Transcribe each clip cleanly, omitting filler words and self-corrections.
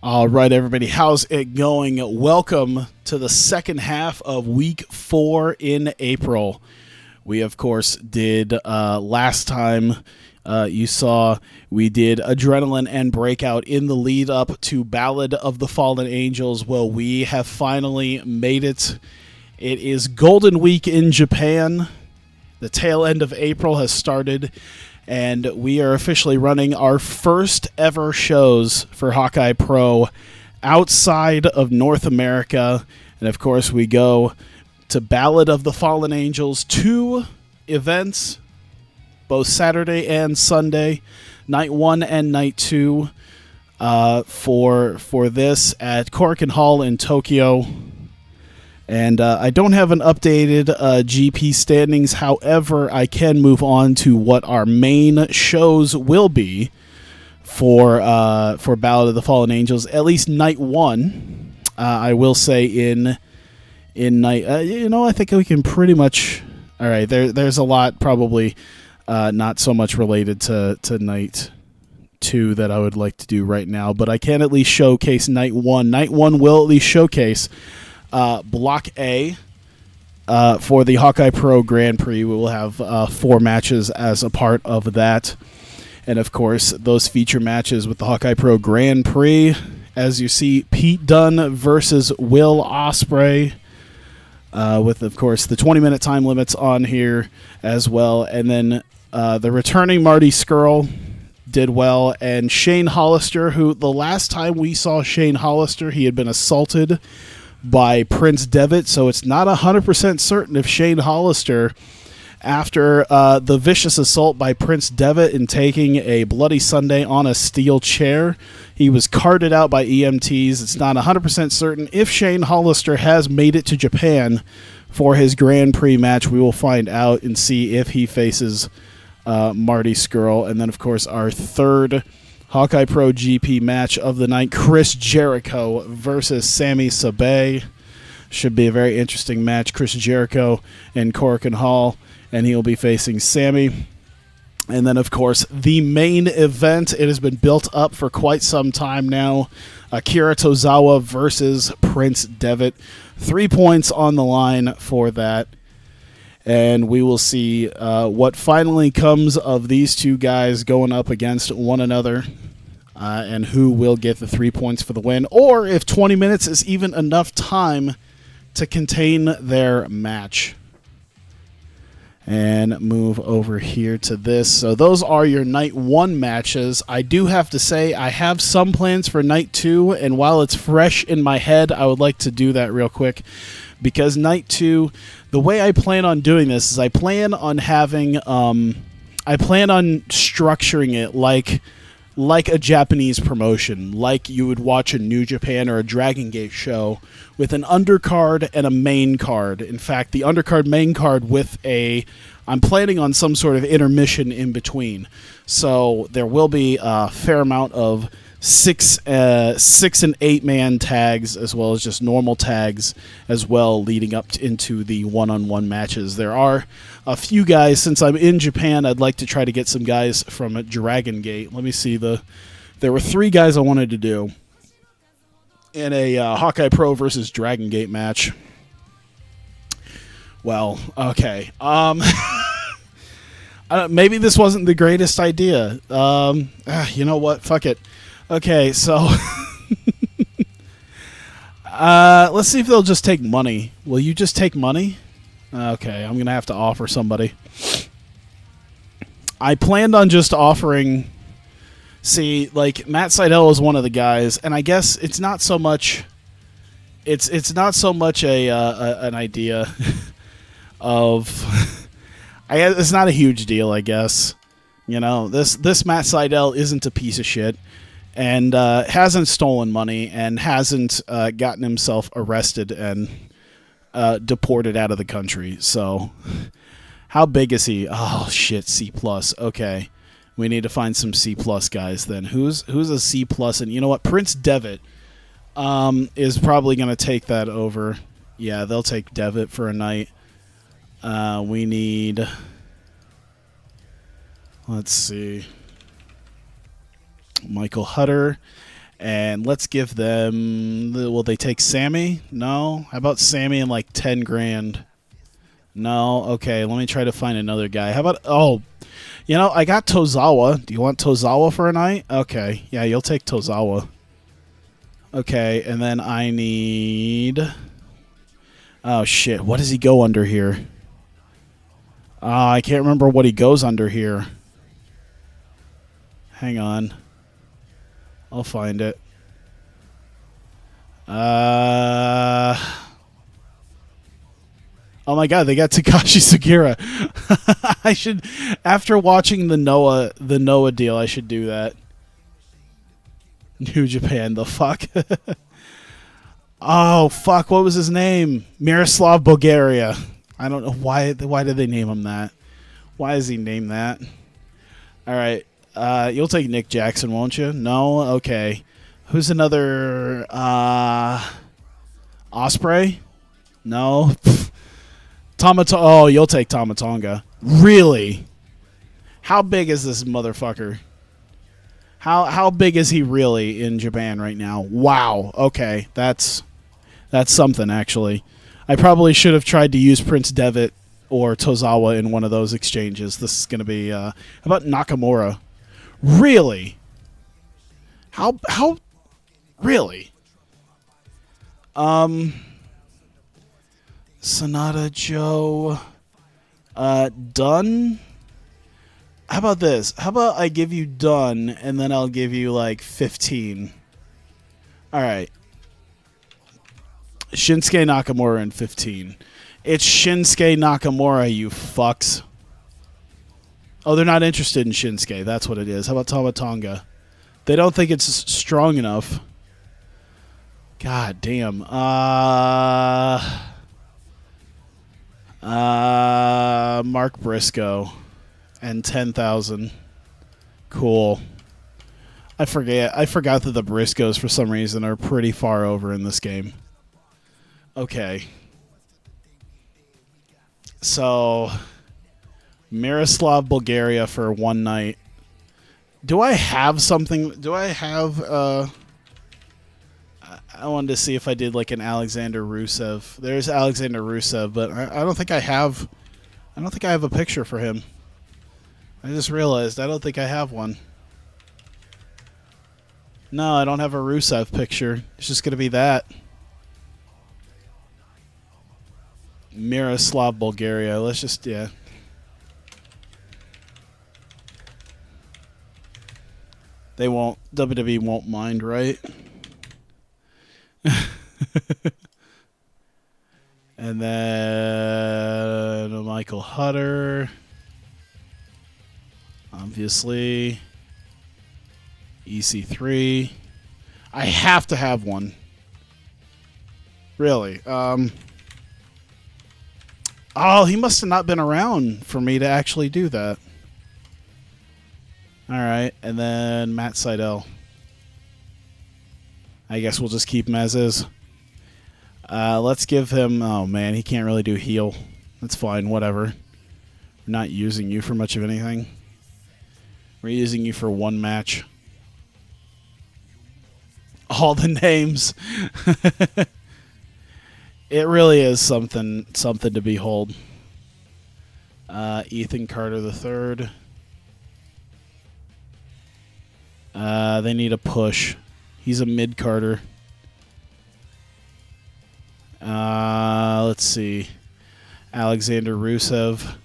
All right, everybody, how's it going? Welcome to the second half of week 4 in April. We, of course, did last time you saw we did Adrenaline and Breakout in the lead up to Ballad of the Fallen Angels. Well, we have finally made it. It is Golden Week in Japan. The tail end of April has started, and we are officially running our first ever shows for Hawkeye Pro outside of North America. And of course, we go to Ballad of the Fallen Angels, 2 events, both Saturday and Sunday, night 1 and night 2, for this at Korakuen Hall in Tokyo. And I don't have an updated GP standings. However, I can move on to what our main shows will be for Ballad of the Fallen Angels. At least night 1, I will say in night. I think we can pretty much. All right, there's a lot probably not so much related to night 2 that I would like to do right now, but I can at least showcase night 1. Night 1 will at least showcase Block A for the Hawkeye Pro Grand Prix. We will have 4 matches as a part of that. And, of course, those feature matches with the Hawkeye Pro Grand Prix. As you see, Pete Dunne versus Will Ospreay, with, of course, the 20-minute time limits on here as well. And then the returning Marty Scurll did well. And Shane Hollister, who the last time we saw Shane Hollister, he had been assaulted by Prince Devitt, so it's not 100% certain if Shane Hollister, after the vicious assault by Prince Devitt in taking a Bloody Sunday on a steel chair, he was carted out by EMTs. It's not 100% certain if Shane Hollister has made it to Japan for his Grand Prix match. We will find out and see if he faces Marty Scurll. And then, of course, our third Hawkeye Pro GP match of the night, Chris Jericho versus Sami Sabay. Should be a very interesting match. Chris Jericho in Korakuen Hall, and he'll be facing Sami. And then, of course, the main event. It has been built up for quite some time now. Akira Tozawa versus Prince Devitt. 3 points on the line for that. And we will see what finally comes of these two guys going up against one another, and who will get the 3 points for the win, or if 20 minutes is even enough time to contain their match. And move over here to this. So those are your night 1 matches. I do have to say I have some plans for night 2, and while it's fresh in my head, I would like to do that real quick. Because night 2, the way I plan on doing this is I plan on having, I plan on structuring it like a Japanese promotion, like you would watch a New Japan or a Dragon Gate show, with an undercard and a main card. In fact, the undercard main card with I'm planning on some sort of intermission in between. So there will be a fair amount of 6 and 8-man tags, as well as just normal tags as well, leading up into the one-on-one matches. There are a few guys, since I'm in Japan, I'd like to try to get some guys from Dragon Gate. Let me see, there were 3 guys I wanted to do in a Hawkeye Pro versus Dragon Gate match. Well, okay. Maybe this wasn't the greatest idea. You know what? Fuck it. Okay, so let's see if they'll just take money. Will you just take money? Okay, I'm going to have to offer somebody. I planned on just offering... See, like, Matt Seidel is one of the guys, and I guess it's not so much... It's not so much an idea of... it's not a huge deal, I guess. You know, this Matt Seidel isn't a piece of shit, and hasn't stolen money, and hasn't gotten himself arrested and deported out of the country. So, how big is he? Oh shit, C+. Okay, we need to find some C+ guys then. Who's a C+? And you know what? Prince Devitt is probably going to take that over. Yeah, they'll take Devitt for a night. We need... Let's see. Michael Hutter. And let's give them... Will they take Sammy? No? How about Sammy and like 10 grand? No? Okay, let me try to find another guy. How about... Oh, you know, I got Tozawa. Do you want Tozawa for a night? Okay. Yeah, you'll take Tozawa. Okay, and then I need... Oh, shit. What does he go under here? I can't remember what he goes under here. Hang on. I'll find it. Oh my god, they got Takashi Sugiura. I should, after watching the Noah deal, I should do that. New Japan, the fuck? Oh fuck, what was his name? Miroslav Bulgaria. I don't know why did they name him that? Why is he named that? All right. You'll take Nick Jackson, won't you? No? Okay. Who's another... Osprey? No? Oh, you'll take Tamatonga. Really? How big is this motherfucker? How big is he really in Japan right now? Wow. Okay. That's something, actually. I probably should have tried to use Prince Devitt or Tozawa in one of those exchanges. This is going to be... how about Nakamura? Really? How really? Sonata Joe Dunn? How about this? How about I give you Dunn and then I'll give you like 15. All right. Shinsuke Nakamura and 15. It's Shinsuke Nakamura, you fucks. Oh, they're not interested in Shinsuke. That's what it is. How about Tamatonga? They don't think it's strong enough. God damn. Mark Briscoe and 10,000. Cool. I forgot that the Briscoes for some reason are pretty far over in this game. Okay. So Miroslav Bulgaria for one night. Do I have something? Do I have... I wanted to see if I did like an Alexander Rusev. There's Alexander Rusev, but I don't think I have... I don't think I have a picture for him. I just realized I don't think I have one. No, I don't have a Rusev picture. It's just going to be that. Miroslav Bulgaria. Let's just... Yeah. They won't... WWE won't mind, right? And then Michael Hutter, obviously. EC3. I have to have one. Really. Oh, he must have not been around for me to actually do that. All right, and then Matt Sydal. I guess we'll just keep him as is. Let's give him... Oh, man, he can't really do heel. That's fine, whatever. We're not using you for much of anything. We're using you for one match. All the names. It really is something to behold. Ethan Carter III. They need a push. He's a mid-Carter. Let's see. Alexander Rusev.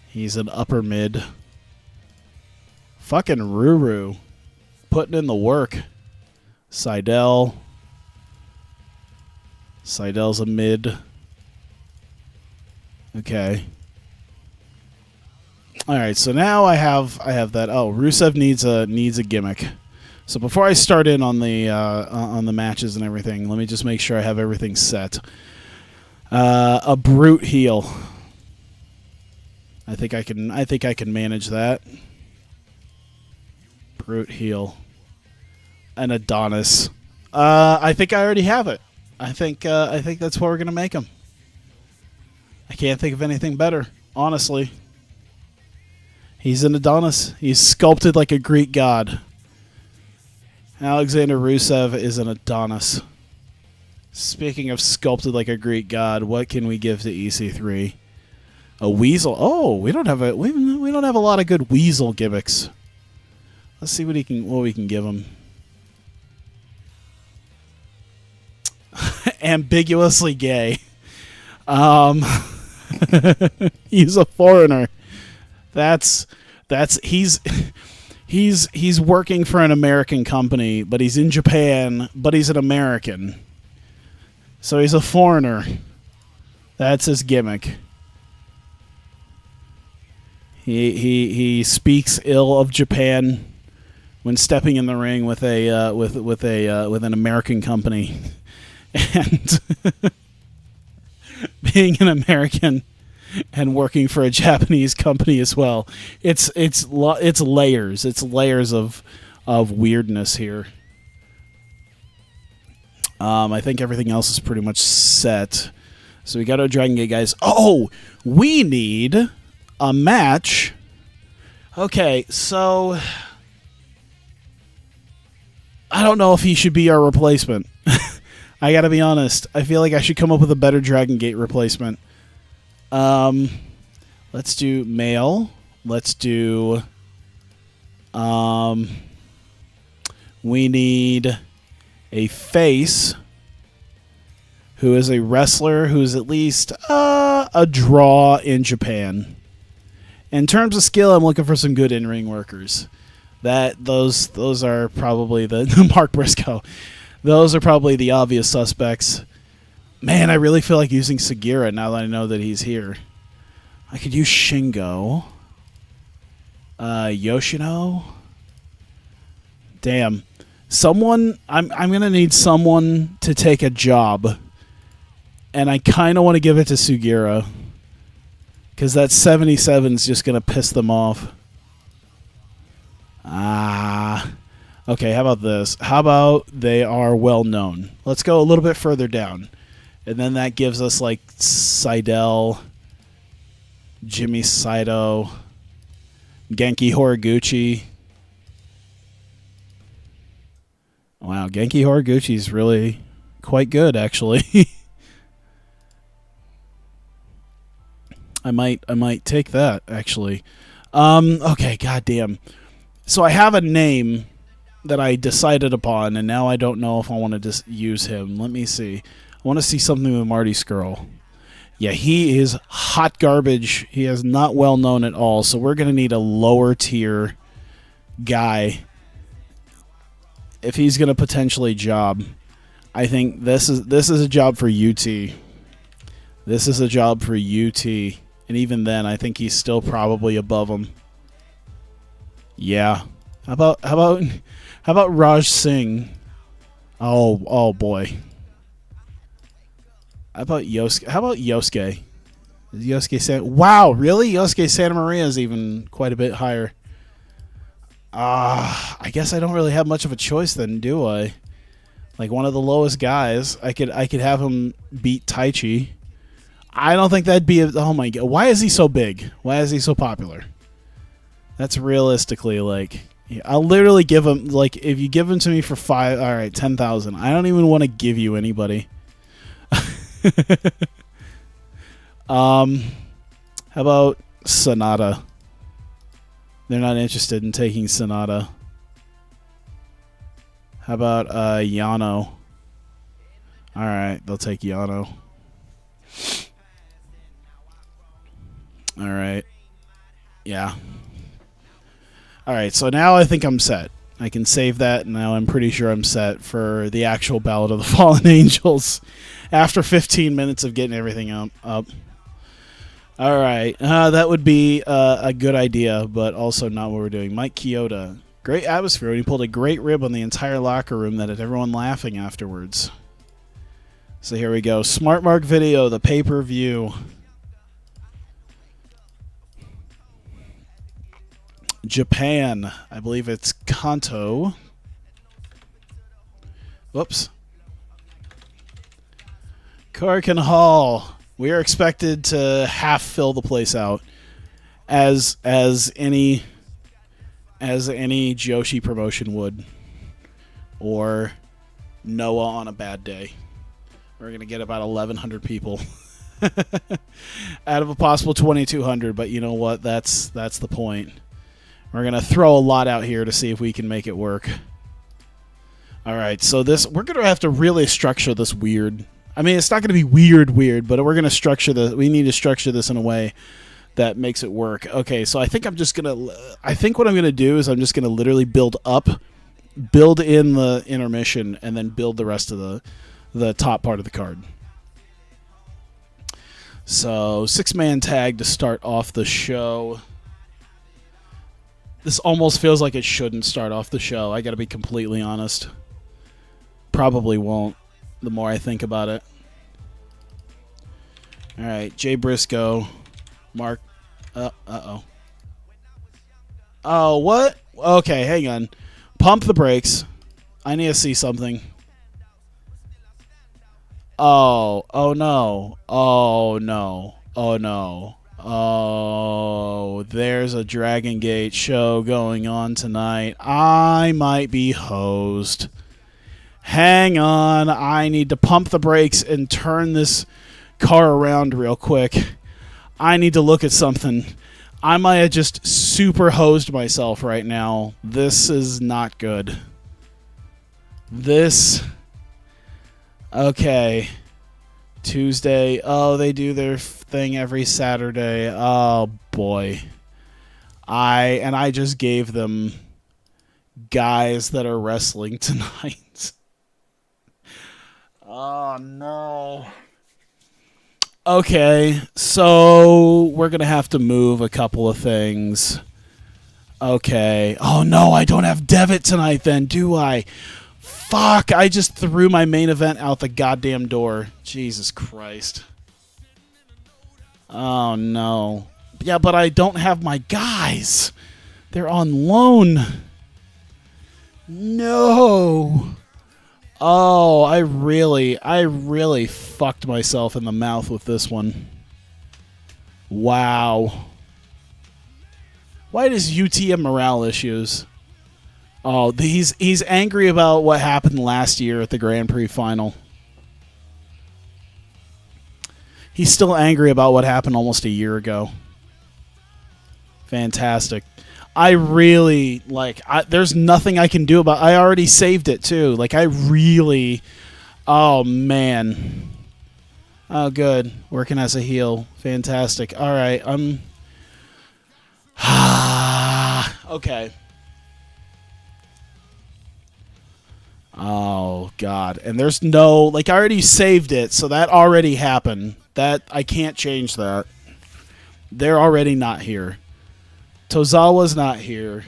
He's an upper mid. Fucking Ruru. Putting in the work. Sydal. Sydal's a mid. Okay. All right, so now I have that. Oh, Rusev needs a gimmick. So before I start in on the matches and everything, let me just make sure I have everything set. A brute heel. I think I can manage that. Brute heel. An Adonis. I think I already have it. I think that's what we're gonna make him. I can't think of anything better, honestly. He's an Adonis. He's sculpted like a Greek god. Alexander Rusev is an Adonis. Speaking of sculpted like a Greek god, what can we give to EC3? A weasel. Oh, we don't have a lot of good weasel gimmicks. Let's see what we can give him. Ambiguously gay. He's a foreigner. He's working for an American company, but he's in Japan, but he's an American. So he's a foreigner. That's his gimmick. He speaks ill of Japan when stepping in the ring with an American company, and being an American and working for a Japanese company as well. It's layers. It's layers of weirdness here. I think everything else is pretty much set. So we got our Dragon Gate guys. Oh, we need a match. Okay, so I don't know if he should be our replacement. I gotta be honest. I feel like I should come up with a better Dragon Gate replacement. Let's do male. Let's do. We need a face who is a wrestler who's at least a draw in Japan. In terms of skill, I'm looking for some good in-ring workers. Those are probably the Mark Briscoe. Those are probably the obvious suspects. Man, I really feel like using Segura now that I know that he's here. I could use Shingo. Yoshino. Damn. I'm gonna need someone to take a job. And I kinda wanna give it to Sugiura. Because that 77 is just gonna piss them off. Okay, how about this? How about they are well known? Let's go a little bit further down. And then that gives us like Seidel, Jimmy Saito, Genki Horiguchi. Wow, Genki Horiguchi is really quite good, actually. I might take that, actually. Okay, goddamn. So I have a name that I decided upon, and now I don't know if I want to just use him. Let me see. I want to see something with Marty Scurll. Yeah, he is hot garbage. He is not well known at all, so we're going to need a lower tier guy if he's going to potentially job. I think this is a job for UT. This is a job for UT, and even then, I think he's still probably above him. Yeah. How about Raj Singh? Oh boy. How about Yosuke? Is Yosuke wow, really? Yosuke Santa Maria is even quite a bit higher. I guess I don't really have much of a choice then, do I? Like one of the lowest guys, I could have him beat Taichi. I don't think that'd be oh my god. Why is he so big? Why is he so popular? That's realistically like I'll literally give him like if you give him to me for 10,000. I don't even want to give you anybody. How about Sonata? They're not interested in taking Sonata. How about Yano? Alright, they'll take Yano. Alright. Yeah. Alright, so now I think I'm set. I can save that, and now I'm pretty sure I'm set for the actual Ballad of the Fallen Angels after 15 minutes of getting everything up. Alright, that would be a good idea, but also not what we're doing. Mike Chioda. Great atmosphere. He pulled a great rib on the entire locker room that had everyone laughing afterwards. So here we go. Smart Mark Video, the pay-per-view. Japan. I believe it's Kanto. Whoops. Korakuen Hall. We are expected to half fill the place out, as any Joshi promotion would. or Noah on a bad day. We're going to get about 1,100 people out of a possible 2,200, but you know what? That's the point. We're going to throw a lot out here to see if we can make it work. All right, so we're going to have to really structure this weird. I mean, it's not going to be weird, but we're going to structure this. We need to structure this in a way that makes it work. Okay, so I think what I'm going to do is I'm just going to literally build in the intermission, and then build the rest of the top part of the card. So 6-man tag to start off the show. This almost feels like it shouldn't start off the show. I got to be completely honest. Probably won't, the more I think about it. All right, Jay Briscoe, Mark. Uh-oh. Oh, what? Okay, hang on. Pump the brakes. I need to see something. Oh no. Oh no. Oh no. Oh, there's a Dragon Gate show going on tonight. I might be hosed. Hang on. I need to pump the brakes and turn this car around real quick. I need to look at something. I might have just super hosed myself right now. This is not good. Okay. Tuesday. Oh, they do their thing every Saturday. Oh, boy. I just gave them guys that are wrestling tonight. Oh, no. Okay, so we're going to have to move a couple of things. Okay. Oh, no, I don't have Devitt tonight then, do I? Fuck, I just threw my main event out the goddamn door. Jesus Christ. Oh, no. Yeah, but I don't have my guys. They're on loan. No. Oh, I really fucked myself in the mouth with this one. Wow. Why does UT have morale issues? Oh, he's angry about what happened last year at the Grand Prix final. He's still angry about what happened almost a year ago. Fantastic. I really, there's nothing I can do about it. I already saved it, too. Oh, man. Oh, good. Working as a heel. Fantastic. All right, okay. Oh, God. And there's no, I already saved it, so that already happened. That, I can't change that. They're already not here. Tozawa's not here.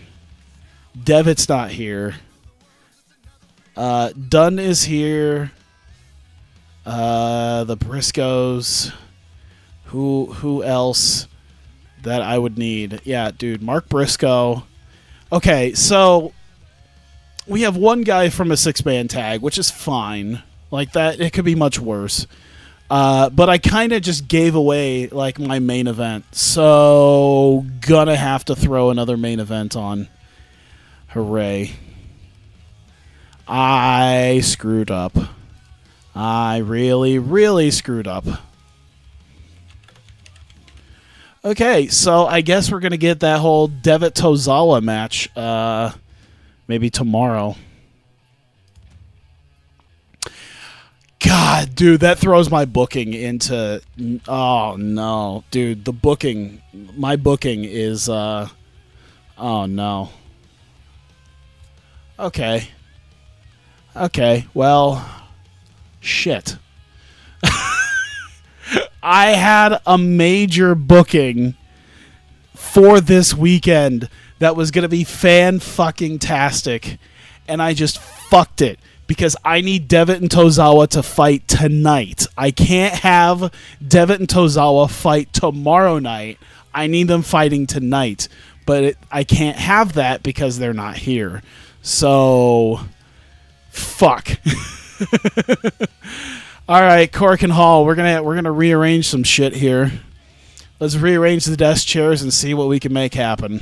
Devitt's not here. Dunn is here. The Briscoes. Who else that I would need? Yeah, dude, Mark Briscoe. Okay, so we have one guy from a 6-man tag, which is fine. That, it could be much worse. But I kind of just gave away, my main event. So, gonna have to throw another main event on. Hooray. I screwed up. I really screwed up. Okay, so I guess we're gonna get that whole Devitt Tozawa match, maybe tomorrow. God, dude, that throws my booking into... Oh, no. Dude, my booking is... Oh, no. Okay. Okay, well... Shit. I had a major booking for this weekend that was going to be fan-fucking-tastic, and I just fucked it. Because I need Devitt and Tozawa to fight tonight. I can't have Devitt and Tozawa fight tomorrow night. I need them fighting tonight. But I can't have that because they're not here. So, fuck. All right, Cork and Hall, we're gonna rearrange some shit here. Let's rearrange the desk chairs and see what we can make happen.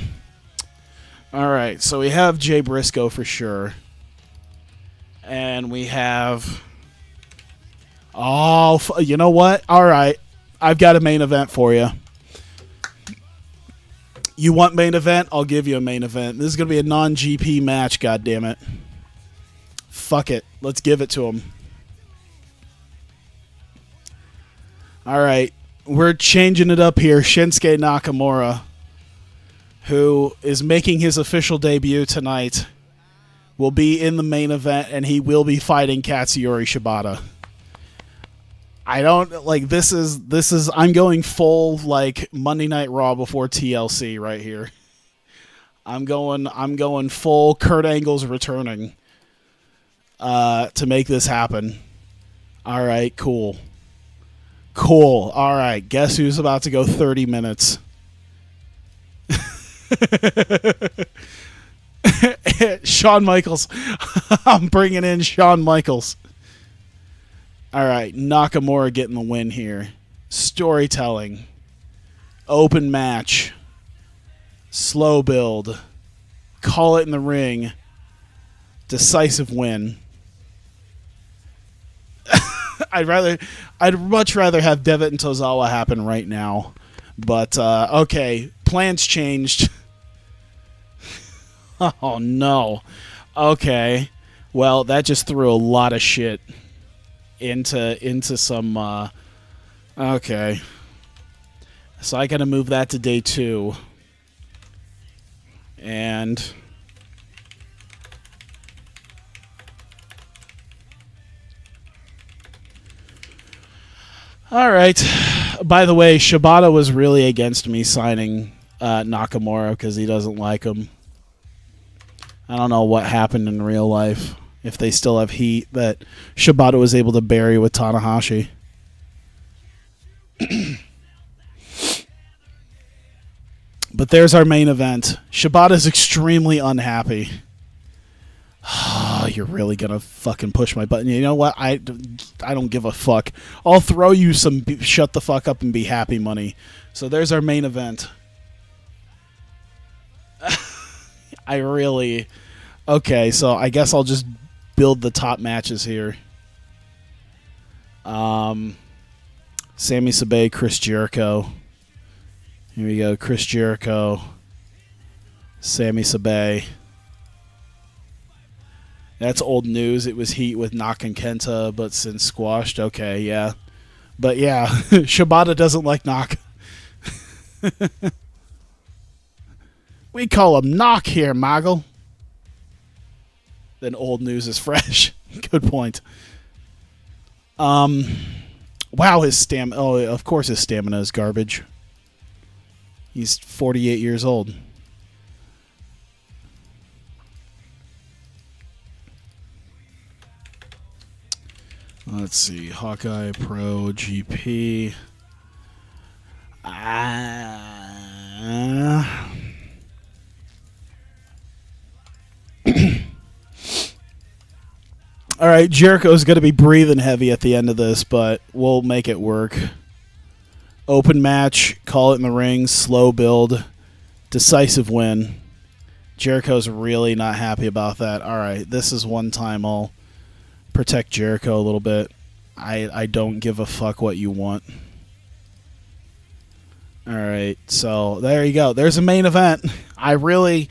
All right, so we have Jay Briscoe for sure. And we have... Oh, you know what? All right. I've got a main event for you. You want main event? I'll give you a main event. This is going to be a non-GP match, goddammit. Fuck it. Let's give it to him. All right. We're changing it up here. Shinsuke Nakamura, who is making his official debut tonight, will be in the main event, and he will be fighting Katsuyori Shibata. I don't like this is I'm going full like Monday Night Raw before TLC right here. I'm going full Kurt Angle's returning to make this happen. All right, cool. All right, guess who's about to go 30 minutes? Shawn Michaels. I'm bringing in Shawn Michaels. All right, Nakamura getting the win here. Storytelling. Open match. Slow build. Call it in the ring. Decisive win. I'd much rather have Devitt and Tozawa happen right now. But, okay, plans changed. Oh, no. Okay. Well, that just threw a lot of shit into some okay, so I gotta move that to day 2, and all right. By the way, Shibata was really against me signing Nakamura because he doesn't like him. I don't know what happened in real life. If they still have heat that Shibata was able to bury with Tanahashi. But there's our main event. Shibata's extremely unhappy. Oh, you're really going to fucking push my button. You know what? I don't give a fuck. I'll throw you some shut the fuck up and be happy money. So there's our main event. I really... Okay, so I guess I'll just build the top matches here. Sami Sabay, Chris Jericho. Here we go. Chris Jericho. Sami Sabay. That's old news. It was heat with Nak and Kenta, but since squashed. Okay, yeah. But yeah, Shibata doesn't like Nak. We call him Knock here, Moggle. Then old news is fresh. Good point. Wow, his stamina. Oh, of course his stamina is garbage. He's 48 years old. Let's see. Hawkeye Pro GP. All right, Jericho's going to be breathing heavy at the end of this, but we'll make it work. Open match, call it in the ring, slow build, decisive win. Jericho's really not happy about that. All right, this is one time I'll protect Jericho a little bit. I don't give a fuck what you want. All right, so there you go. There's a main event. I really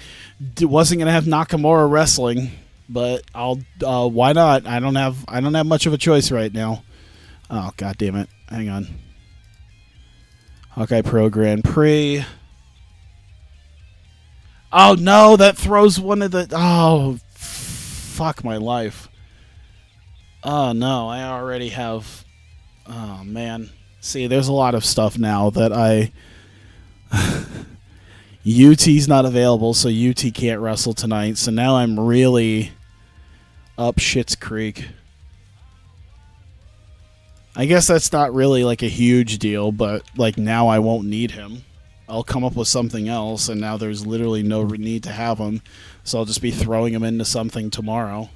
wasn't gonna have Nakamura wrestling, but I'll. Why not? I don't have much of a choice right now. Oh, god damn it! Hang on. Hawkeye Pro Grand Prix. Oh no, that throws one of the. Oh, fuck my life. Oh no, I already have. Oh man. See, there's a lot of stuff now that I... UT's not available, so UT can't wrestle tonight. So now I'm really up shit's creek. I guess that's not really like a huge deal, but like now I won't need him. I'll come up with something else, and now there's literally no need to have him. So I'll just be throwing him into something tomorrow.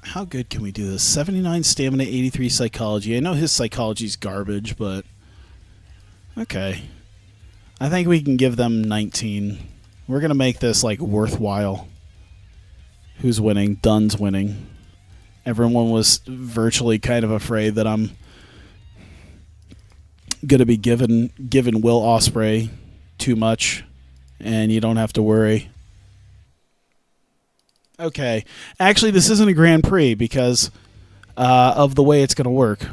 How good can we do this? 79 stamina, 83 psychology. I know his psychology's garbage, but okay. I think we can give them 19. We're going to make this, like, worthwhile. Who's winning? Dunn's winning. Everyone was virtually kind of afraid that I'm going to be giving Will Ospreay too much, and you don't have to worry. Okay. Actually, this isn't a Grand Prix because of the way it's going to work.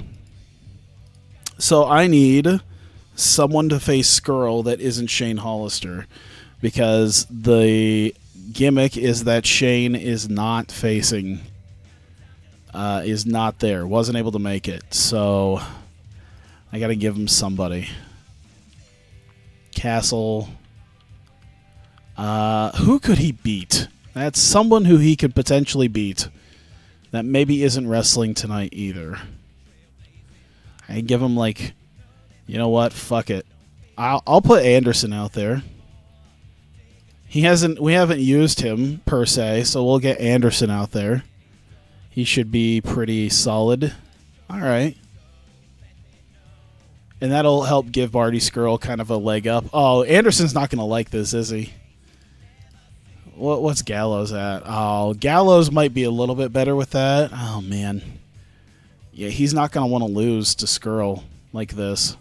So I need someone to face Skrull that isn't Shane Hollister, because the gimmick is that Shane is not facing, is not there, wasn't able to make it. So I got to give him somebody. Castle. Who could he beat? That's someone who he could potentially beat that maybe isn't wrestling tonight either. I give him, like, you know what? Fuck it. I'll put Anderson out there. We haven't used him per se, so we'll get Anderson out there. He should be pretty solid. All right. And that'll help give Marty Scurll kind of a leg up. Oh, Anderson's not going to like this, is he? What's Gallows at? Oh, Gallows might be a little bit better with that. Oh, man. Yeah, he's not going to want to lose to Skrull like this.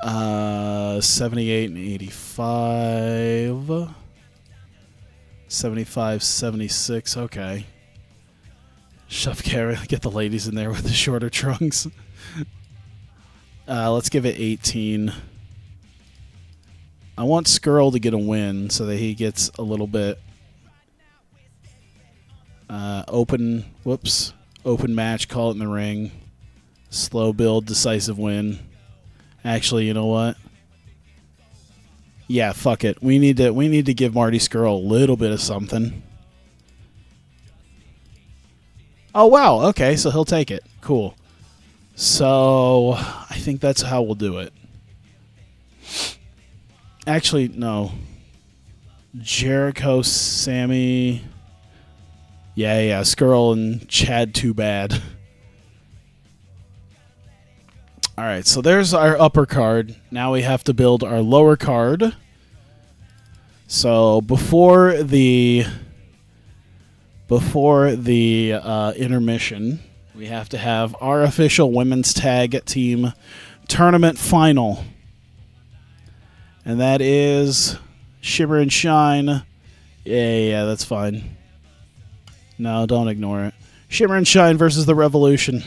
78 and 85. 75, 76. Okay. Shove Kara, get the ladies in there with the shorter trunks. Let's give it 18. I want Skrull to get a win so that he gets a little bit open match, call it in the ring. Slow build, decisive win. Actually, you know what? Yeah, fuck it. We need to give Marty Scurll a little bit of something. Oh wow, okay, so he'll take it. Cool. So I think that's how we'll do it. Actually, no. Jericho, Sammy. Yeah, Skrull and Chad Too Bad. All right, so there's our upper card. Now we have to build our lower card. So before the intermission, we have to have our official women's tag team tournament final. And that is Shimmer and Shine. Yeah, that's fine. No, don't ignore it. Shimmer and Shine versus the Revolution.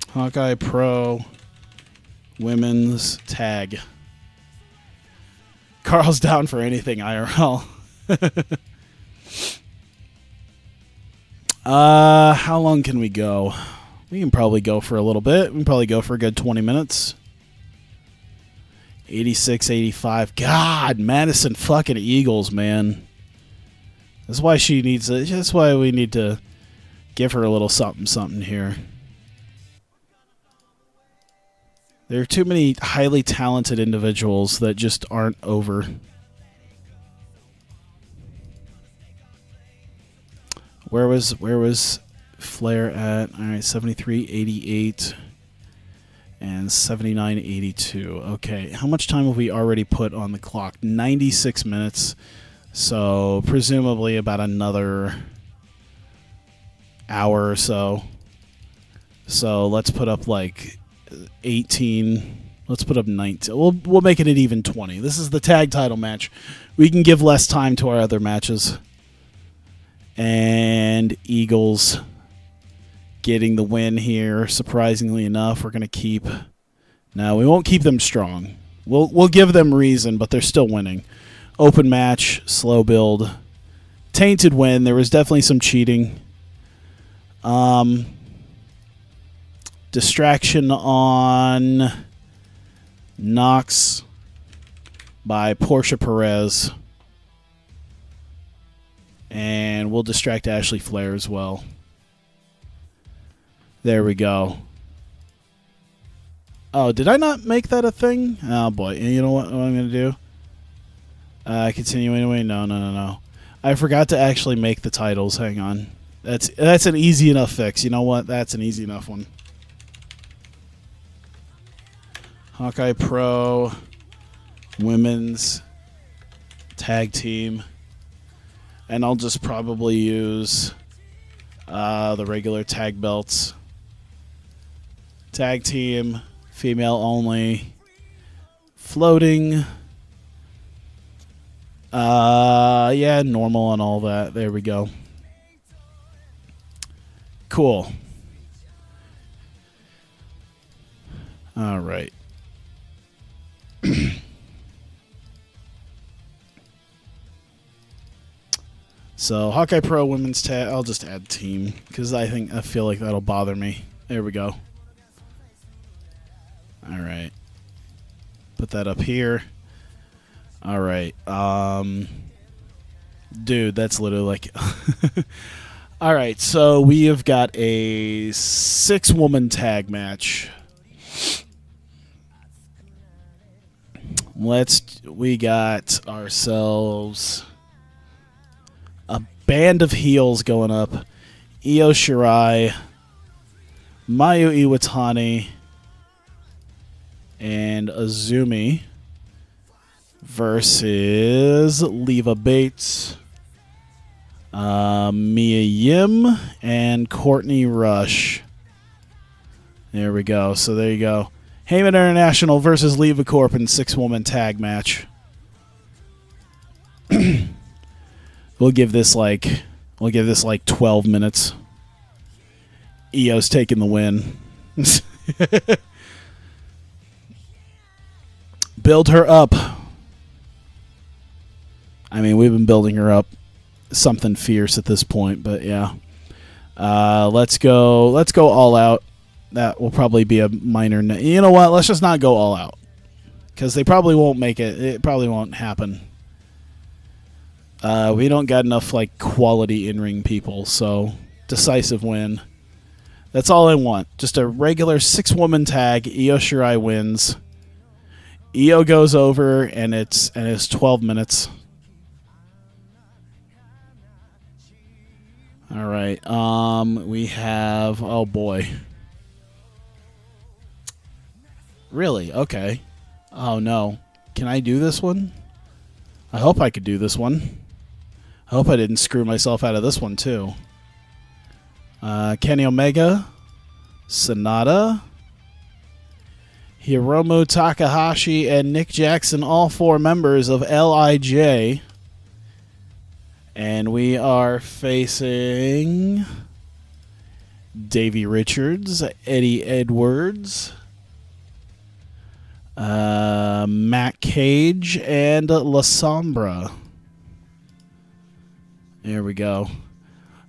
Hawkeye Pro Women's Tag. Carl's down for anything IRL. How long can we go? We can probably go for a little bit. We can probably go for a good 20 minutes. 86, 85. God, Madison fucking Eagles, man. That's why she needs it. That's why we need to give her a little something here. There are too many highly talented individuals that just aren't over. Where was Flair at? All right, 73, 88, and 79, 82. Okay, how much time have we already put on the clock? 96 minutes. So presumably about another hour or so. So let's put up like 18. Let's put up 19. We'll make it an even 20. This is the tag title match. We can give less time to our other matches. And Eagles getting the win here. Surprisingly enough, we're going to keep. No, we won't keep them strong. We'll give them reason, but they're still winning. Open match, slow build, tainted win. There was definitely some cheating. Distraction on Knox by Portia Perez. And we'll distract Ashley Flair as well. There we go. Oh, did I not make that a thing? Oh, boy. You know what I'm going to do? Continue anyway? No. I forgot to actually make the titles. Hang on. That's an easy enough fix. You know what? That's an easy enough one. Hawkeye Pro Women's Tag Team. And I'll just probably use the regular tag belts. Tag Team, female only, floating. Yeah, normal and all that. There we go. Cool. All right. So Hawkeye Pro Women's Tag. I'll just add team because I feel like that'll bother me. There we go. All right. Put that up here. All right. Dude, that's literally like. All right. So we have got a 6-woman tag match. We got ourselves a band of heels going up. Io Shirai, Mayu Iwatani, and Azumi versus Leva Bates, Mia Yim, and Courtney Rush. There we go. So there you go. Heyman International versus Leva Corp in 6-woman tag match. We'll give this like 12 minutes. Io's taking the win. Build her up. I mean, we've been building her up something fierce at this point, but yeah. Let's go all out. That will probably be a minor. You know what? Let's just not go all out because they probably won't make it. It probably won't happen. We don't got enough like quality in-ring people, so decisive win. That's all I want. Just a regular 6-woman tag. Io Shirai wins. Io goes over, and it's 12 minutes. All right. We have. Oh boy. Really? Okay. Oh no. Can I do this one? I hope I could do this one. I hope I didn't screw myself out of this one too. Kenny Omega, Sonata, Hiromu Takahashi, and Nick Jackson, all 4 members of LIJ. And we are facing Davey Richards, Eddie Edwards, Matt Cage, and La Sombra. There we go.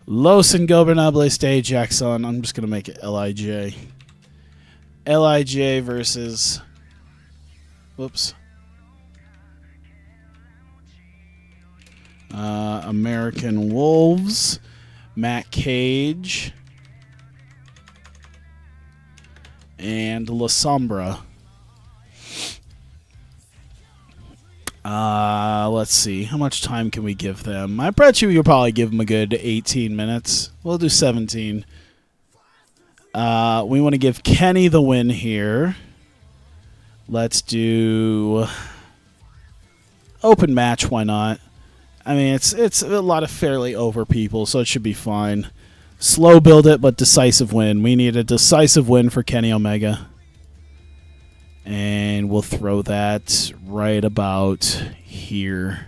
Los Ingobernables de Jackson. I'm just going to make it LIJ. LIJ versus... Whoops. American Wolves. Matt Cage. And La Sombra. Let's see. How much time can we give them? I bet you we'll probably give them a good 18 minutes. We'll do 17. We want to give Kenny the win here. Let's do open match. Why not? I mean, it's a lot of fairly over people, so it should be fine. Slow build it, but decisive win. We need a decisive win for Kenny Omega. And we'll throw that right about here.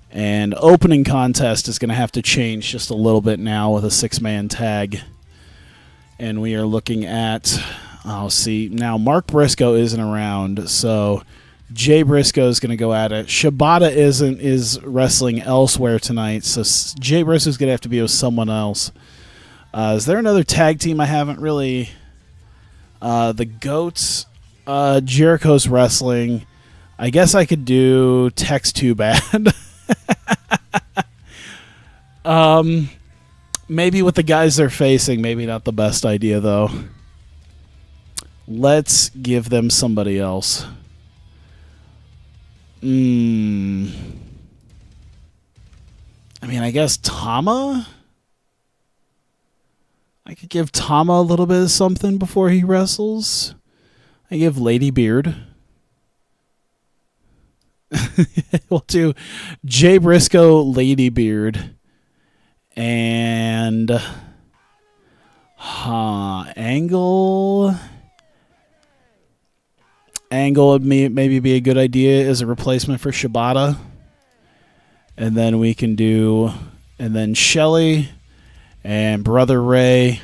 And opening contest is going to have to change just a little bit now with a 6-man tag. And we are looking at, see, now Mark Briscoe isn't around, so Jay Briscoe is going to go at it. Shibata is wrestling elsewhere tonight, so Jay Briscoe is going to have to be with someone else. Is there another tag team I haven't really... the Goats, Jericho's wrestling. I guess I could do Text Too Bad. Maybe with the guys they're facing, maybe not the best idea, though. Let's give them somebody else. I mean, I guess Tama? I could give Tama a little bit of something before he wrestles. I give Lady Beard. We'll do Jay Briscoe, Lady Beard, and Angle. Angle would maybe be a good idea as a replacement for Shibata. And then we can do, and then Shelley and Brother Ray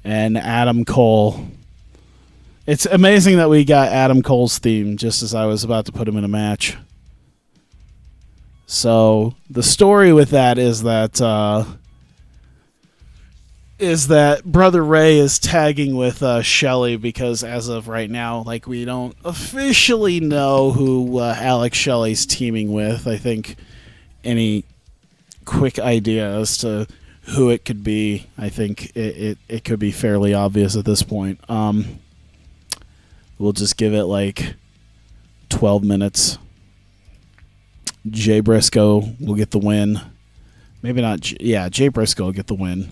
and Adam Cole. It's amazing that we got Adam Cole's theme just as I was about to put him in a match. So the story with that is that Brother Ray is tagging with Shelley because as of right now, like, we don't officially know who Alex Shelley's teaming with. I think any quick idea as to who it could be, I think it could be fairly obvious at this point. We'll just give it like 12 minutes. Jay Briscoe will get the win. Maybe not. Jay Briscoe will get the win.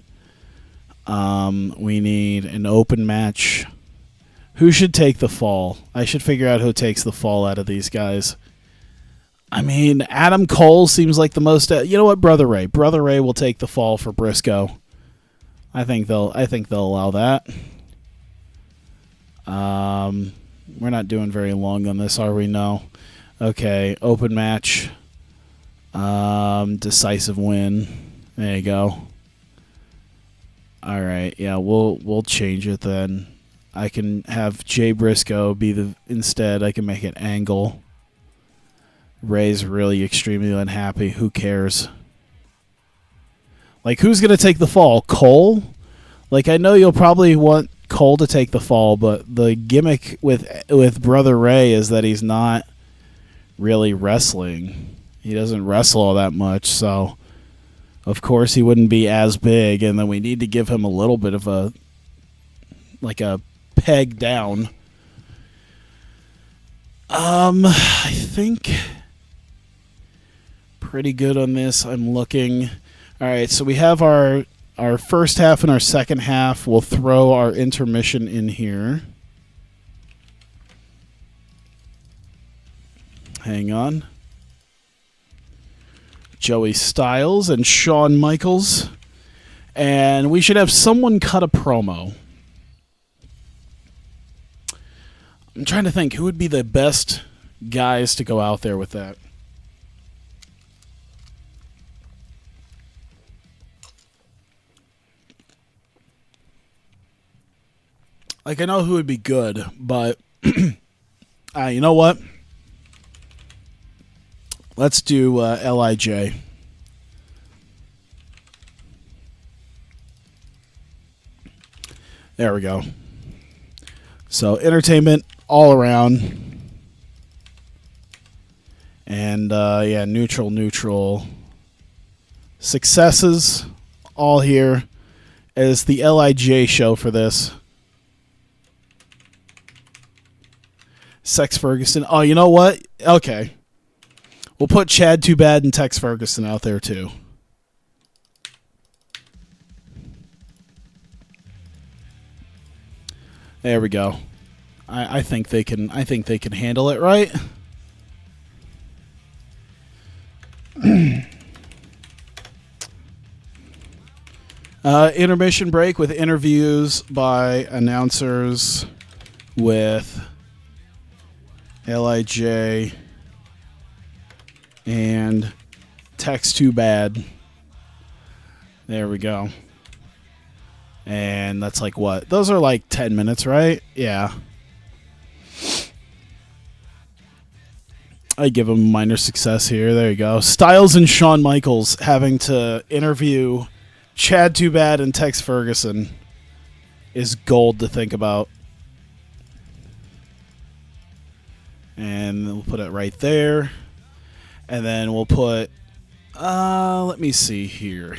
We need an open match. Who should take the fall? I should figure out who takes the fall out of these guys. I mean, Adam Cole seems like the most. You know what, Brother Ray? Brother Ray will take the fall for Briscoe. I think they'll allow that. We're not doing very long on this, are we? No. Okay, open match. Decisive win. There you go. All right, yeah, we'll change it then. I can have Jay Briscoe be instead. I can make it Angle. Ray's really extremely unhappy. Who cares? Like, who's gonna take the fall? Cole? Like, I know you'll probably want Cole to take the fall, but the gimmick with Brother Ray is that he's not really wrestling. He doesn't wrestle all that much, so of course he wouldn't be as big, and then we need to give him a little bit of a peg down. I think pretty good on this. I'm looking. All right, so we have our first half and our second half. We'll throw our intermission in here. Hang on. Joey Styles and Shawn Michaels. And we should have someone cut a promo. I'm trying to think who would be the best guys to go out there with that. Like, I know who would be good, but you know what? Let's do LIJ. There we go. So, entertainment all around. And, neutral. Successes all here as the LIJ show for this. Sex Ferguson. Oh, you know what? Okay. We'll put Chad Too Bad and Tex Ferguson out there too. There we go. I think they can handle it, right? Intermission break with interviews by announcers with LIJ and Text Too Bad. There we go. And that's like what? Those are like 10 minutes, right? Yeah. I give them minor success here. There you go. Styles and Shawn Michaels having to interview Chad Too Bad and Tex Ferguson is gold to think about. And we'll put it right there. And then we'll put, let me see here.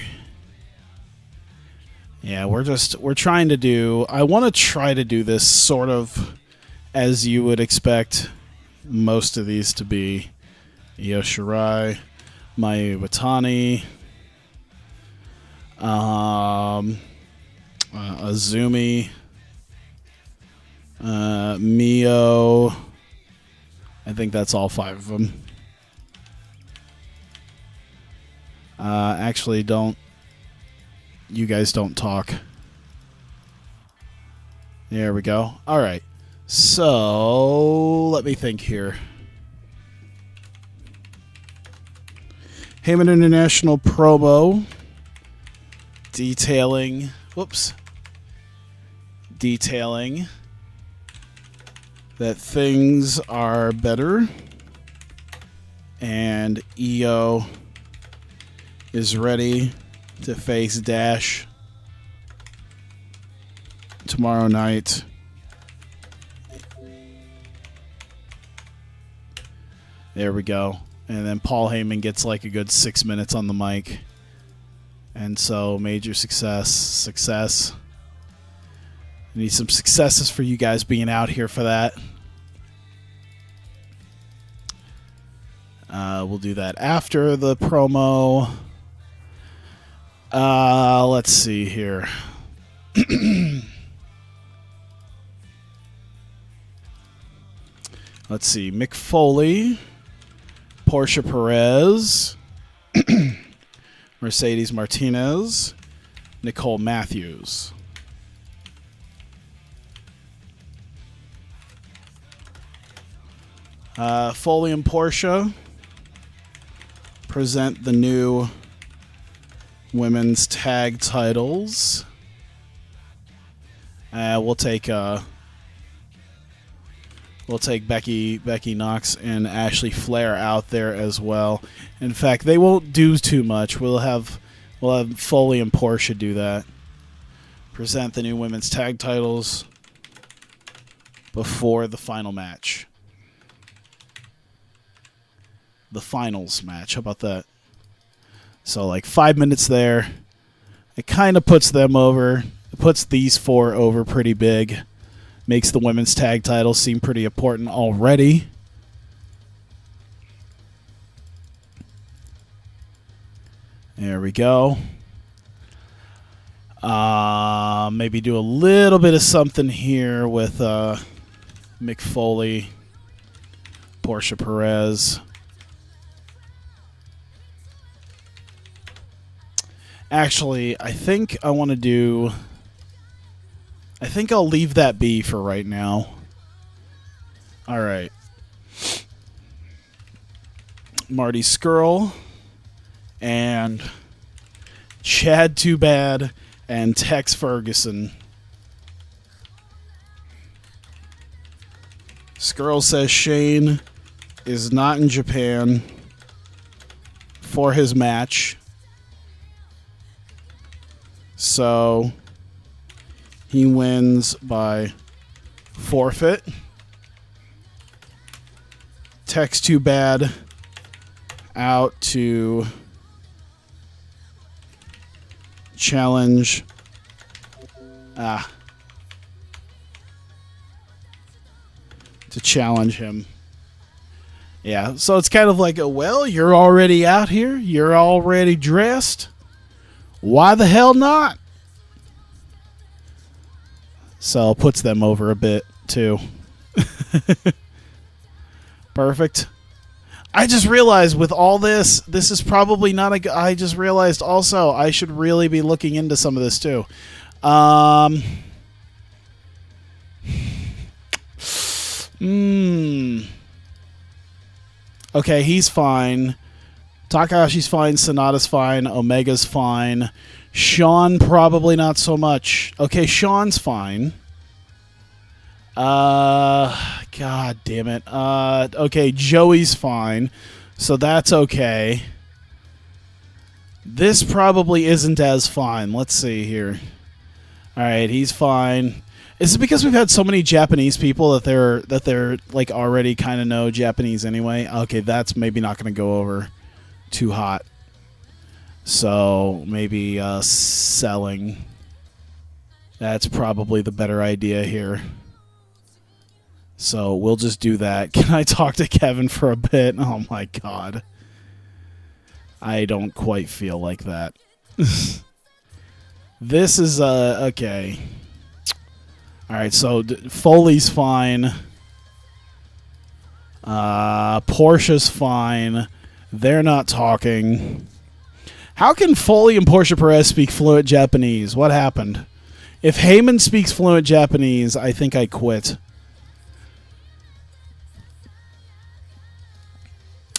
Yeah, we're trying to do, I want to try to do this sort of as you would expect most of these to be. Io Shirai, Mayu Iwatani, Azumi, Mio. I think that's all 5 of them. Actually, don't. You guys don't talk. There we go. All right. So, let me think here. Heyman International promo detailing. Whoops. Detailing that things are better and EO is ready to face Dash tomorrow night. There we go. And then Paul Heyman gets like a good 6 minutes on the mic. And so major success. I need some successes for you guys being out here for that. We'll do that after the promo. Let's see here. Let's see. Mick Foley, Portia Perez, Mercedes Martinez, Nicole Matthews. Foley and Portia present the new women's tag titles. We'll take Becky Knox and Ashley Flair out there as well. In fact, they won't do too much. We'll have Foley and Portia do that. Present the new women's tag titles before the final match. The finals match. How about that? So like 5 minutes there. It kind of puts them over. It puts these 4 over pretty big. Makes the women's tag titles seem pretty important already. There we go. Maybe do a little bit of something here with Mick Foley, Portia Perez. Actually, I think I want to do... I think I'll leave that be for right now. All right. Marty Scurll and Chad Too Bad and Tex Ferguson. Scurll says Shane is not in Japan for his match. So he wins by forfeit. Tex Too Bad out to challenge. To challenge him. Yeah, so it's kind of like, well, you're already out here. You're already dressed. Why the hell not? So puts them over a bit, too. Perfect. I just realized with all this is probably not a... I just realized also I should really be looking into some of this, too. Okay, he's fine. Takahashi's fine. Sonata's fine. Omega's fine. Sean probably not so much. Okay, Sean's fine. God damn it. Okay, Joey's fine. So that's okay. This probably isn't as fine. Let's see here. All right, he's fine. Is it because we've had so many Japanese people that they're like already kind of know Japanese anyway? Okay, that's maybe not going to go over too hot. So maybe selling. That's probably the better idea here. So we'll just do that. Can I talk to Kevin for a bit? Oh my God. I don't quite feel like that. This is okay. All right, so Foley's fine. Portia's fine. They're not talking. How can Foley and Portia Perez speak fluent Japanese? What happened? If Heyman speaks fluent Japanese, I think I quit.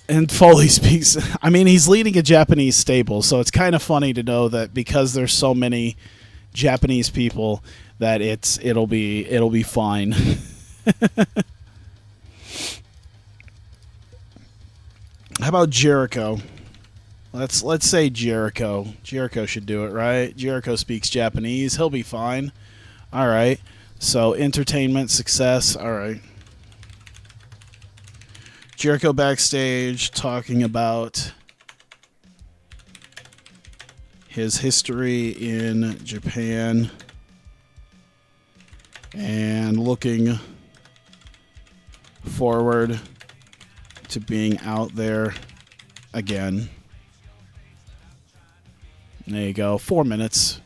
And Foley speaks... I mean, he's leading a Japanese stable, so it's kind of funny to know that because there's so many Japanese people that it'll be fine. How about Jericho? Let's say Jericho. Jericho should do it, right? Jericho speaks Japanese. He'll be fine. All right. So entertainment, success. All right. Jericho backstage talking about his history in Japan and looking forward to being out there again. There you go. 4 minutes.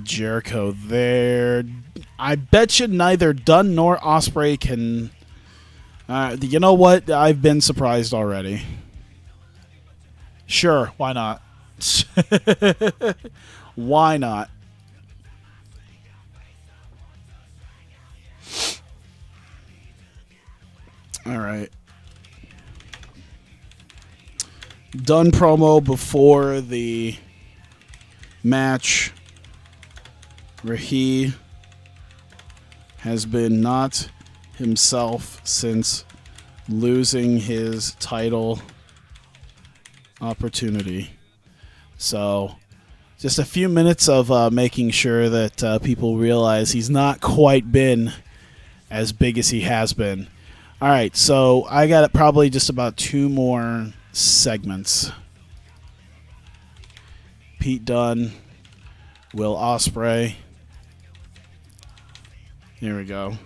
Jericho there. I bet you neither Dunn nor Ospreay can... you know what? I've been surprised already. Sure, why not? Why not? All right. Dunn promo before the match where he has been not himself since losing his title opportunity. So just a few minutes of making sure that people realize he's not quite been as big as he has been. All right, so I got probably just about 2 more segments. Pete Dunne, Will Ospreay. Here we go.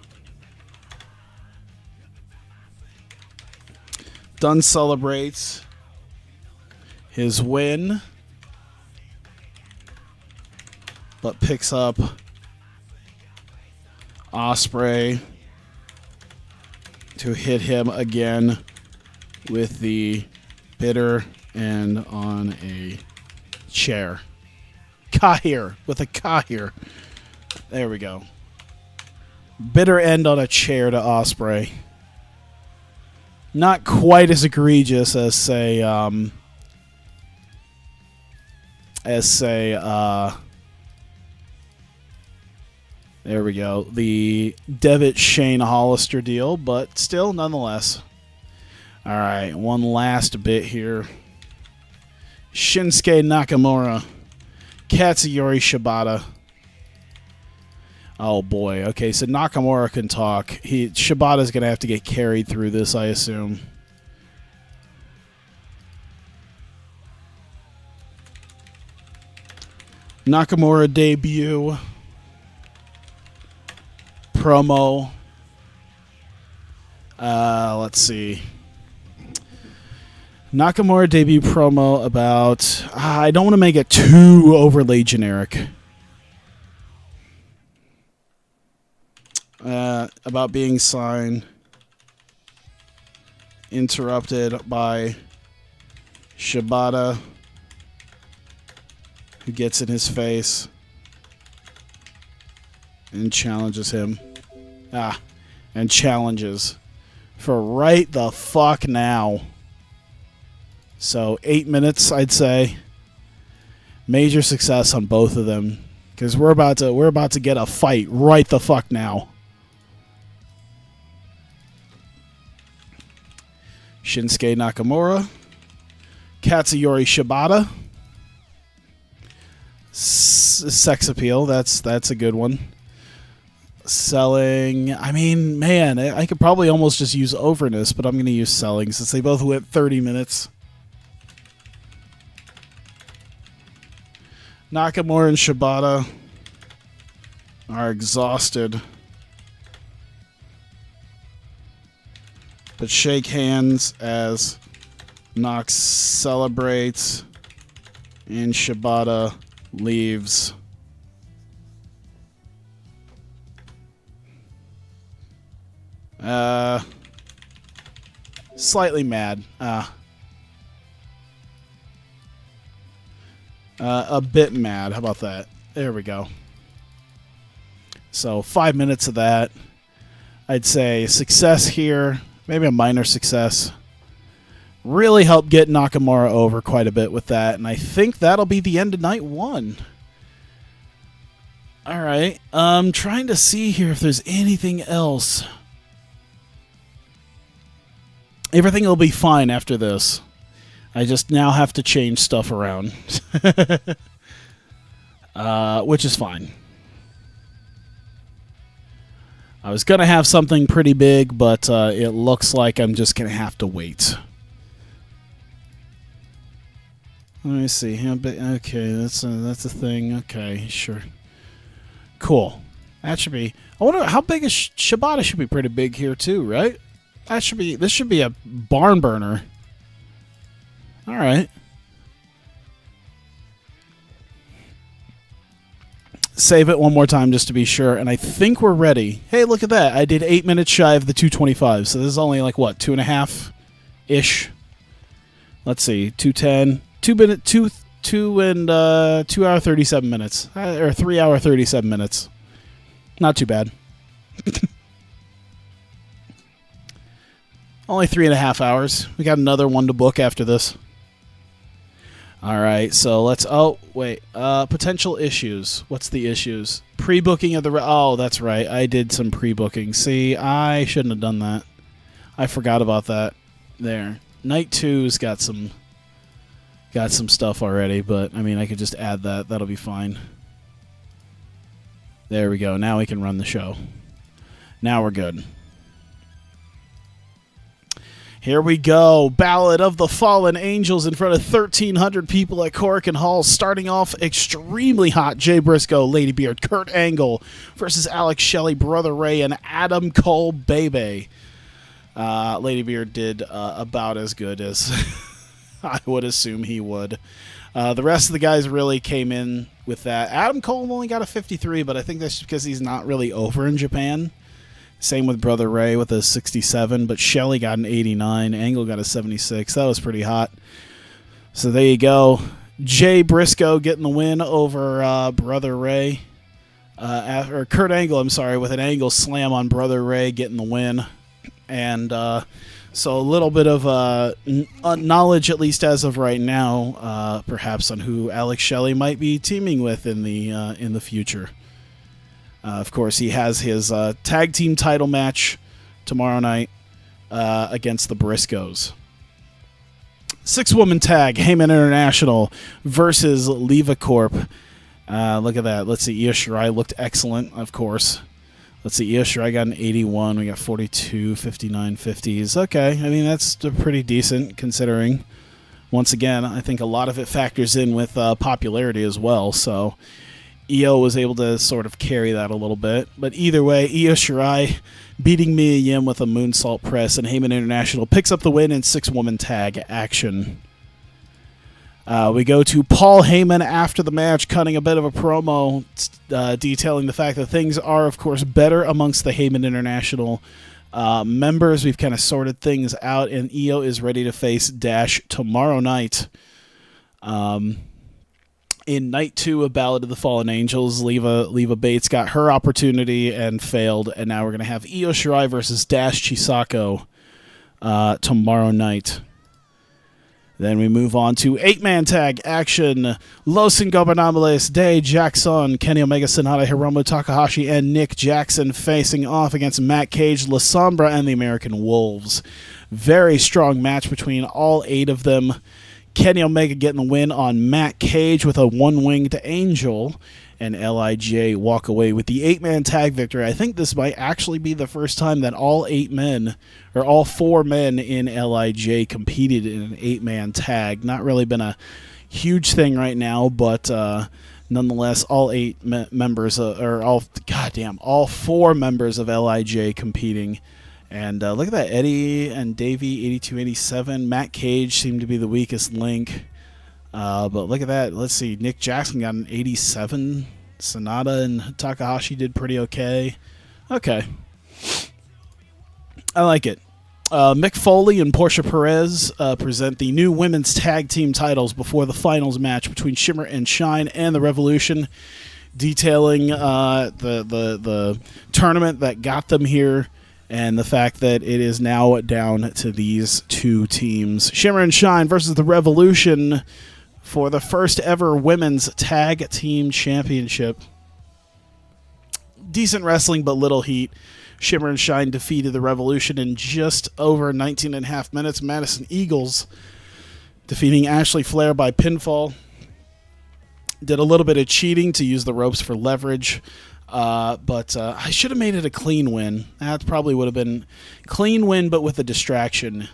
Dunne celebrates his win, but picks up Ospreay to hit him again with the bitter end on a chair. Kahir with a Kahir. There we go. Bitter end on a chair to Ospreay. Not quite as egregious as say there we go, the Devitt Shane Hollister deal, but still nonetheless. All right, one last bit here. Shinsuke Nakamura, Katsuyori Shibata. Oh boy. Okay, so Nakamura can talk. Shibata's going to have to get carried through this, I assume. Nakamura debut. Promo. Let's see. Nakamura debut promo about... I don't want to make it too overly generic. About being signed. Interrupted by Shibata, who gets in his face and challenges him. And challenges for right the fuck now. So 8 minutes, I'd say. Major success on both of them, because we're about to get a fight right the fuck now. Shinsuke Nakamura, Katsuyori Shibata. Sex appeal, that's a good one. Selling, I mean, man, I could probably almost just use overness, but I'm going to use selling since they both went 30 minutes. Nakamura and Shibata are exhausted, but shake hands as Knox celebrates and Shibata leaves. Slightly mad. A bit mad. How about that? There we go. So 5 minutes of that. I'd say success here. Maybe a minor success. Really helped get Nakamura over quite a bit with that. And I think that'll be the end of night 1. All right. I'm trying to see here if there's anything else. Everything will be fine after this. I just now have to change stuff around. Which is fine. I was going to have something pretty big, but it looks like I'm just going to have to wait. Let me see. Okay, that's a thing. Okay, sure. Cool. That should be... I wonder how big is... Shibata should be pretty big here too, right? That should be... This should be a barn burner. All right. Save it one more time just to be sure, and I think we're ready. Hey, look at that. I did 8 minutes shy of the 225, so this is only like, what, 2.5-ish? Let's see, 2:10, 2 hour 37 minutes, or 3 hour 37 minutes. Not too bad. Only 3.5 hours. We got another one to book after this. All right, so let's... Oh, wait. Potential issues. What's the issues? Pre-booking of the... Oh, that's right. I did some pre-booking. See, I shouldn't have done that. I forgot about that. There. Night 2's got some stuff already, but, I mean, I could just add that. That'll be fine. There we go. Now we can run the show. Now we're good. Here we go. Ballad of the Fallen Angels in front of 1,300 people at Korakuen Hall. Starting off extremely hot. Jay Briscoe, Lady Beard, Kurt Angle versus Alex Shelley, Brother Ray, and Adam Cole Bebe. Lady Beard did about as good as I would assume he would. The rest of the guys really came in with that. Adam Cole only got a 53, but I think that's because he's not really over in Japan. Same with Brother Ray with a 67, but Shelley got an 89. Angle got a 76. That was pretty hot. So there you go. Jay Briscoe getting the win over Brother Ray. Or Kurt Angle, I'm sorry, with an Angle slam on Brother Ray getting the win. And so a little bit of knowledge, at least as of right now, perhaps on who Alex Shelley might be teaming with in the future. Of course, he has his tag team title match tomorrow night against the Briscoes. 6-woman tag, Heyman International versus Leva Corp. Look at that. Let's see. Io Shirai looked excellent, of course. Let's see. Io Shirai got an 81. We got 42, 59, 50s. Okay. I mean, that's pretty decent considering. Once again, I think a lot of it factors in with popularity as well. So Io was able to sort of carry that a little bit. But either way, Io Shirai beating Mia Yim with a moonsault press, and Heyman International picks up the win in 6-woman tag action. We go to Paul Heyman after the match, cutting a bit of a promo detailing the fact that things are, of course, better amongst the Heyman International members. We've kind of sorted things out, and Io is ready to face Dash tomorrow night. In night 2 of Ballad of the Fallen Angels, Leva Bates got her opportunity and failed, and now we're going to have Io Shirai versus Dash Chisako tomorrow night. Then we move on to 8-man tag action. Los Ingobernables de Jackson, Kenny Omega, Sanada, Hiromu Takahashi, and Nick Jackson facing off against Matt Cage, La Sombra, and the American Wolves. Very strong match between all 8 of them. Kenny Omega getting the win on Matt Cage with a one-winged angel, and LIJ walk away with the 8-man tag victory. I think this might actually be the first time that all 8 men, or all 4 men in LIJ competed in an 8-man tag. Not really been a huge thing right now, but nonetheless, all 8 members, all 4 members of LIJ competing. And look at that, Eddie and Davey, 82, 87. Matt Cage seemed to be the weakest link. But look at that. Let's see. Nick Jackson got an 87. Sonata and Takahashi did pretty okay. Okay. I like it. Mick Foley and Portia Perez present the new women's tag team titles before the finals match between Shimmer and Shine and the Revolution, detailing the tournament that got them here and the fact that it is now down to these two teams. Shimmer and Shine versus the Revolution for the first ever women's tag team championship. Decent wrestling, but little heat. Shimmer and Shine defeated the Revolution in just over 19 and a half minutes. Madison Eagles defeating Ashley Flair by pinfall. Did a little bit of cheating to use the ropes for leverage. But I should have made it a clean win. That probably would have been clean win, but with a distraction.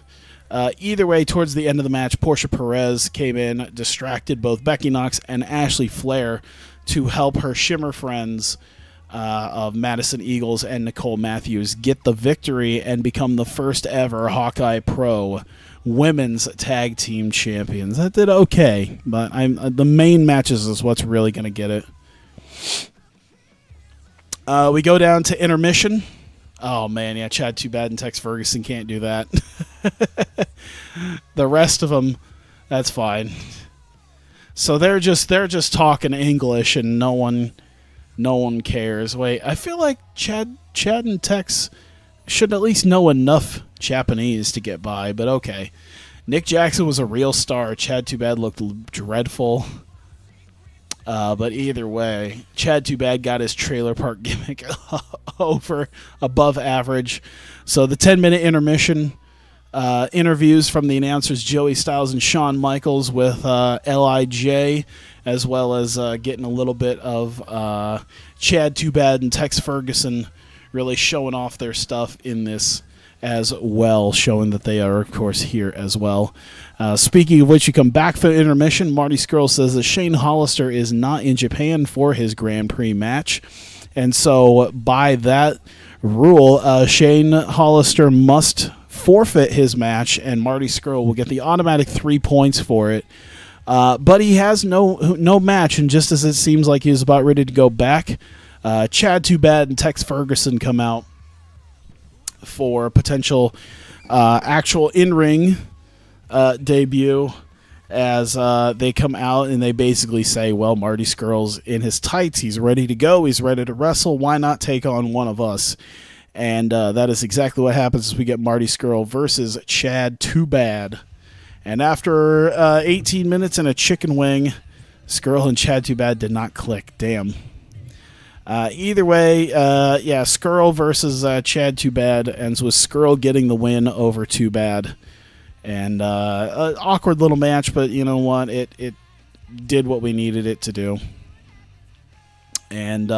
Either way, towards the end of the match, Portia Perez came in, distracted both Becky Knox and Ashley Flair to help her Shimmer friends of Madison Eagles and Nicole Matthews get the victory and become the first ever Hawkeye Pro women's tag team champions. That did okay, but the main matches is what's really going to get it. We go down to intermission. Oh man, yeah, Chad Too Bad and Tex Ferguson can't do that. The rest of them, that's fine. So they're just talking English and no one cares. Wait, I feel like Chad and Tex should at least know enough Japanese to get by, but okay. Nick Jackson was a real star. Chad Too Bad looked dreadful. But either way, Chad Too Bad got his trailer park gimmick above average. So the 10-minute intermission, interviews from the announcers Joey Styles and Shawn Michaels with LIJ, as well as getting a little bit of Chad Too Bad and Tex Ferguson really showing off their stuff in this as well, showing that they are, of course, here as well. Speaking of which, you come back for intermission. Marty Scurll says that Shane Hollister is not in Japan for his Grand Prix match. And so by that rule, Shane Hollister must forfeit his match, and Marty Scurll will get the automatic 3 points for it. But he has no match, and just as it seems like he's about ready to go back, Chad Too Bad and Tex Ferguson come out for potential actual in-ring debut, as they come out and they basically say, well, Marty Scurll's in his tights, he's ready to go, he's ready to wrestle, why not take on one of us? And that is exactly what happens as we get Marty Scurll versus Chad Too Bad. And after 18 minutes and a chicken wing, Scurll and Chad Too Bad did not click. Damn. Either way, Scurll versus Chad Too Bad ends with Scurll getting the win over Too Bad. And an awkward little match, but you know what? It did what we needed it to do. And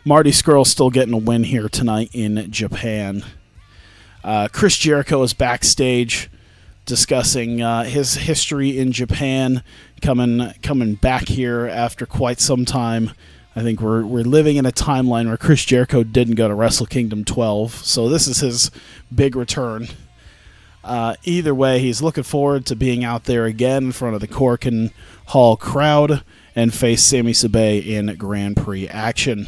Marty Scurll still getting a win here tonight in Japan. Chris Jericho is backstage discussing his history in Japan, coming back here after quite some time. I think we're living in a timeline where Chris Jericho didn't go to Wrestle Kingdom 12, so this is his big return. Either way, he's looking forward to being out there again in front of the Korakuen Hall crowd and face Sami Sabay in Grand Prix action.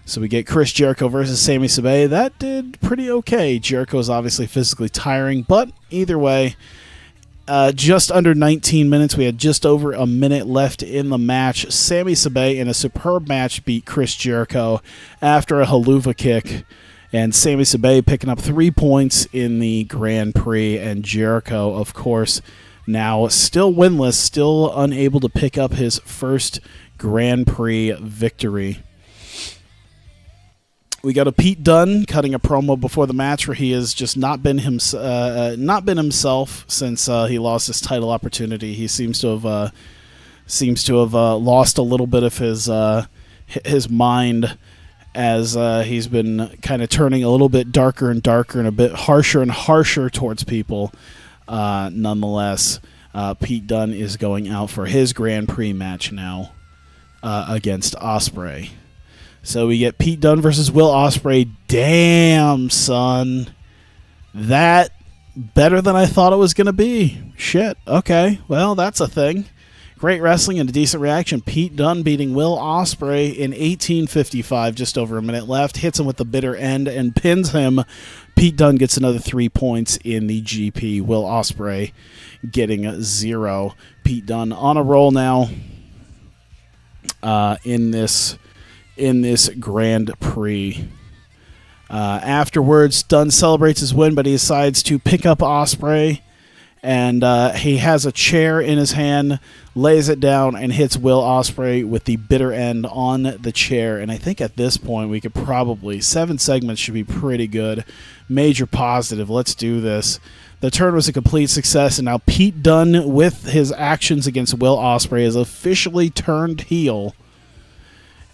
So we get Chris Jericho versus Sami Sabay. That did pretty okay. Jericho's obviously physically tiring, but either way, just under 19 minutes. We had just over a minute left in the match. Sami Sabay, in a superb match, beat Chris Jericho after a haluva kick. And Sami Sabay picking up 3 points in the Grand Prix. And Jericho, of course, now still winless, still unable to pick up his first Grand Prix victory. We got a Pete Dunne cutting a promo before the match where he has just not been himself since he lost his title opportunity. He seems to have lost a little bit of his mind as he's been kind of turning a little bit darker and darker and a bit harsher and harsher towards people. Nonetheless, Pete Dunne is going out for his Grand Prix match now against Ospreay. So we get Pete Dunne versus Will Ospreay. Damn, son. That better than I thought it was going to be. Shit. Okay. Well, that's a thing. Great wrestling and a decent reaction. Pete Dunne beating Will Ospreay in 18:55, just over a minute left. Hits him with the bitter end and pins him. Pete Dunne gets another 3 points in the GP. Will Ospreay getting 0. Pete Dunne on a roll now in this Grand Prix. Afterwards, Dunne celebrates his win, but he decides to pick up Ospreay. And he has a chair in his hand, lays it down, and hits Will Ospreay with the bitter end on the chair. And I think at this point we could probably, 7 segments should be pretty good. Major positive. Let's do this. The turn was a complete success, and now Pete Dunne, with his actions against Will Ospreay, is officially turned heel.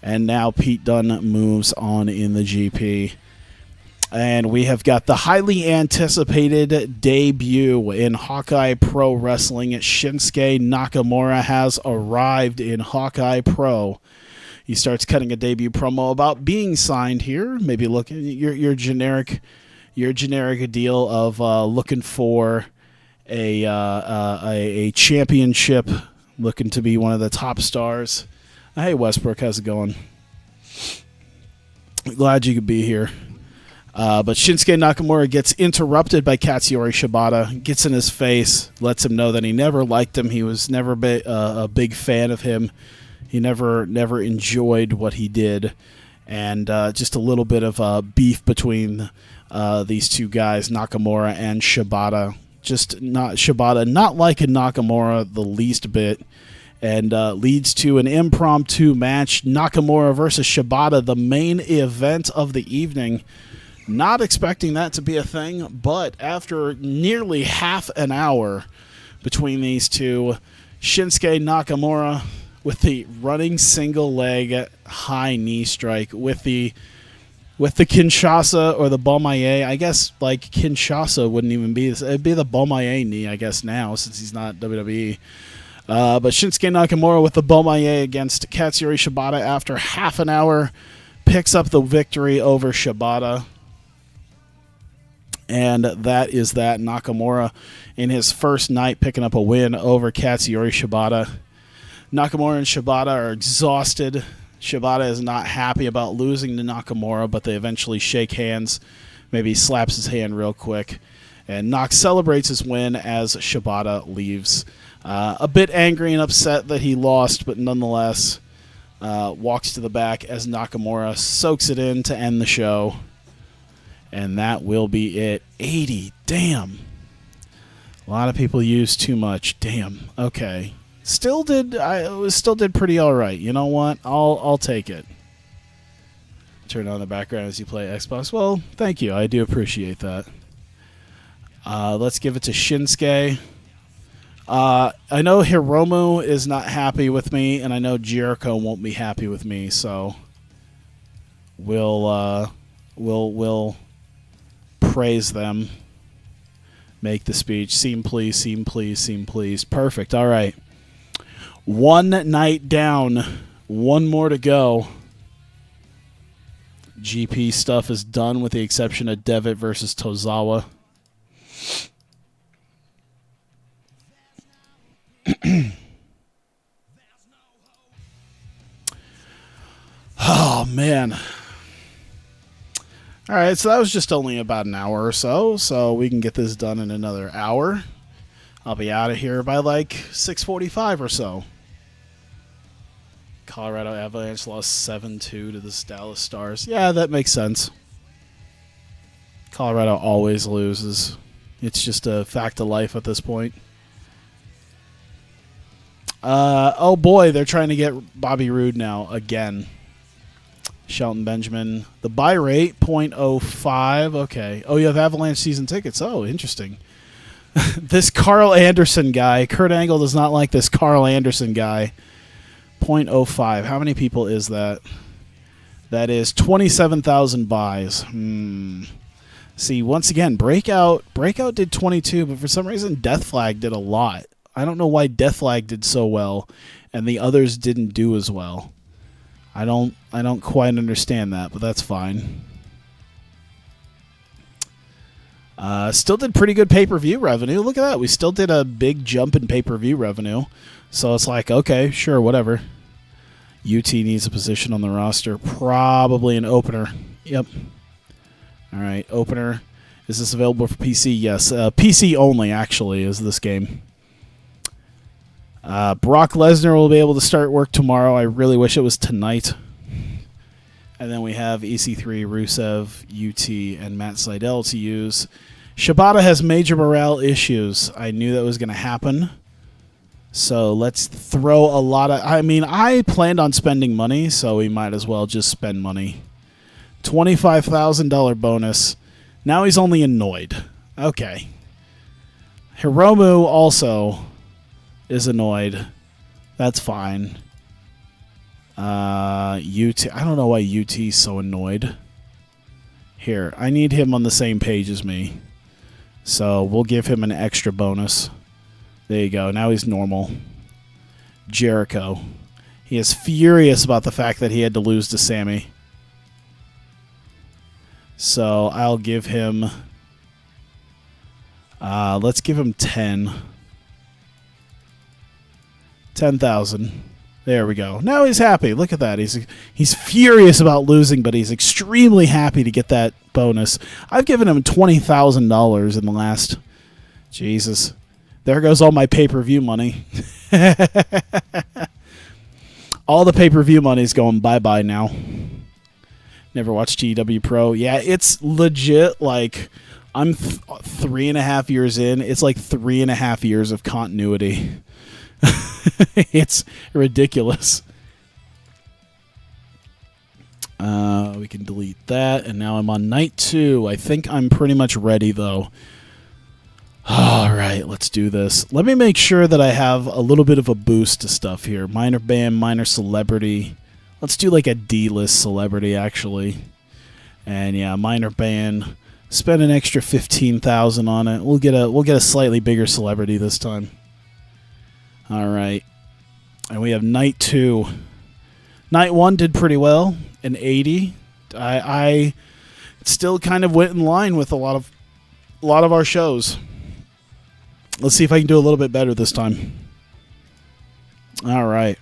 And now Pete Dunne moves on in the GP. And we have got the highly anticipated debut in Hawkeye Pro Wrestling. Shinsuke Nakamura has arrived in Hawkeye Pro. He starts cutting a debut promo about being signed here. Maybe look your generic deal of looking for a championship, looking to be one of the top stars. Hey Westbrook, how's it going? Glad you could be here. But Shinsuke Nakamura gets interrupted by Katsuyori Shibata, gets in his face, lets him know that he never liked him. He was never a big fan of him. He never enjoyed what he did. And just a little bit of beef between these two guys, Nakamura and Shibata. Shibata not liking Nakamura the least bit. And leads to an impromptu match, Nakamura versus Shibata, the main event of the evening. Not expecting that to be a thing, but after nearly half an hour between these two, Shinsuke Nakamura with the running single leg high knee strike with the Kinshasa or the Bomaye. I guess like Kinshasa wouldn't even be this. It'd be the Bomaye knee, I guess, now since he's not WWE. But Shinsuke Nakamura with the Bomaye against Katsuyori Shibata after half an hour picks up the victory over Shibata. And that is that. Nakamura in his first night picking up a win over Katsuyori Shibata. Nakamura and Shibata are exhausted. Shibata is not happy about losing to Nakamura, but they eventually shake hands. Maybe he slaps his hand real quick. And Nak celebrates his win as Shibata leaves. A bit angry and upset that he lost, but nonetheless walks to the back as Nakamura soaks it in to end the show. And that will be it. 80. Damn. A lot of people use too much. Damn. Okay. Still did pretty all right. You know what? I'll take it. Turn on the background as you play Xbox. Well, thank you. I do appreciate that. Let's give it to Shinsuke. I know Hiromu is not happy with me, and I know Jericho won't be happy with me. So we'll praise them. Make the speech. Scene please, scene please, scene please. Perfect. All right. One night down. One more to go. GP stuff is done with the exception of Devitt versus Tozawa. Oh, man. All right, so that was just only about an hour or so we can get this done in another hour. I'll be out of here by like 6:45 or so. Colorado Avalanche lost 7-2 to the Dallas Stars. Yeah, that makes sense. Colorado always loses. It's just a fact of life at this point. Oh boy, they're trying to get Bobby Roode now again. Shelton Benjamin. The buy rate, 0.05. Okay. Oh, you have Avalanche season tickets. Oh, interesting. This Carl Anderson guy. Kurt Angle does not like this Carl Anderson guy. 0.05. How many people is that? That is 27,000 buys. See, once again, Breakout did 22, but for some reason Death Flag did a lot. I don't know why Death Flag did so well and the others didn't do as well. I don't quite understand that, but that's fine. Still did pretty good pay-per-view revenue. Look at that. We still did a big jump in pay-per-view revenue. So it's like, okay, sure, whatever. UT needs a position on the roster. Probably an opener. Yep. All right, opener. Is this available for PC? Yes. PC only, actually, is this game. Brock Lesnar will be able to start work tomorrow. I really wish it was tonight. And then we have EC3, Rusev, UT, and Matt Sydal to use. Shibata has major morale issues. I knew that was going to happen. So let's throw a lot of... I mean, I planned on spending money, so we might as well just spend money. $25,000 bonus. Now he's only annoyed. Okay. Hiromu also is annoyed. That's fine. UT. I don't know why UT's so annoyed. Here, I need him on the same page as me. So we'll give him an extra bonus. There you go. Now he's normal. Jericho. He is furious about the fact that he had to lose to Sammy. So I'll give him... let's give him 10. 10,000. There we go. Now he's happy. Look at that. He's furious about losing, but he's extremely happy to get that bonus. I've given him $20,000 in the last... Jesus. There goes all my pay-per-view money. All the pay-per-view money's going bye-bye now. Never watched TEW Pro. Yeah, it's legit. Like, I'm 3.5 years in. It's like 3.5 years of continuity. It's ridiculous. We can delete that. And now I'm on night 2. I think I'm pretty much ready, though. All right, let's do this. Let me make sure that I have a little bit of a boost to stuff here. Minor band, minor celebrity. Let's do like a D-list celebrity, actually. And yeah, minor band. Spend an extra $15,000 on it. We'll get a slightly bigger celebrity this time. All right. And we have night 2. Night 1 did pretty well, an 80. I still kind of went in line with a lot of our shows. Let's see if I can do a little bit better this time. All right.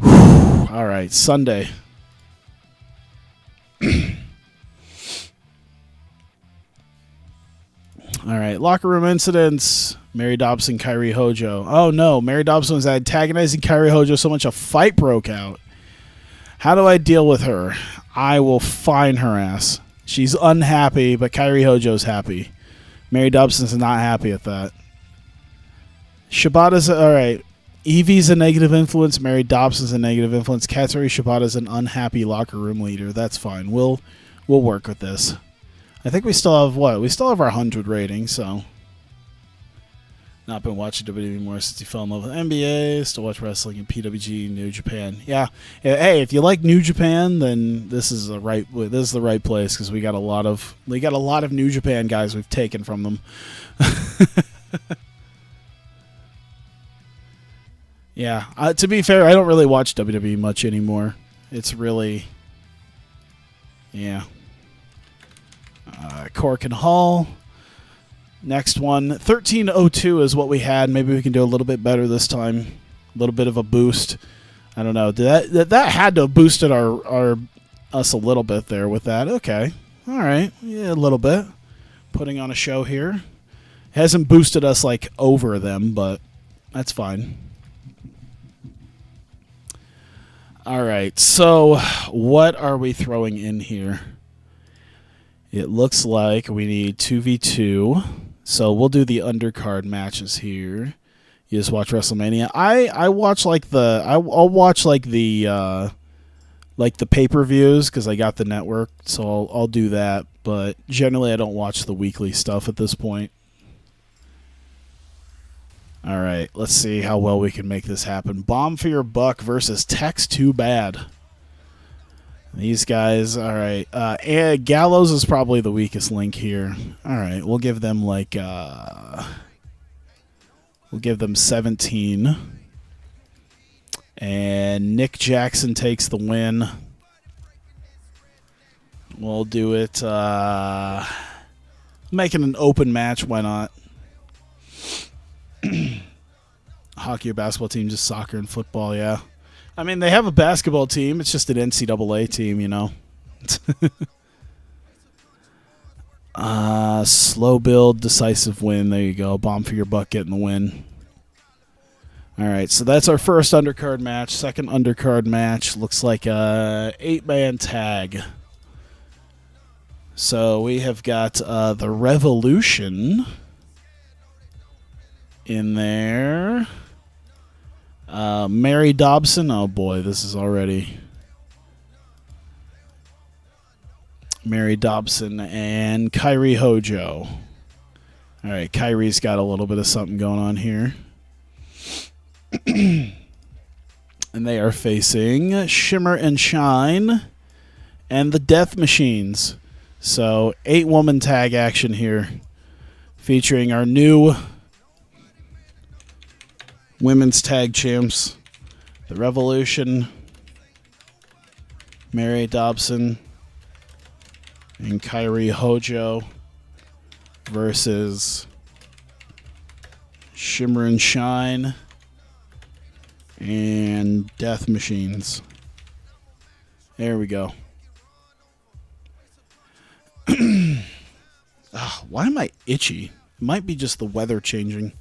All right, Sunday. All right, locker room incidents. Mary Dobson, Kairi Hojo. Oh, no. Mary Dobson was antagonizing Kairi Hojo so much a fight broke out. How do I deal with her? I will fine her ass. She's unhappy, but Kairi Hojo's happy. Mary Dobson's not happy at that. Shibata's... All right. Evie's a negative influence. Mary Dobson's a negative influence. Katsuri Shibata's an unhappy locker room leader. That's fine. We'll work with this. I think we still have what? We still have our 100 rating, so... Not been watching WWE anymore since he fell in love with NBA. Still watch wrestling in PWG, New Japan. Yeah. Hey, if you like New Japan, then this is the right place because we got a lot of New Japan guys we've taken from them. Yeah. To be fair, I don't really watch WWE much anymore. It's really, yeah. Cork and Hall. Next one, 1302 is what we had. Maybe we can do a little bit better this time. A little bit of a boost. I don't know. That had to have boosted us a little bit there with that. Okay. All right. Yeah, a little bit. Putting on a show here. Hasn't boosted us like over them, but that's fine. All right. So what are we throwing in here? It looks like we need 2v2. So we'll do the undercard matches here. You just watch WrestleMania. I watch like I'll watch like the pay-per-views because I got the network, so I'll do that. But generally, I don't watch the weekly stuff at this point. All right, let's see how well we can make this happen. Bomb for Your Buck versus Tex Too Bad. These guys, all right. And Gallows is probably the weakest link here. All right, we'll give them like, we'll give them 17. And Nick Jackson takes the win. We'll do it. Making an open match, why not? Hockey or basketball team, just soccer and football, yeah. I mean, they have a basketball team. It's just an NCAA team, you know. Slow build, decisive win. There you go. Bomb for your buck, getting the win. All right, so that's our first undercard match. Second undercard match looks like a 8-man tag. So we have got the Revolution in there. Mary Dobson. Oh, boy, this is already... Mary Dobson and Kairi Hojo. All right, Kairi's got a little bit of something going on here. And they are facing Shimmer and Shine and the Death Machines. So 8-woman tag action here featuring our new women's tag champs, the Revolution, Mary Dobson, and Kairi Hojo versus Shimmer and Shine and Death Machines. There we go. Why am I itchy? It might be just the weather changing.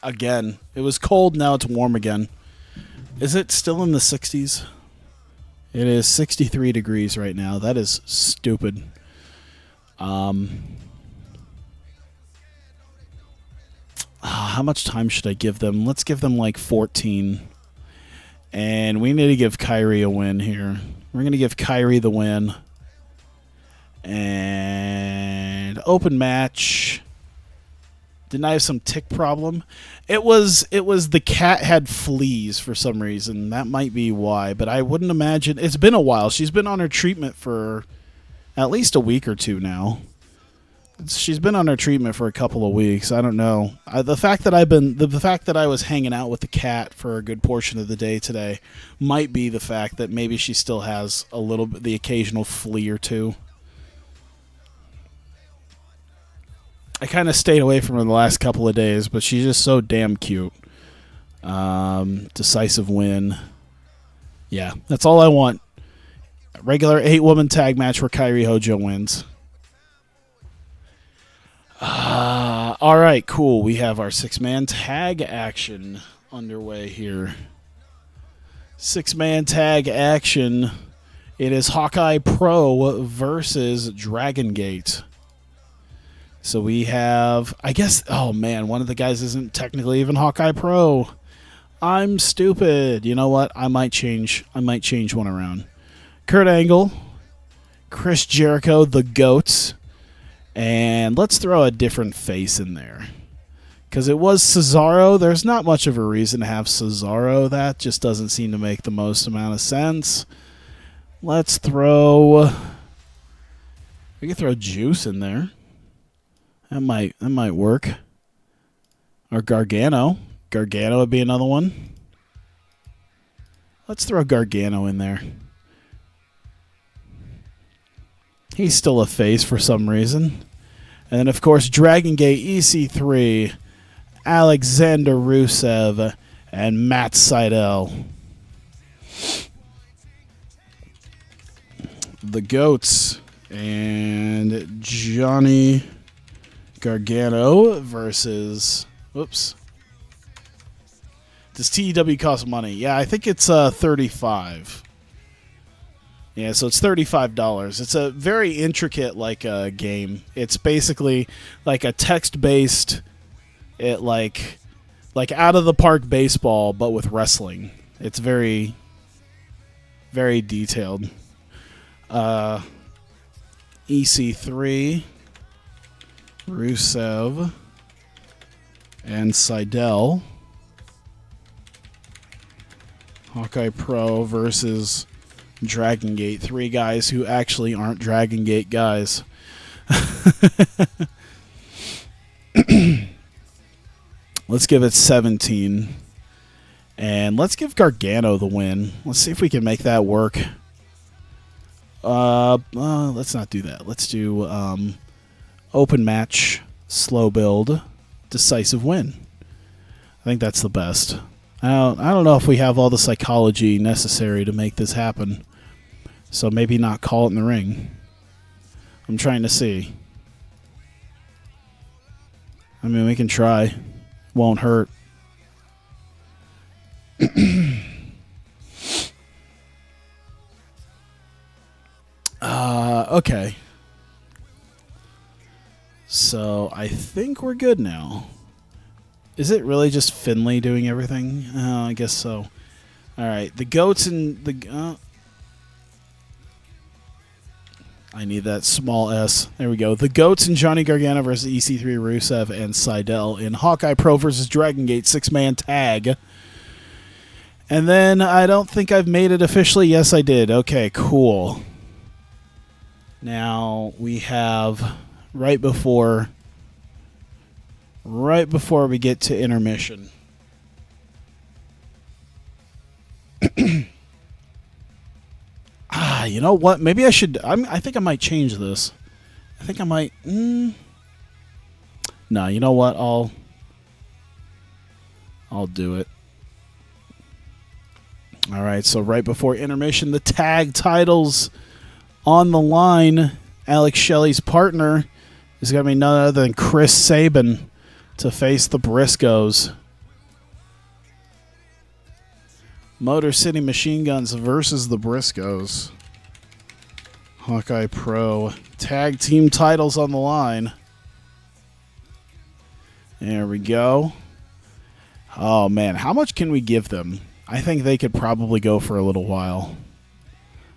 Again. It was cold, now it's warm again. Is it still in the 60s? It is 63 degrees right now. That is stupid. How much time should I give them? Let's give them like 14. And we need to give Kairi a win here. We're going to give Kairi the win. And open match. Didn't I have some tick problem? It was the cat had fleas for some reason. That might be why, but I wouldn't imagine. It's been a while. She's been on her treatment for at least a week or two now. She's been on her treatment for a couple of weeks. I don't know. The fact that I was hanging out with the cat for a good portion of the day today might be the fact that maybe she still has a little bit, the occasional flea or two. I kind of stayed away from her the last couple of days, but she's just so damn cute. Decisive win. Yeah, that's all I want. A regular 8-woman tag match where Kairi Hojo wins. All right, cool. We have our 6-man tag action underway here. 6-man tag action. It is Hawkeye Pro versus Dragon Gate. So we have, I guess, oh man, one of the guys isn't technically even Hawkeye Pro. I'm stupid. You know what? I might change one around. Kurt Angle, Chris Jericho, the Goats, and let's throw a different face in there. Because it was Cesaro. There's not much of a reason to have Cesaro. That just doesn't seem to make the most amount of sense. Let's throw, we can throw Juice in there. That might work. Or Gargano. Gargano would be another one. Let's throw Gargano in there. He's still a face for some reason. And then, of course, Dragon Gate, EC3, Alexander Rusev, and Matt Sydal. The Goats and Johnny Gargano versus... Whoops. Does TEW cost money? Yeah, I think it's $35. Yeah, so it's $35. It's a very intricate game. It's basically like a text-based, like out of the park baseball, but with wrestling. It's very, very detailed. EC3, Rusev, and Sydal. Hawkeye Pro versus Dragon Gate. 3 guys who actually aren't Dragon Gate guys. Let's give it 17. And let's give Gargano the win. Let's see if we can make that work. Let's not do that. Let's do Open match, slow build, decisive win. I think that's the best. I don't know if we have all the psychology necessary to make this happen. So maybe not call it in the ring. I'm trying to see. I mean, we can try. Won't hurt. Okay. So I think we're good now. Is it really just Finley doing everything? I guess so. All right, the goats and the. I need that small S. There we go. The goats and Johnny Gargano versus EC3, Rusev, and Seidel in Hawkeye Pro versus Dragon Gate 6-man tag. And then I don't think I've made it officially. Yes, I did. Okay, cool. Now we have right before we get to intermission. You know what? Maybe I should. I think I might change this. I think I might. No, you know what? I'll do it. All right. So right before intermission, the tag titles on the line. Alex Shelley's partner is going to be none other than Chris Sabin to face the Briscoes. Motor City Machine Guns versus the Briscoes. Hawkeye Pro tag team titles on the line. There we go. Oh, man. How much can we give them? I think they could probably go for a little while.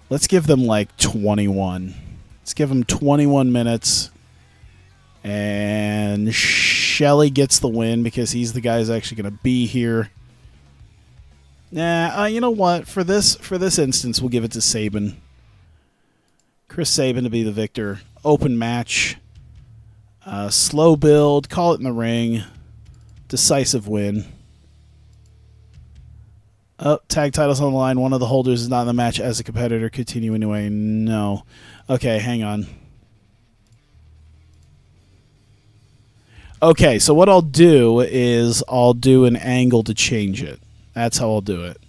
Let's give them like 21. Let's give them 21 minutes. And Shelley gets the win because he's the guy who's actually going to be here. Nah, you know what? For this instance, we'll give it to Sabin. Chris Sabin to be the victor. Open match. Slow build. Call it in the ring. Decisive win. Tag titles on the line. One of the holders is not in the match as a competitor. Continue anyway. No. Okay, hang on. Okay, so what I'll do is I'll do an angle to change it. That's how I'll do it.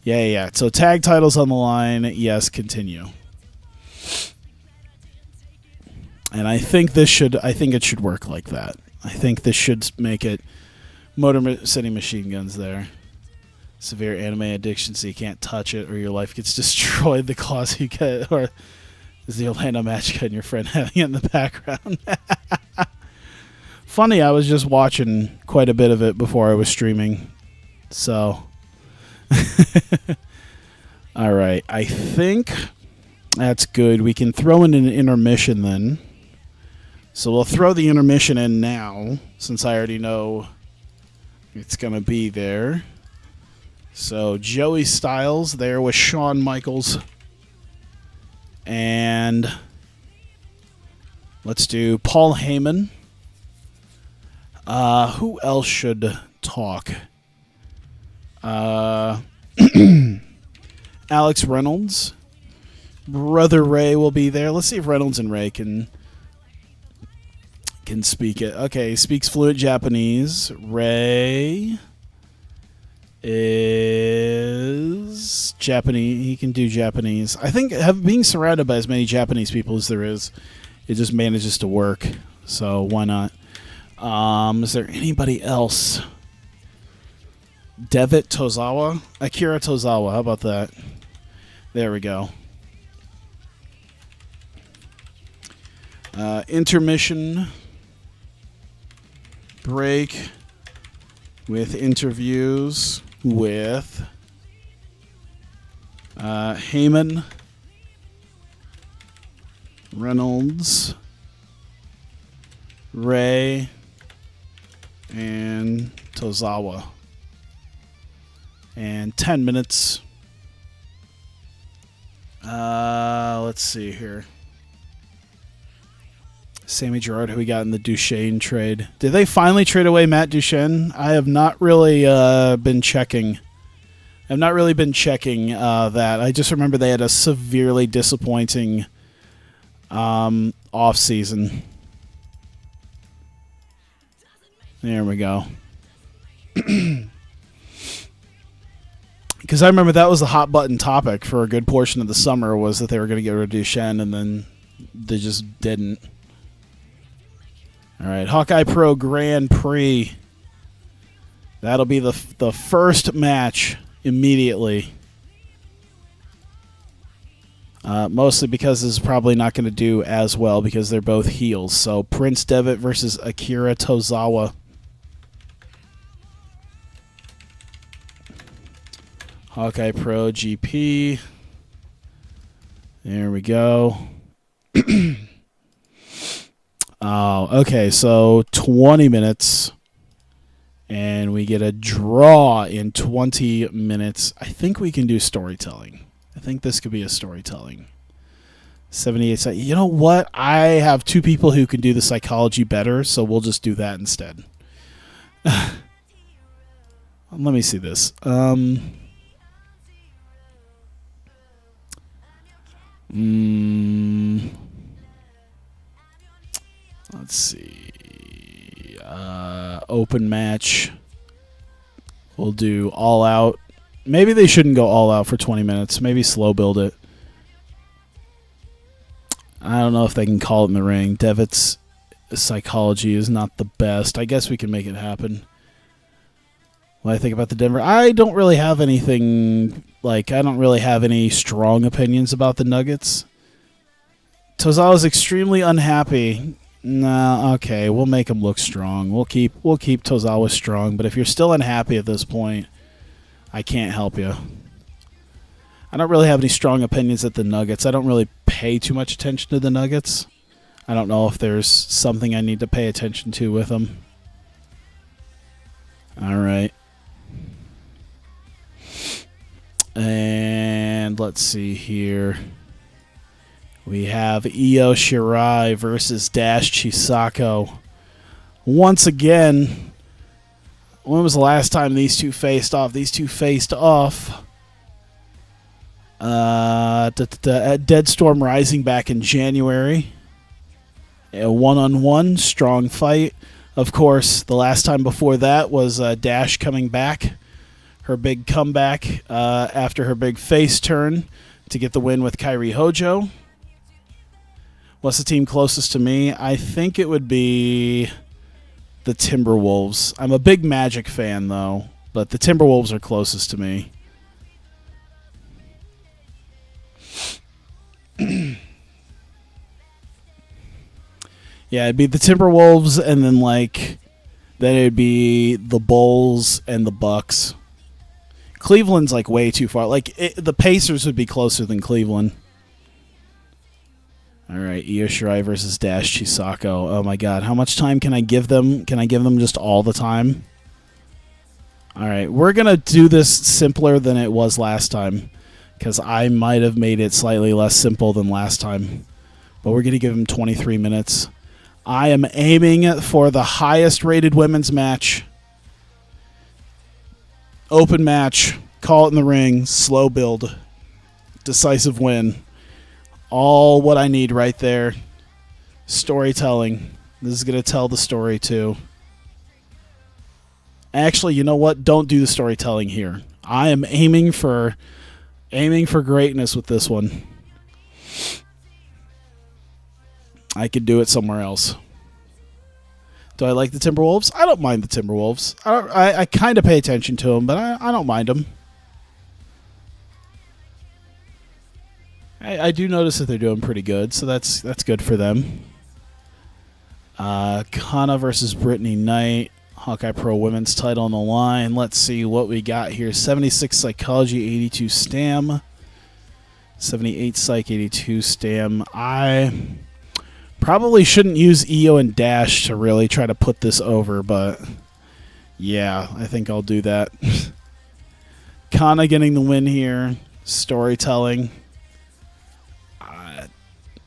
Yeah. So tag titles on the line. Yes, continue. And I think it should work like that. I think this should make it Motor City Machine Guns there. Severe anime addiction, so you can't touch it or your life gets destroyed. The clause you get, or is the Orlando match cut and your friend having it in the background. Funny, I was just watching quite a bit of it before I was streaming. So, all right. I think that's good. We can throw in an intermission then. So we'll throw the intermission in now, since I already know it's going to be there. So Joey Styles there with Shawn Michaels. And let's do Paul Heyman. Who else should talk? Alex Reynolds. Brother Ray will be there. Let's see if Reynolds and Ray can speak it. Okay, he speaks fluent Japanese. Ray is Japanese. He can do Japanese. I think being surrounded by as many Japanese people as there is, it just manages to work. So why not? Is there anybody else? Devitt Tozawa? Akira Tozawa. How about that? There we go. Intermission break with interviews with Heyman, Reynolds, Ray, and Tozawa. And 10 minutes. Let's see here. Sammy Gerard, who we got in the Duchesne trade. Did they finally trade away Matt Duchesne? I have not really been checking. I've not really been checking that. I just remember they had a severely disappointing off season. There we go. Because I remember that was the hot button topic for a good portion of the summer, was that they were going to get rid of Duchenne, and then they just didn't. All right, Hawkeye Pro Grand Prix. That'll be the first match immediately. Mostly because this is probably not going to do as well because they're both heels. So Prince Devitt versus Akira Tozawa. Hawkeye Pro GP. There we go. Oh, okay, so 20 minutes. And we get a draw in 20 minutes. I think we can do storytelling. I think this could be a storytelling. 78 seconds. You know what? I have two people who can do the psychology better, so we'll just do that instead. Let me see this. Let's see. Open match. We'll do all out. Maybe they shouldn't go all out for 20 minutes. Maybe slow build it. I don't know if they can call it in the ring. Devitt's psychology is not the best. I guess we can make it happen. What I think about the Denver, I don't really have anything, I don't really have any strong opinions about the Nuggets. Tozawa's extremely unhappy. Nah, okay, we'll make him look strong. We'll keep Tozawa strong, but if you're still unhappy at this point, I can't help you. I don't really have any strong opinions at the Nuggets. I don't really pay too much attention to the Nuggets. I don't know if there's something I need to pay attention to with them. All right. And let's see here. We have Io Shirai versus Dash Chisako. Once again, when was the last time these two faced off? These two faced off at Dead Storm Rising back in January. A one-on-one, strong fight. Of course, the last time before that was Dash coming back. Her big comeback after her big face turn to get the win with Kairi Hojo. What's the team closest to me? I think it would be the Timberwolves. I'm a big Magic fan, though, but the Timberwolves are closest to me. Yeah, it'd be the Timberwolves, and then then it'd be the Bulls and the Bucks. Cleveland's way too far. The Pacers would be closer than Cleveland. All right, Io Shirai versus Dash Chisako. Oh my God, how much time can I give them? Can I give them just all the time? All right, we're gonna do this simpler than it was last time, because I might have made it slightly less simple than last time. But we're gonna give them 23 minutes. I am aiming for the highest rated women's match. Open match, call it in the ring, slow build, decisive win. All what I need right there. Storytelling. This is going to tell the story too. Actually, you know what? Don't do the storytelling here. I am aiming for greatness with this one. I could do it somewhere else. Do I like the Timberwolves? I don't mind the Timberwolves. I kind of pay attention to them, but I don't mind them. I do notice that they're doing pretty good, so that's good for them. Kana versus Brittany Knight. Hawkeye Pro Women's title on the line. Let's see what we got here. 76 Psychology, 82 Stam. 78 Psych, 82 Stam. I probably shouldn't use Io and Dash to really try to put this over, but yeah, I think I'll do that. Kana getting the win here. Storytelling.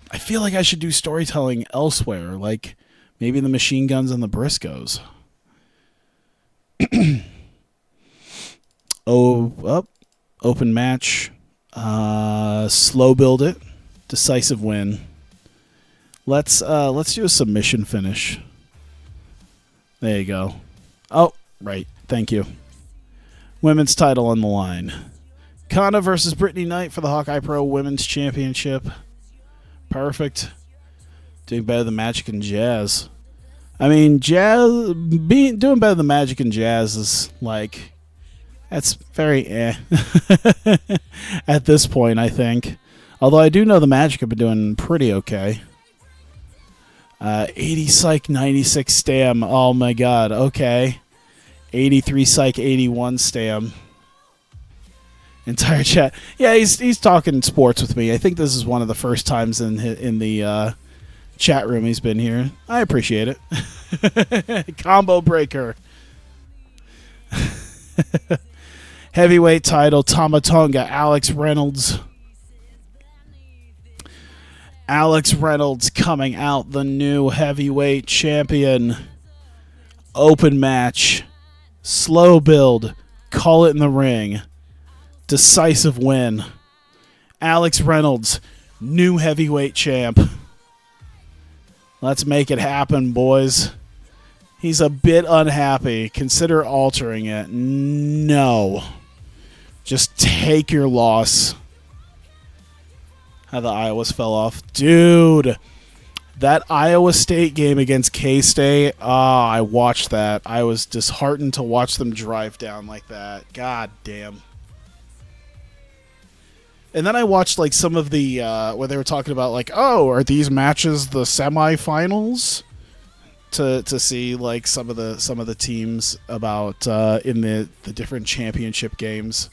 I feel like I should do storytelling elsewhere, maybe the Machine Guns and the Briscoes. Open match. Slow build it. Decisive win. Let's do a submission finish. There you go. Oh, right. Thank you. Women's title on the line. Kana versus Brittany Knight for the Hawkeye Pro Women's Championship. Perfect. Doing better than Magic and Jazz. I mean, doing better than Magic and Jazz is like, that's very at this point, I think. Although I do know the Magic have been doing pretty okay. 80 Psych, 96 Stam. Oh my god, okay. 83 Psych, 81 Stam. Entire chat. Yeah, he's talking sports with me. I think this is one of the first times in the chat room he's been here. I appreciate it. Combo breaker. Heavyweight title, Tamatonga, Alex Reynolds. Alex Reynolds coming out the new heavyweight champion. Open match. Slow build. Call it in the ring. Decisive win. Alex Reynolds, new heavyweight champ. Let's make it happen, boys. He's a bit unhappy. Consider altering it. No. Just take your loss. How the Iowas fell off. Dude, that Iowa State game against K-State, I watched that. I was disheartened to watch them drive down like that. God damn. And then I watched like some of the where they were talking about like, oh, are these matches the semifinals? To see like some of the teams about in the different championship games.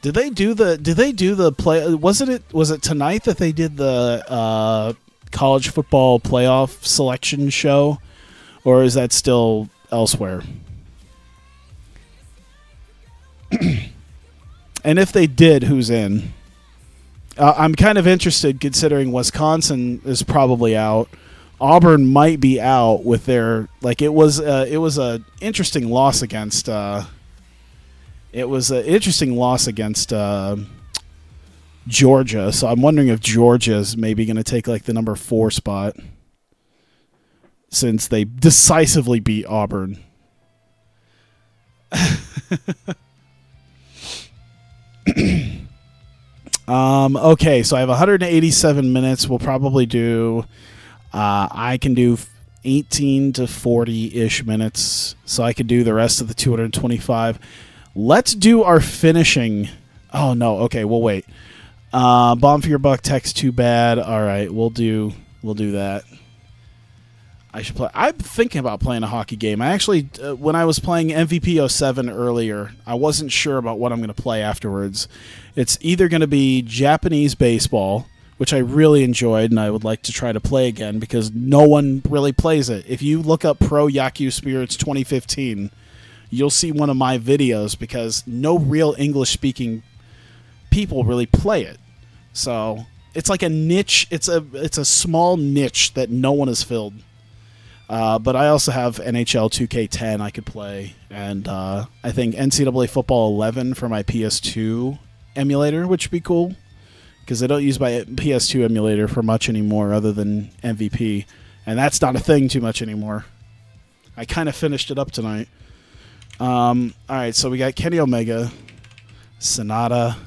Did they do the play? Was it tonight that they did the college football playoff selection show, or is that still elsewhere? And if they did, who's in? I'm kind of interested, considering Wisconsin is probably out. Auburn might be out with their it was a interesting loss against. It was an interesting loss against Georgia, so I'm wondering if Georgia's maybe going to take like the number 4 spot since they decisively beat Auburn. Okay, so I have 187 minutes. We'll probably do. I can do 18 to 40-ish minutes, so I could do the rest of the 225. Let's do our finishing. Oh no. Okay, we'll wait. Bomb for your buck. Text too bad. All right, we'll do that. I should play. I'm thinking about playing a hockey game. I actually, when I was playing MVP 07 earlier, I wasn't sure about what I'm going to play afterwards. It's either going to be Japanese baseball, which I really enjoyed and I would like to try to play again because no one really plays it. If you look up Pro Yaku Spirits 2015, you'll see one of my videos because no real English-speaking people really play it. So it's like a niche. It's a small niche that no one has filled. But I also have NHL 2K10 I could play, and I think NCAA Football 11 for my PS2 emulator, which would be cool, because I don't use my PS2 emulator for much anymore other than MVP, and that's not a thing too much anymore. I kind of finished it up tonight. All right, so we got Kenny Omega, Sonata,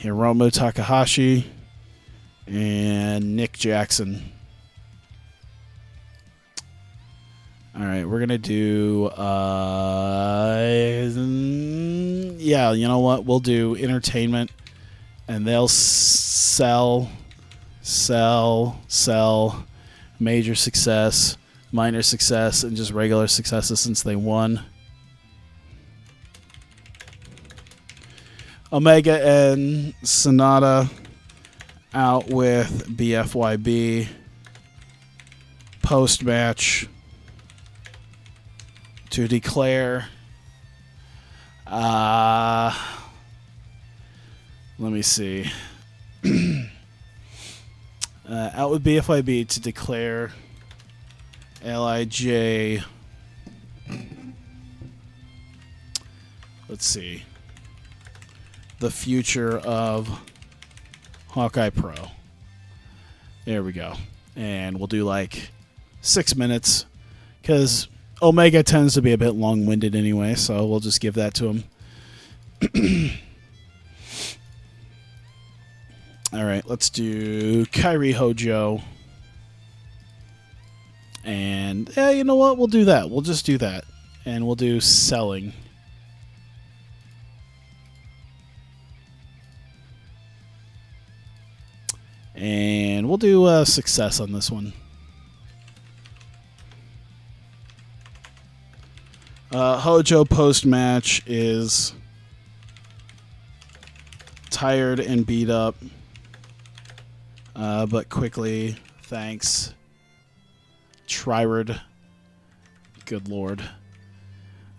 Hiromu Takahashi, and Nick Jackson. All right, we're going to do, yeah, you know what? We'll do entertainment, and they'll sell, major success, minor success, and just regular successes since they won. Omega and Sonata out with BFYB. Post-match to declare, let me see, out with BFYB to declare LIJ, let's see, the future of Hawkeye Pro. There we go. And we'll do like 6 minutes, because Omega tends to be a bit long-winded anyway, so we'll just give that to him. All right, let's do Kairi Hojo. And, yeah, you know what? We'll do that. We'll just do that. And we'll do selling. And we'll do success on this one. Hojo post-match is tired and beat up, but quickly thanks Trirod. Good lord.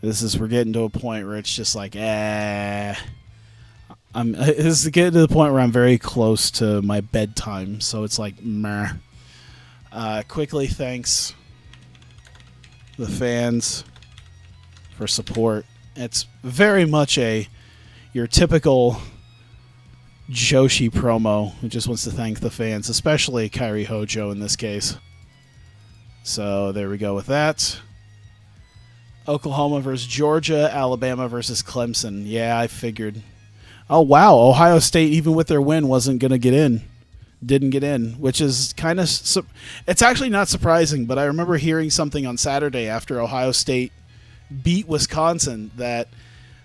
We're getting to a point where it's just like, this is getting to the point where I'm very close to my bedtime, so it's like, meh. Quickly thanks the fans for support. It's very much your typical Joshi promo who just wants to thank the fans, especially Kairi Hojo in this case. So there we go with that. Oklahoma versus Georgia, Alabama versus Clemson. Yeah, I figured. Oh, wow. Ohio State, even with their win, wasn't going to get in. Didn't get in, which is kind of... it's actually not surprising, but I remember hearing something on Saturday after Ohio State beat Wisconsin that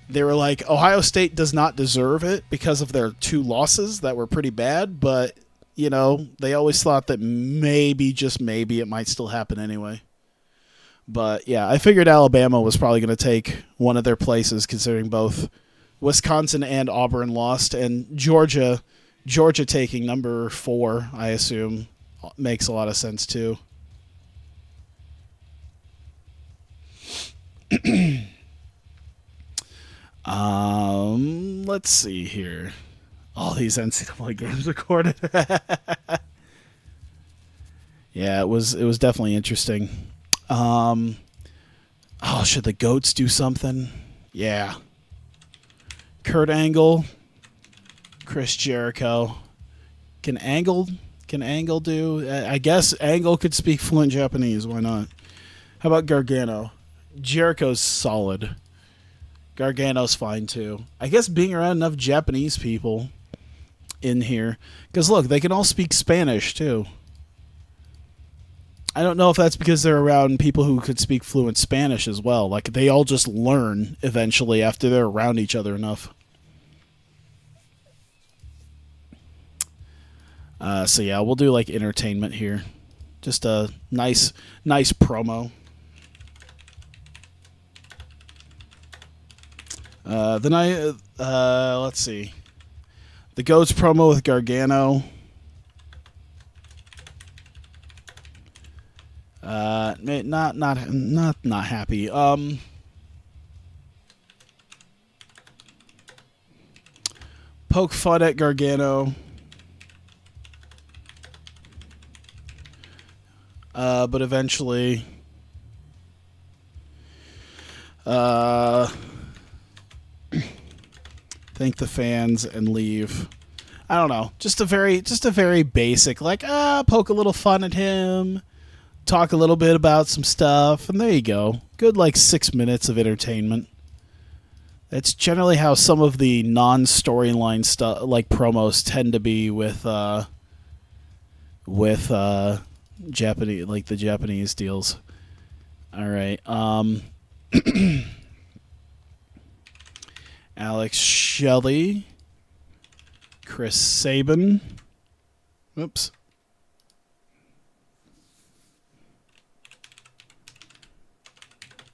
they were like, Ohio State does not deserve it because of their 2 losses that were pretty bad, but, you know, they always thought that maybe, just maybe, it might still happen anyway. But, yeah, I figured Alabama was probably going to take one of their places, considering both Wisconsin and Auburn lost, and Georgia taking number 4, I assume, makes a lot of sense, too. Let's see here. All these NCAA games recorded. Yeah, it was definitely interesting. Should the GOATs do something? Yeah. Kurt Angle, Chris Jericho. Can Angle do? I guess Angle could speak fluent Japanese. Why not? How about Gargano? Jericho's solid. Gargano's fine too. I guess being around enough Japanese people in here, because look, they can all speak Spanish too. I don't know if that's because they're around people who could speak fluent Spanish as well. Like, they all just learn eventually after they're around each other enough. So yeah, we'll do like entertainment here. Just a nice promo. Let's see. The GOATs promo with Gargano. Not happy. Poke fun at Gargano. But eventually, thank the fans and leave. I don't know. Just a very basic, like, poke a little fun at him, talk a little bit about some stuff, and there you go. Good, like, 6 minutes of entertainment. That's generally how some of the non-storyline stuff, like promos, tend to be with Japanese, like the Japanese deals. All right. Alex Shelley, Chris Sabin. Oops.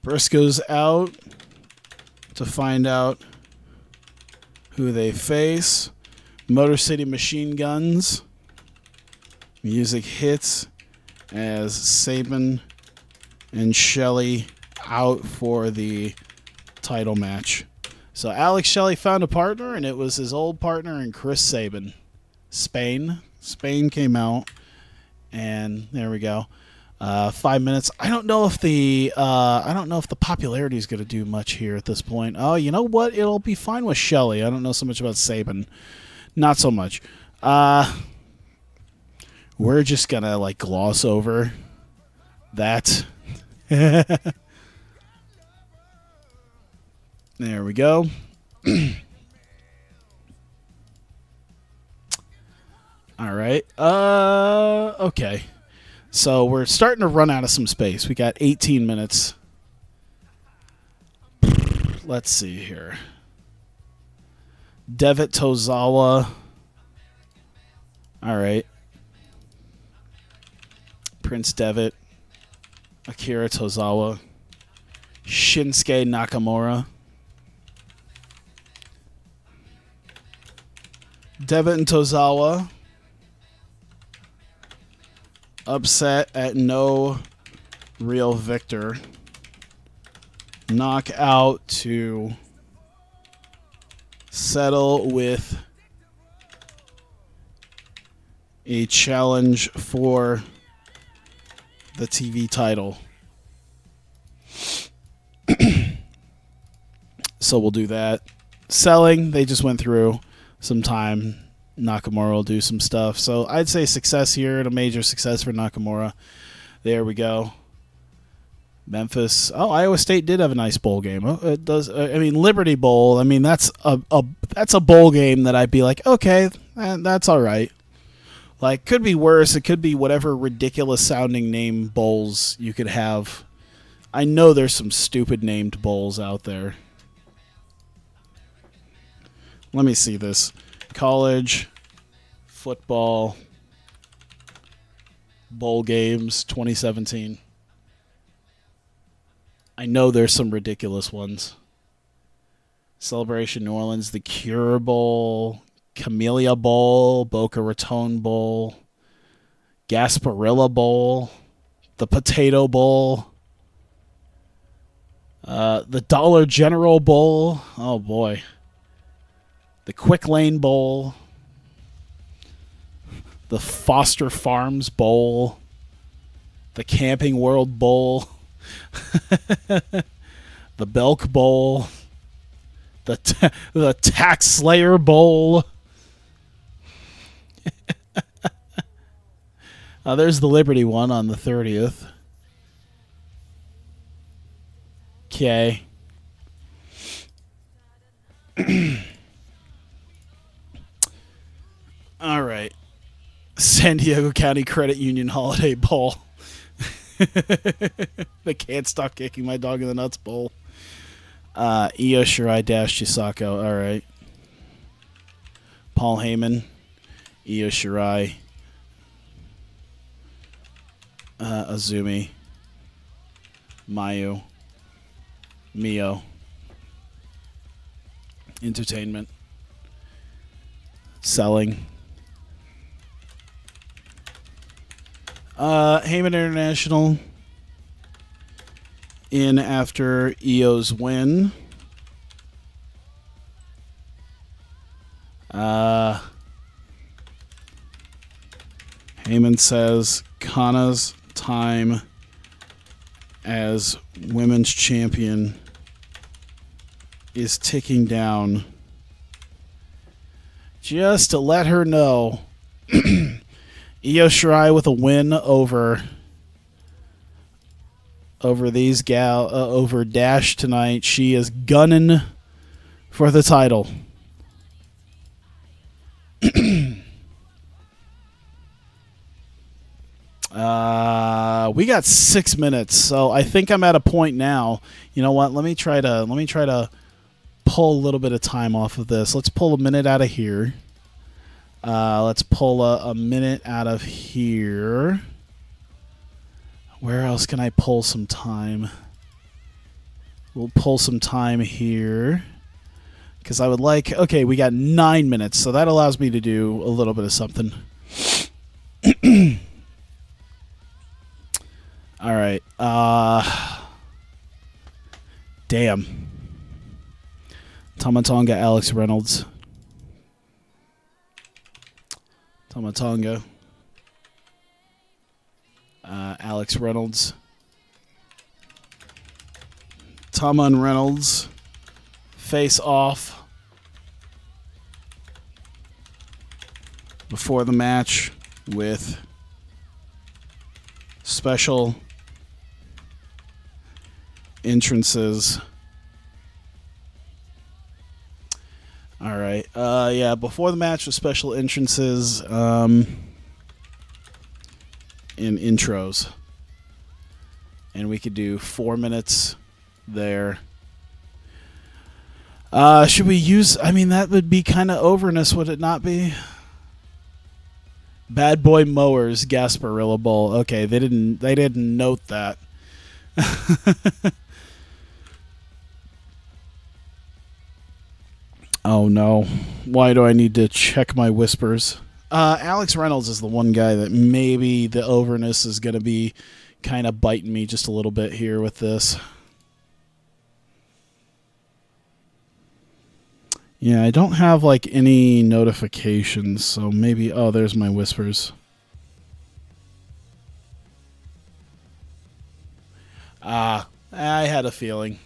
Briscoe's out to find out who they face. Motor City Machine Guns. Music hits as Sabin and Shelley out for the title match. So Alex Shelley found a partner, and it was his old partner and Chris Sabin. Spain came out, and there we go. 5 minutes. I don't know if the popularity is going to do much here at this point. Oh, you know what? It'll be fine with Shelley. I don't know so much about Sabin. Not so much. We're just gonna like gloss over that. There we go. All right. Okay. So we're starting to run out of some space. We got 18 minutes. Let's see here. Devitt Tozawa. All right. Prince Devitt. Akira Tozawa. Shinsuke Nakamura. Devitt and Tozawa. Upset at no real victor. Knockout to settle with a challenge for the TV title. So we'll do that. Selling, they just went through some time. Nakamura will do some stuff. So I'd say success here, and a major success for Nakamura. There we go. Memphis. Oh, Iowa State did have a nice bowl game. Oh, it does. I mean, Liberty Bowl. I mean, that's a bowl game that I'd be like, okay, that's all right. Like, could be worse. It could be whatever ridiculous sounding name bowls you could have. I know there's some stupid named bowls out there. Let me see this. College football bowl games 2017. I know there's some ridiculous ones. Celebration New Orleans, the Cure Bowl, Camellia Bowl, Boca Raton Bowl, Gasparilla Bowl, the Potato Bowl, the Dollar General Bowl. Oh boy. The Quick Lane Bowl, the Foster Farms Bowl, the Camping World Bowl, the Belk Bowl, the Tax Slayer Bowl. There's the Liberty one on the 30th. Okay. All right. San Diego County Credit Union Holiday Bowl. They can't stop kicking my dog in the nuts bowl. Io Shirai Dash Chisako. All right. Paul Heyman. Io Shirai. Azumi. Mayu. Mio. Entertainment. Selling. Heyman International in after Io's win. Heyman says Kana's time as women's champion is ticking down. Just to let her know. Io Shirai with a win over these over Dash tonight. She is gunning for the title. We got 6 minutes, so I think I'm at a point now. You know what? Let me try to pull a little bit of time off of this. Let's pull a minute out of here. Let's pull a minute out of here. Where else can I pull some time? We'll pull some time here. Because I would like... Okay, we got 9 minutes, so that allows me to do a little bit of something. All right. Damn. Tamatonga, Alex Reynolds. Tamatonga. Alex Reynolds. Tama and Reynolds. Face off. Before the match with special entrances Yeah, before the match with special entrances and intros. And we could do 4 minutes there. Should we use... I mean, that would be kind of overness, would it not be? Bad Boy Mowers, Gasparilla Bowl. Okay, they didn't note that. Oh no. Why do I need to check my whispers? Alex Reynolds is the one guy that maybe the overness is going to be kind of biting me just a little bit here with this. Yeah, I don't have like any notifications, so maybe... Oh, there's my whispers. I had a feeling.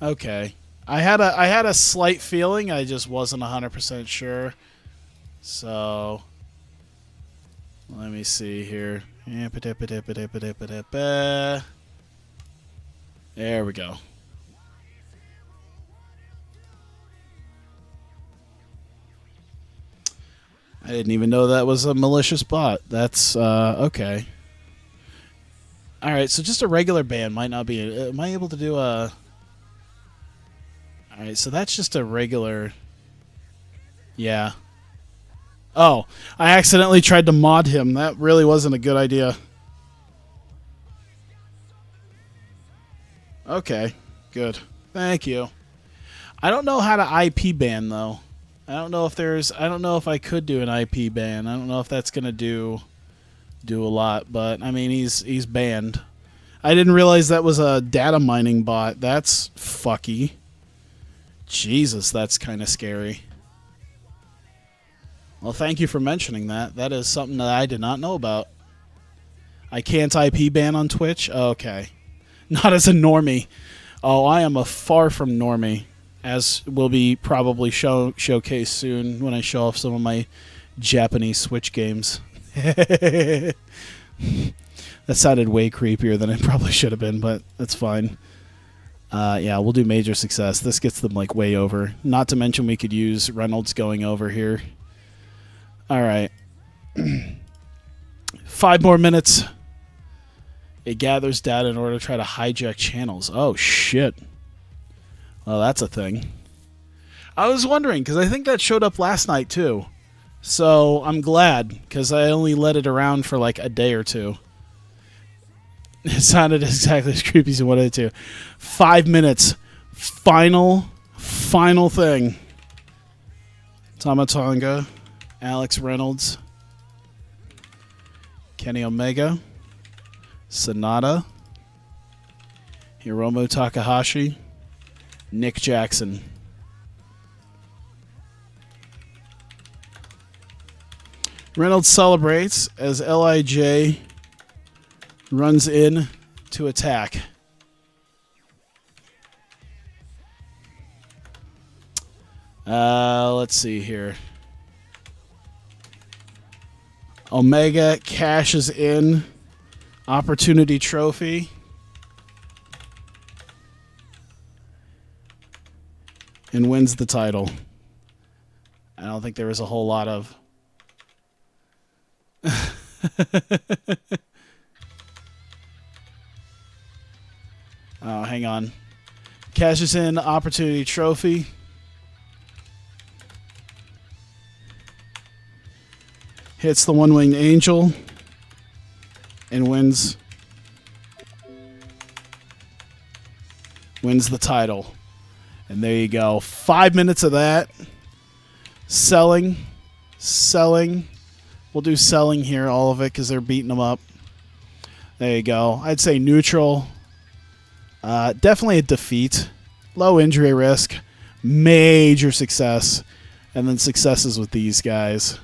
Okay. I had a slight feeling, I just wasn't 100% sure. So let me see here. There we go. I didn't even know that was a malicious bot. That's okay. All right, so just a regular band might not be... am I able to do a... All right, so that's just a regular... Yeah. Oh, I accidentally tried to mod him. That really wasn't a good idea. Okay, good. Thank you. I don't know how to IP ban, though. I don't know if I could do an IP ban. I don't know if that's going to do a lot, but I mean, he's banned. I didn't realize that was a data mining bot. That's fucky. Jesus, that's kind of scary. Well, thank you for mentioning that. That is something that I did not know about. I can't IP ban on Twitch? Okay. Not as a normie. Oh, I am a far from normie, as will be probably showcased soon when I show off some of my Japanese Switch games. That sounded way creepier than it probably should have been, but that's fine. Yeah, we'll do major success. This gets them like way over. Not to mention we could use Reynolds going over here. All right. 5 more minutes. It gathers data in order to try to hijack channels. Oh, shit. Well, that's a thing. I was wondering, because I think that showed up last night, too. So I'm glad, because I only let it around for like a day or two. It sounded exactly as creepy as I wanted it to. 5 minutes. Final thing. Tamatonga. Alex Reynolds. Kenny Omega. Sonata. Hiromu Takahashi. Nick Jackson. Reynolds celebrates as LIJ runs in to attack. Let's see here. Omega cashes in opportunity trophy. And wins the title. I don't think there was a whole lot of... Oh, hang on. Cashes in opportunity trophy. Hits the one-winged angel. And wins the title. And there you go. 5 minutes of that. Selling. We'll do selling here, all of it, because they're beating them up. There you go. I'd say neutral. Definitely a defeat. Low injury risk. Major success. And then successes with these guys.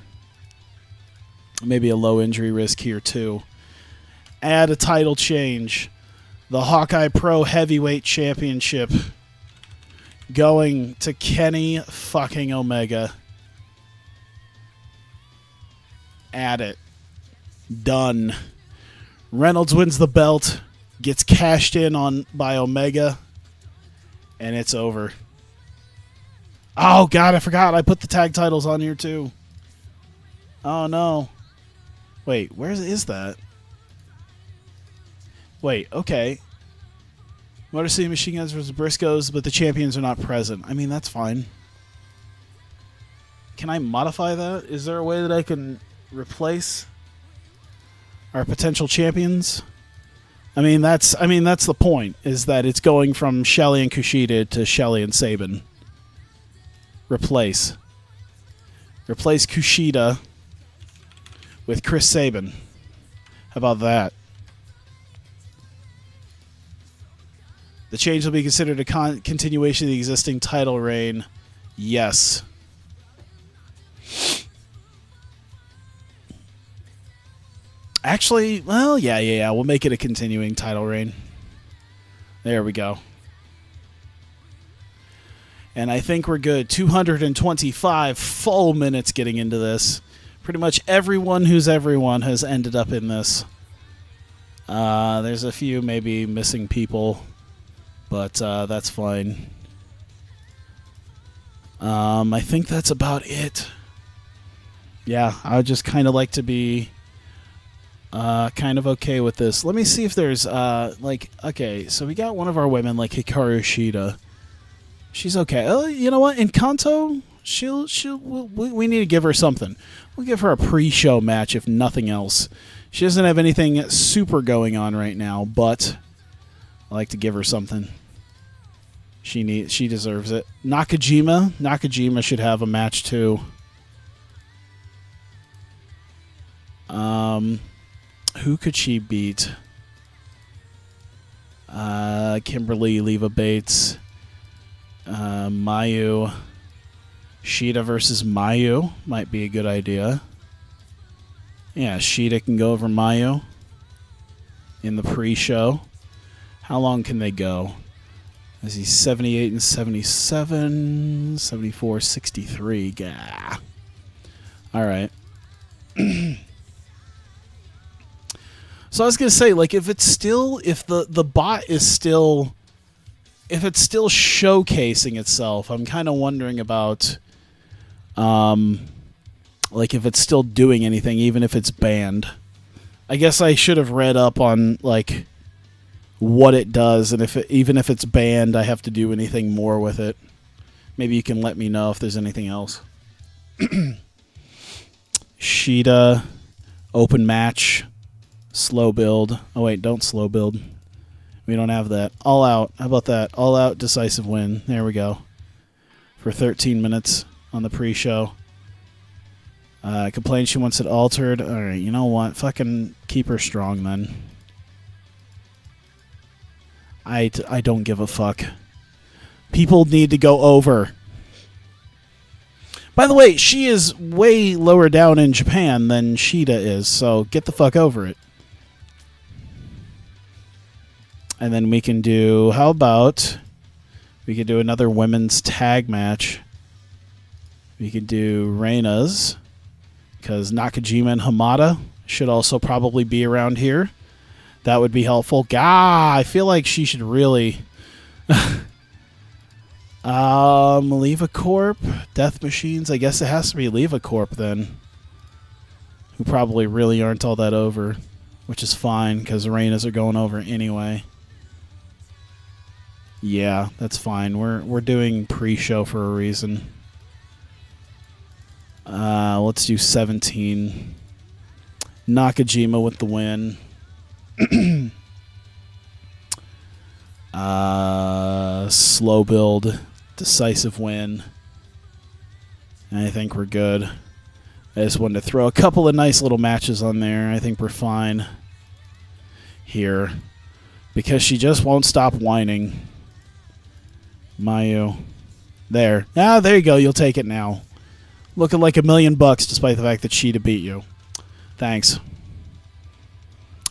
Maybe a low injury risk here, too. Add a title change. The Hawkeye Pro Heavyweight Championship going to Kenny fucking Omega. Add it. Done. Reynolds wins the belt. Gets cashed in on by Omega. And it's over. Oh, God, I forgot. I put the tag titles on here, too. Oh, no. Wait, where is that? Wait, okay. Motor City Machine Guns versus Briscoes, but the champions are not present. I mean, that's fine. Can I modify that? Is there a way that I can replace our potential champions? I mean, that's the point, is that it's going from Shelley and Kushida to Shelley and Sabin. Replace Kushida with Chris Sabin. How about that? The change will be considered a continuation of the existing title reign. Yes. Actually, well, yeah. We'll make it a continuing title reign. There we go. And I think we're good. 225 full minutes getting into this. Pretty much everyone who's everyone has ended up in this. There's a few maybe missing people, but that's fine. I think that's about it. Yeah, I would just kind of like to be kind of okay with this. Let me see if there's okay, so we got one of our women like Hikaru Shida. She's okay. Oh, you know what? In Kanto, we need to give her something. We'll give her a pre-show match if nothing else. She doesn't have anything super going on right now, but I like to give her something. She deserves it. Nakajima should have a match too. Who could she beat? Kimberly Leva Bates. Mayu. Shida versus Mayu might be a good idea. Yeah, Shida can go over Mayu in the pre-show. How long can they go? Is he 78 and 77? 74, 63. Gah. All right. So I was going to say, like, if the bot is still... If it's still showcasing itself, I'm kind of wondering about, like, if it's still doing anything, even if it's banned. I guess I should have read up on, like, what it does, and even if it's banned, I have to do anything more with it. Maybe you can let me know if there's anything else. Shida, open match, slow build. Oh, wait, don't slow build. We don't have that. All out. How about that? All out decisive win. There we go. For 13 minutes on the pre-show. Complains she wants it altered. All right, you know what? Fucking keep her strong then. I don't give a fuck. People need to go over. By the way, she is way lower down in Japan than Shida is, so get the fuck over it. And then we can do, how about, we could do another women's tag match. We could do Reina's, because Nakajima and Hamada should also probably be around here. That would be helpful. Gah, I feel like she should really... Leva Corp, Death Machines. I guess it has to be Leva Corp then. Who probably really aren't all that over, which is fine, because Reina's are going over anyway. Yeah, that's fine. We're doing pre-show for a reason. Let's do 17. Nakajima with the win. Slow build, decisive win. And I think we're good. I just wanted to throw a couple of nice little matches on there. I think we're fine here. Because she just won't stop whining. Mayu. There. Ah, there you go. You'll take it now. Looking like $1 million despite the fact that Shida beat you. Thanks.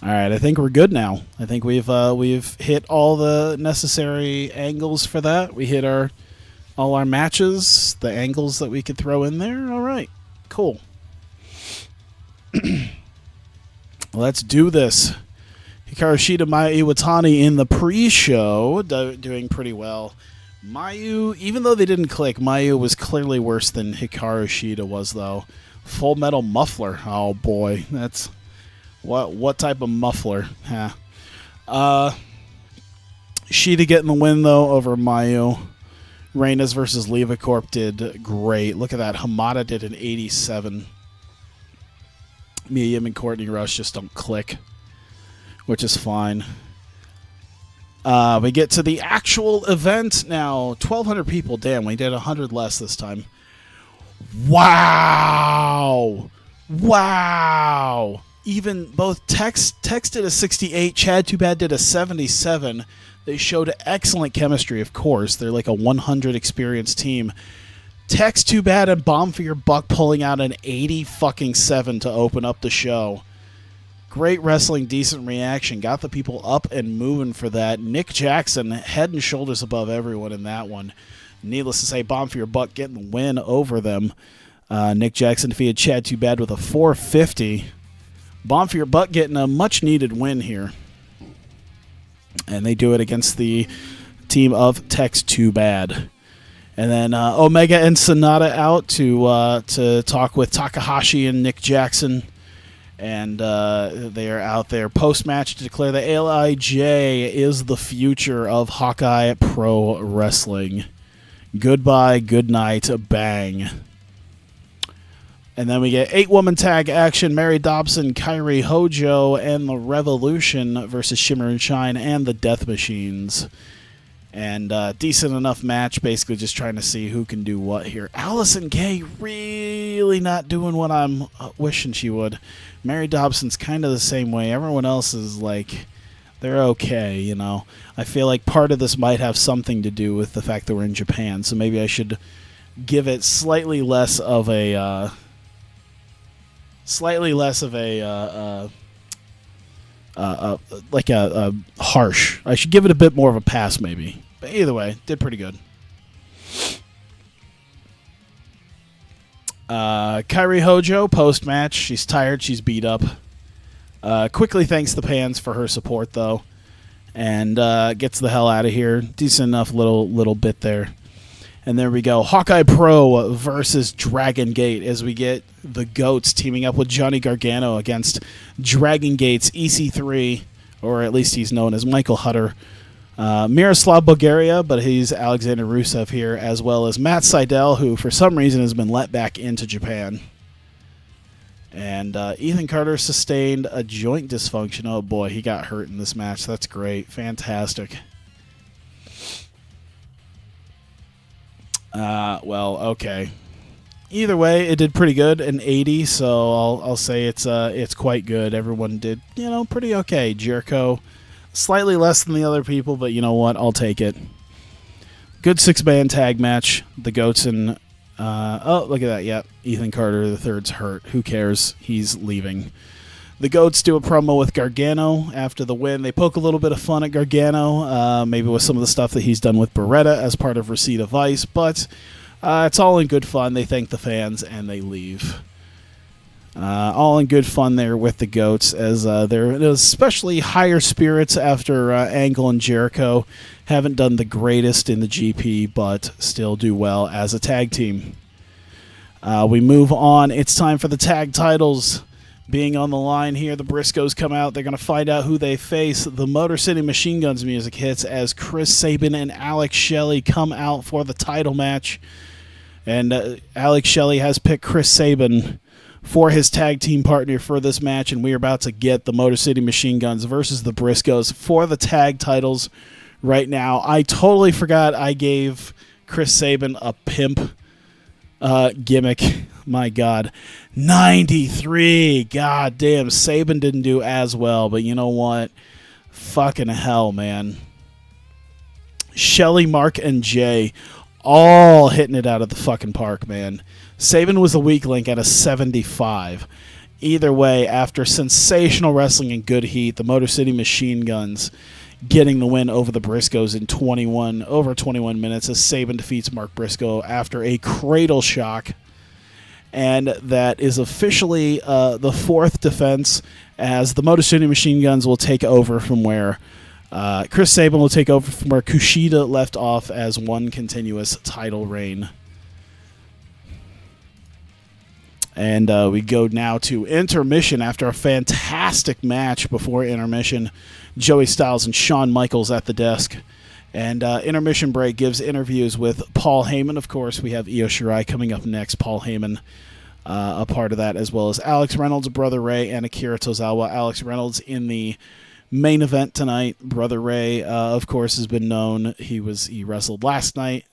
All right, I think we're good now. I think we've hit all the necessary angles for that. We hit all our matches, the angles that we could throw in there. All right, cool. Let's do this. Hikaru Shida, Maya Iwatani in the pre-show, doing pretty well. Mayu, even though they didn't click, Mayu was clearly worse than Hikaru Shida was, though. Full Metal Muffler. Oh, boy. That's... What type of muffler? Huh. Shida getting the win, though, over Mayu. Reynas versus Levacorp did great. Look at that. Hamada did an 87. Mia Yim and Courtney Rush just don't click, which is fine. We get to the actual event now. 1,200 people. Damn, we did 100 less this time. Wow. Wow. Even both Tex did a 68, Chad Too Bad did a 77. They showed excellent chemistry, of course. They're like a 100 experienced team. Tex Too Bad and Bomb for Your Buck pulling out an 80-7 to open up the show. Great wrestling, decent reaction. Got the people up and moving for that. Nick Jackson, head and shoulders above everyone in that one. Needless to say, Bomb for Your Buck getting the win over them. Nick Jackson defeated Chad Too Bad with a 450. Bomb for Your Buck getting a much-needed win here. And they do it against the team of Tex Too Bad. And then Omega and Sonata out to talk with Takahashi and Nick Jackson. And they are out there post-match to declare that LIJ is the future of Hawkeye Pro Wrestling. Goodbye, good night, bang. And then we get 8-woman tag action. Mary Dobson, Kairi Hojo, and the Revolution versus Shimmer and Shine and the Death Machines. And decent enough match, basically just trying to see who can do what here. Allison Kay really not doing what I'm wishing she would. Mary Dobson's kind of the same way. Everyone else is like, they're okay, you know. I feel like part of this might have something to do with the fact that we're in Japan, so maybe I should give it slightly less of a harsh. I should give it a bit more of a pass, maybe. But either way, did pretty good. Kairi Hojo, post-match. She's tired. She's beat up. Quickly thanks the fans for her support, though. And gets the hell out of here. Decent enough little bit there. And there we go. Hawkeye Pro versus Dragon Gate as we get the GOATs teaming up with Johnny Gargano against Dragon Gate's EC3, or at least he's known as Michael Hutter. Miroslav Bulgaria, but he's Alexander Rusev here, as well as Matt Sydal, who for some reason has been let back into Japan. And Ethan Carter sustained a joint dysfunction. Oh boy, he got hurt in this match. That's great. Fantastic. Well, okay. Either way, it did pretty good, an 80, so I'll say it's quite good. Everyone did, pretty okay. Jericho, slightly less than the other people, but you know what? I'll take it. Good 6-man tag match. The GOATs and look at that. Yep, Ethan Carter III's hurt. Who cares? He's leaving. The GOATs do a promo with Gargano after the win. They poke a little bit of fun at Gargano, maybe with some of the stuff that he's done with Beretta as part of Receipt of Vice, but it's all in good fun. They thank the fans, and they leave. All in good fun there with the GOATs, as they're especially higher spirits after Angle and Jericho haven't done the greatest in the GP, but still do well as a tag team. We move on. It's time for the tag titles. Being on the line here, the Briscoes come out. They're going to find out who they face. The Motor City Machine Guns music hits as Chris Sabin and Alex Shelley come out for the title match. And Alex Shelley has picked Chris Sabin for his tag team partner for this match, and we are about to get the Motor City Machine Guns versus the Briscoes for the tag titles right now. I totally forgot I gave Chris Sabin a pimp gimmick. My God. 93. God damn, Sabin didn't do as well, but you know what? Fucking hell, man. Shelly, Mark, and Jay all hitting it out of the fucking park, man. Sabin was the weak link at a 75. Either way, after sensational wrestling and good heat, the Motor City Machine Guns getting the win over the Briscoes in over 21 minutes as Sabin defeats Mark Briscoe after a cradle shock. And that is officially the fourth defense, as the Motor City Machine Guns will take over from where Chris Sabin will take over from where Kushida left off as one continuous title reign. And we go now to intermission after a fantastic match before intermission. Joey Styles and Shawn Michaels at the desk. And intermission break gives interviews with Paul Heyman. Of course, we have Io Shirai coming up next. Paul Heyman a part of that, as well as Alex Reynolds, Brother Ray, and Akira Tozawa. Alex Reynolds in the main event tonight. Brother Ray, of course, has been known. He wrestled last night,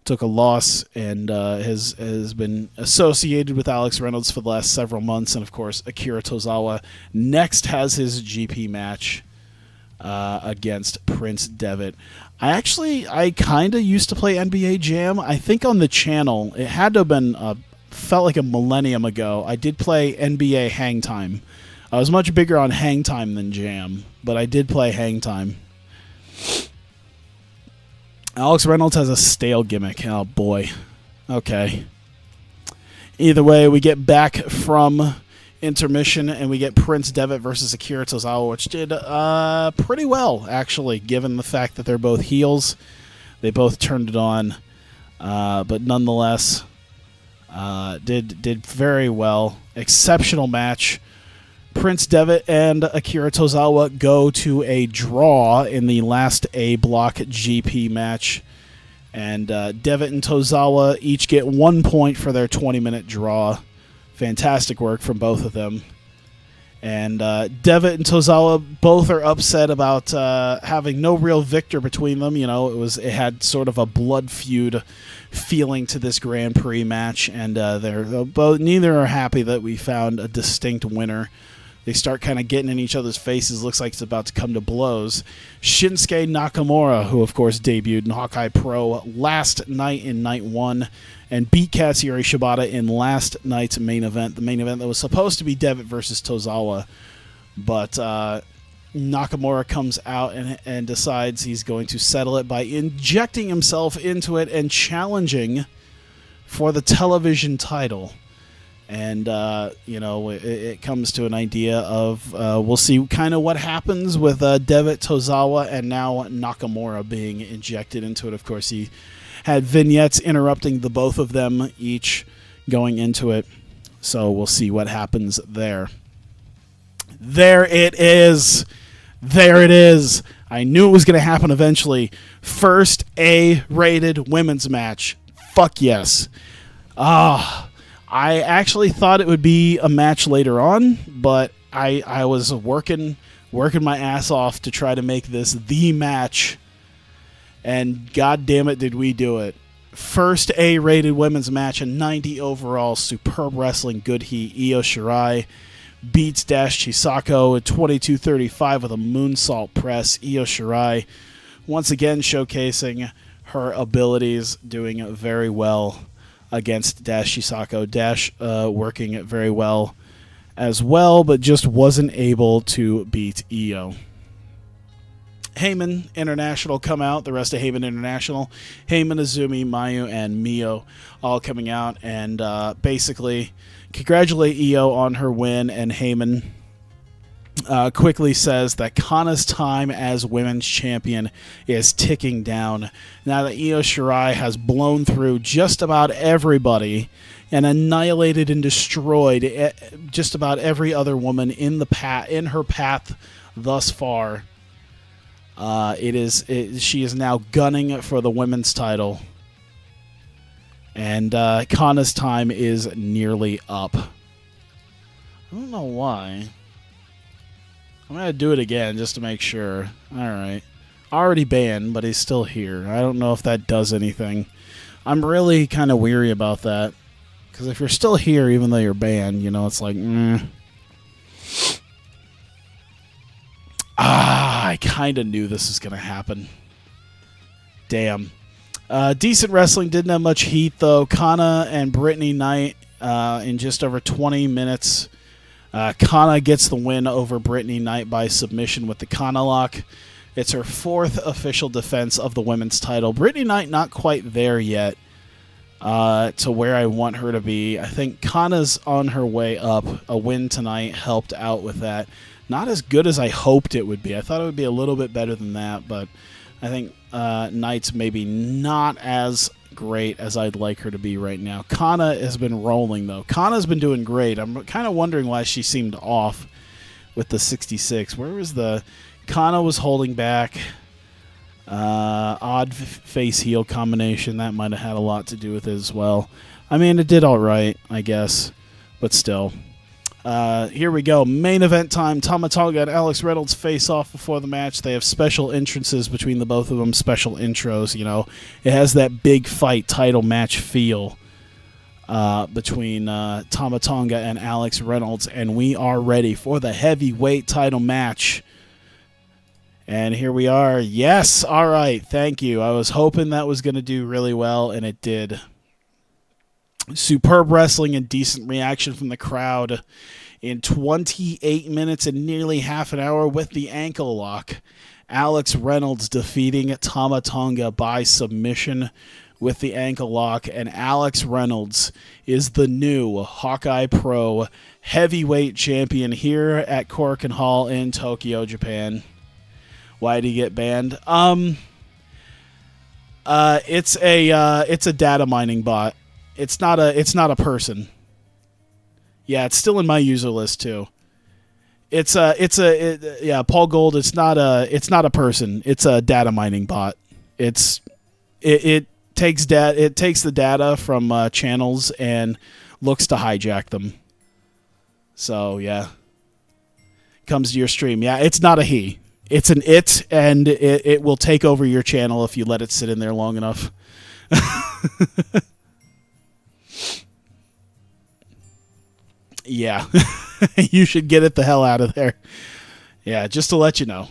took a loss, and has been associated with Alex Reynolds for the last several months. And, of course, Akira Tozawa next has his GP match against Prince Devitt. I kind of used to play NBA Jam. I think on the channel, it had to have been, felt like a millennium ago. I did play NBA Hang Time. I was much bigger on Hang Time than Jam, but I did play Hang Time. Alex Reynolds has a stale gimmick. Oh, boy. Okay. Either way, we get back from intermission, and we get Prince Devitt versus Akira Tozawa, which did pretty well, actually, given the fact that they're both heels. They both turned it on, but nonetheless, did very well. Exceptional match. Prince Devitt and Akira Tozawa go to a draw in the last A-Block GP match. And Devitt and Tozawa each get 1 point for their 20-minute draw. Fantastic work from both of them. And Devitt and Tozawa both are upset about having no real victor between them. You know, it had sort of a blood feud feeling to this Grand Prix match, and neither are happy that we found a distinct winner. They start kind of getting in each other's faces. Looks like it's about to come to blows. Shinsuke Nakamura, who of course debuted in Hawkeye Pro last night in Night 1, and beat Katsuyori Shibata in last night's main event. The main event that was supposed to be Devitt versus Tozawa. But Nakamura comes out and decides he's going to settle it by injecting himself into it and challenging for the television title. And, it comes to an idea of we'll see kind of what happens with Devitt, Tozawa, and now Nakamura being injected into it. Of course, he had vignettes interrupting the both of them each going into it. So we'll see what happens there. There it is. There it is. I knew it was going to happen eventually. First A-rated women's match. Fuck yes. I actually thought it would be a match later on, but I was working my ass off to try to make this the match, and god damn it did we do it. First A-rated women's match, a 90 overall, superb wrestling, good heat. Io Shirai beats Dash Chisako at 22:35 with a moonsault press. Io Shirai once again showcasing her abilities, doing very well against Dash Chisako. Dash working very well as well, but just wasn't able to beat Io. Heyman International come out, the rest of Heyman International. Heyman, Azumi, Mayu, and Mio all coming out and basically congratulate Io on her win, and Heyman quickly says that Kana's time as women's champion is ticking down now that Io Shirai has blown through just about everybody and annihilated and destroyed just about every other woman in her path thus far. She is now gunning for the women's title, and Kana's time is nearly up. I don't know why. I'm going to do it again just to make sure. Alright. Already banned, but he's still here. I don't know if that does anything. I'm really kind of weary about that. Because if you're still here, even though you're banned, it's like, I kind of knew this was going to happen. Damn. Decent wrestling, didn't have much heat, though. Kana and Brittany Knight in just over 20 minutes. Kana gets the win over Brittany Knight by submission with the Kana lock. It's her fourth official defense of the women's title. Brittany Knight not quite there yet to where I want her to be. I think Kana's on her way up. A win tonight helped out with that. not as good as I hoped it would be. I thought it would be a little bit better than that, but I think Knight's maybe not as great as I'd like her to be right now. Kana has been rolling, though. Kana's been doing great. I'm kind of wondering why she seemed off with the 66. Where was the... Kana was holding back. Odd face-heel combination. That might have had a lot to do with it as well. I mean, it did all right, I guess, but still. Here we go. Main event time. Tama Tonga and Alex Reynolds face off before the match. They have special entrances between the both of them. Special intros, you know. It has that big fight title match feel between Tama Tonga and Alex Reynolds. And we are ready for the heavyweight title match. And here we are. Yes. All right. Thank you. I was hoping that was going to do really well, and it did. Superb wrestling and decent reaction from the crowd in 28 minutes and nearly half an hour with the ankle lock. Alex Reynolds defeating Tama Tonga by submission with the ankle lock, and Alex Reynolds is the new Hawkeye Pro heavyweight champion here at Korakuen Hall in Tokyo, Japan. Why did he get banned? It's a data mining bot. It's not a person. Yeah, it's still in my user list too. Yeah, Paul Gold. It's not a person. It's a data mining bot. It takes the data from channels and looks to hijack them. So yeah, comes to your stream. Yeah, it's not a he. It's an it, and it will take over your channel if you let it sit in there long enough. Yeah, you should get it the hell out of there. Yeah, just to let you know.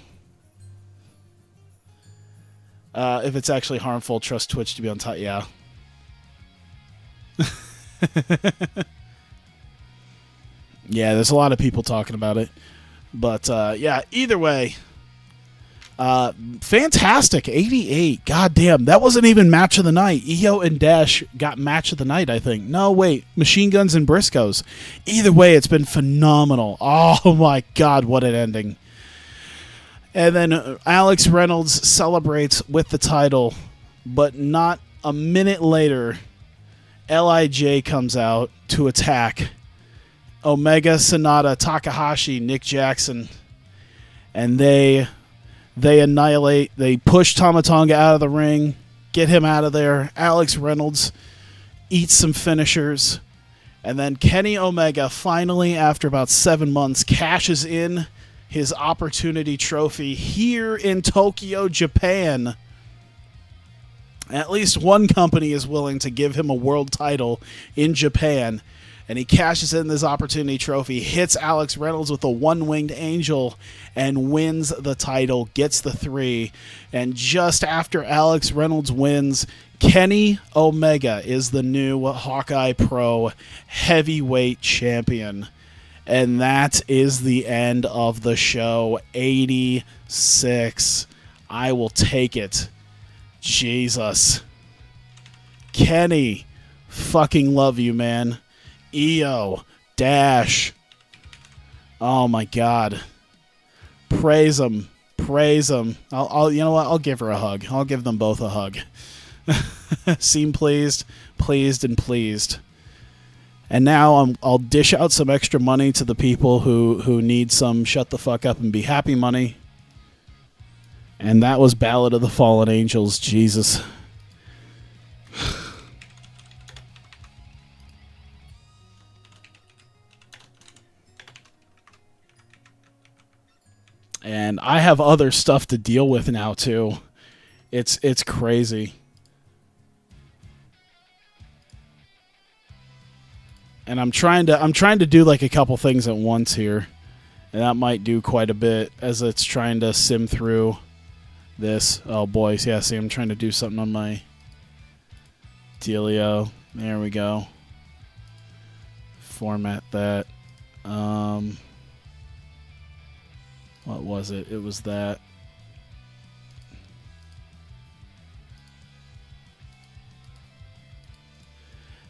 If it's actually harmful, trust Twitch to be on top. Yeah. Yeah, there's a lot of people talking about it. But, yeah, either way, fantastic. 88. God damn, that wasn't even match of the night. Io and Dash got match of the night, I think. No, wait, Machine Guns and Briscoes. Either way, it's been phenomenal. Oh, my God, what an ending. And then Alex Reynolds celebrates with the title, but not a minute later, LIJ comes out to attack Omega, Sonata, Takahashi, Nick Jackson, and they annihilate. They push Tama Tonga out of the ring, get him out of there. Alex Reynolds eats some finishers, and then Kenny Omega finally, after about 7 months, cashes in his opportunity trophy here in Tokyo, Japan. At least one company is willing to give him a world title in Japan, and he cashes in this opportunity trophy, hits Alex Reynolds with a one-winged angel, and wins the title, gets the 3. And just after Alex Reynolds wins, Kenny Omega is the new Hawkeye Pro heavyweight champion. And that is the end of the show. 86. I will take it. Jesus. Kenny, fucking love you, man. Io, Dash. Oh my God. Praise them. Praise them. I'll you know what? I'll give her a hug. I'll give them both a hug. Seem pleased, pleased, and pleased. And now I'll dish out some extra money to the people who need some shut the fuck up and be happy money. And that was Ballad of the Fallen Angels. Jesus. And I have other stuff to deal with now too. It's crazy. And I'm trying to do like a couple things at once here. And that might do quite a bit as it's trying to sim through this. Oh boy, yeah, see, I'm trying to do something on my dealio. There we go. Format that. What was it? It was that.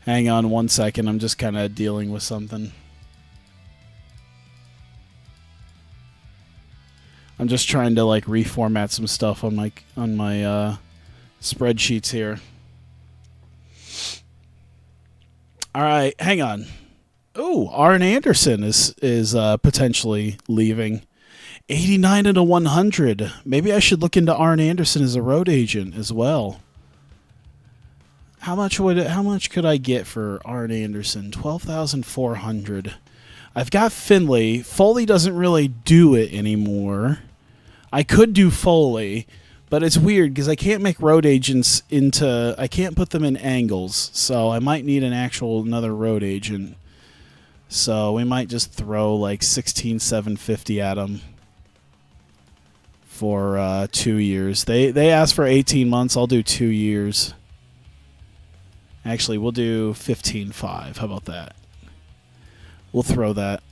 Hang on 1 second. I'm just kind of dealing with something. I'm just trying to like reformat some stuff on my spreadsheets here. All right, hang on. Ooh, Arn Anderson is potentially leaving. 89 and a 100. Maybe I should look into Arn Anderson as a road agent as well. How much could I get for Arn Anderson? 12,400. I've got Finley. Foley doesn't really do it anymore. I could do Foley, but it's weird because I can't make road agents into... I can't put them in angles, so I might need another road agent. So we might just throw like 16,750 at them for 2 years. They asked for 18 months. I'll do 2 years. Actually, we'll do 15.5. How about that? We'll throw that.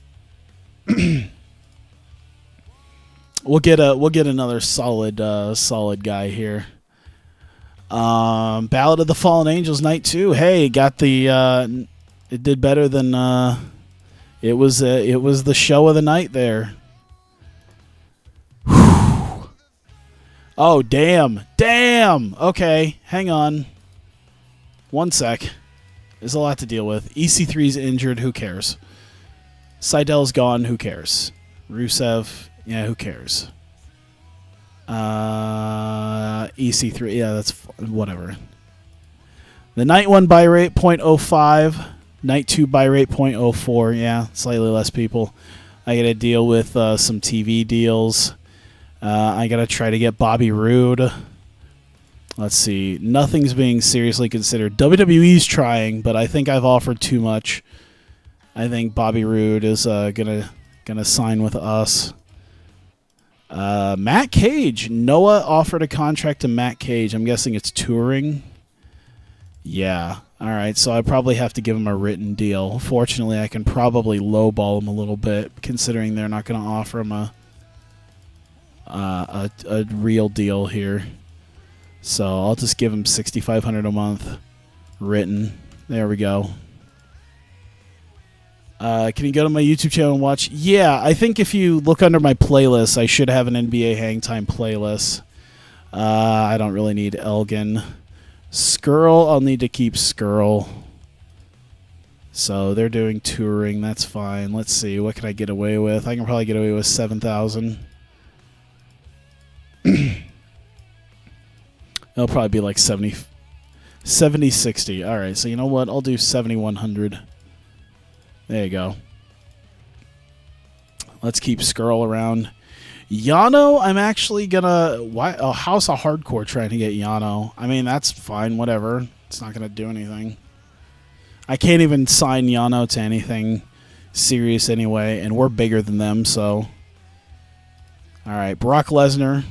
We'll get another solid guy here. Ballad of the Fallen Angels Night 2. Hey, got the it did better than it was the show of the night there. Whew. Oh, damn. Okay, hang on. 1 sec. There's a lot to deal with. EC3's injured. Who cares? Seidel's gone. Who cares? Rusev. Yeah, who cares? EC3. Yeah, that's whatever. The night 1 buy rate 0.05. Night 2 buy rate 0.04. Yeah, slightly less people. I got to deal with some TV deals. I got to try to get Bobby Roode. Let's see. Nothing's being seriously considered. WWE's trying, but I think I've offered too much. I think Bobby Roode is gonna sign with us. Matt Cage. Noah offered a contract to Matt Cage. I'm guessing it's touring. Yeah. All right. So I probably have to give him a written deal. Fortunately, I can probably lowball him a little bit, considering they're not going to offer him a real deal here. So I'll just give him $6,500 a month written. There we go. Can you go to my YouTube channel and watch? Yeah, I think if you look under my playlist, I should have an NBA Hang Time playlist. I don't really need Elgin. Skrull, I'll need to keep Skrull. So they're doing touring. That's fine. Let's see. What can I get away with? I can probably get away with 7,000. It'll probably be like 70, 60. All right, so you know what? I'll do 7,100. There you go. Let's keep Skrull around. Yano, I'm actually gonna... House of Hardcore trying to get Yano. I mean, that's fine, whatever. It's not gonna do anything. I can't even sign Yano to anything serious anyway, and we're bigger than them, so... Alright, Brock Lesnar.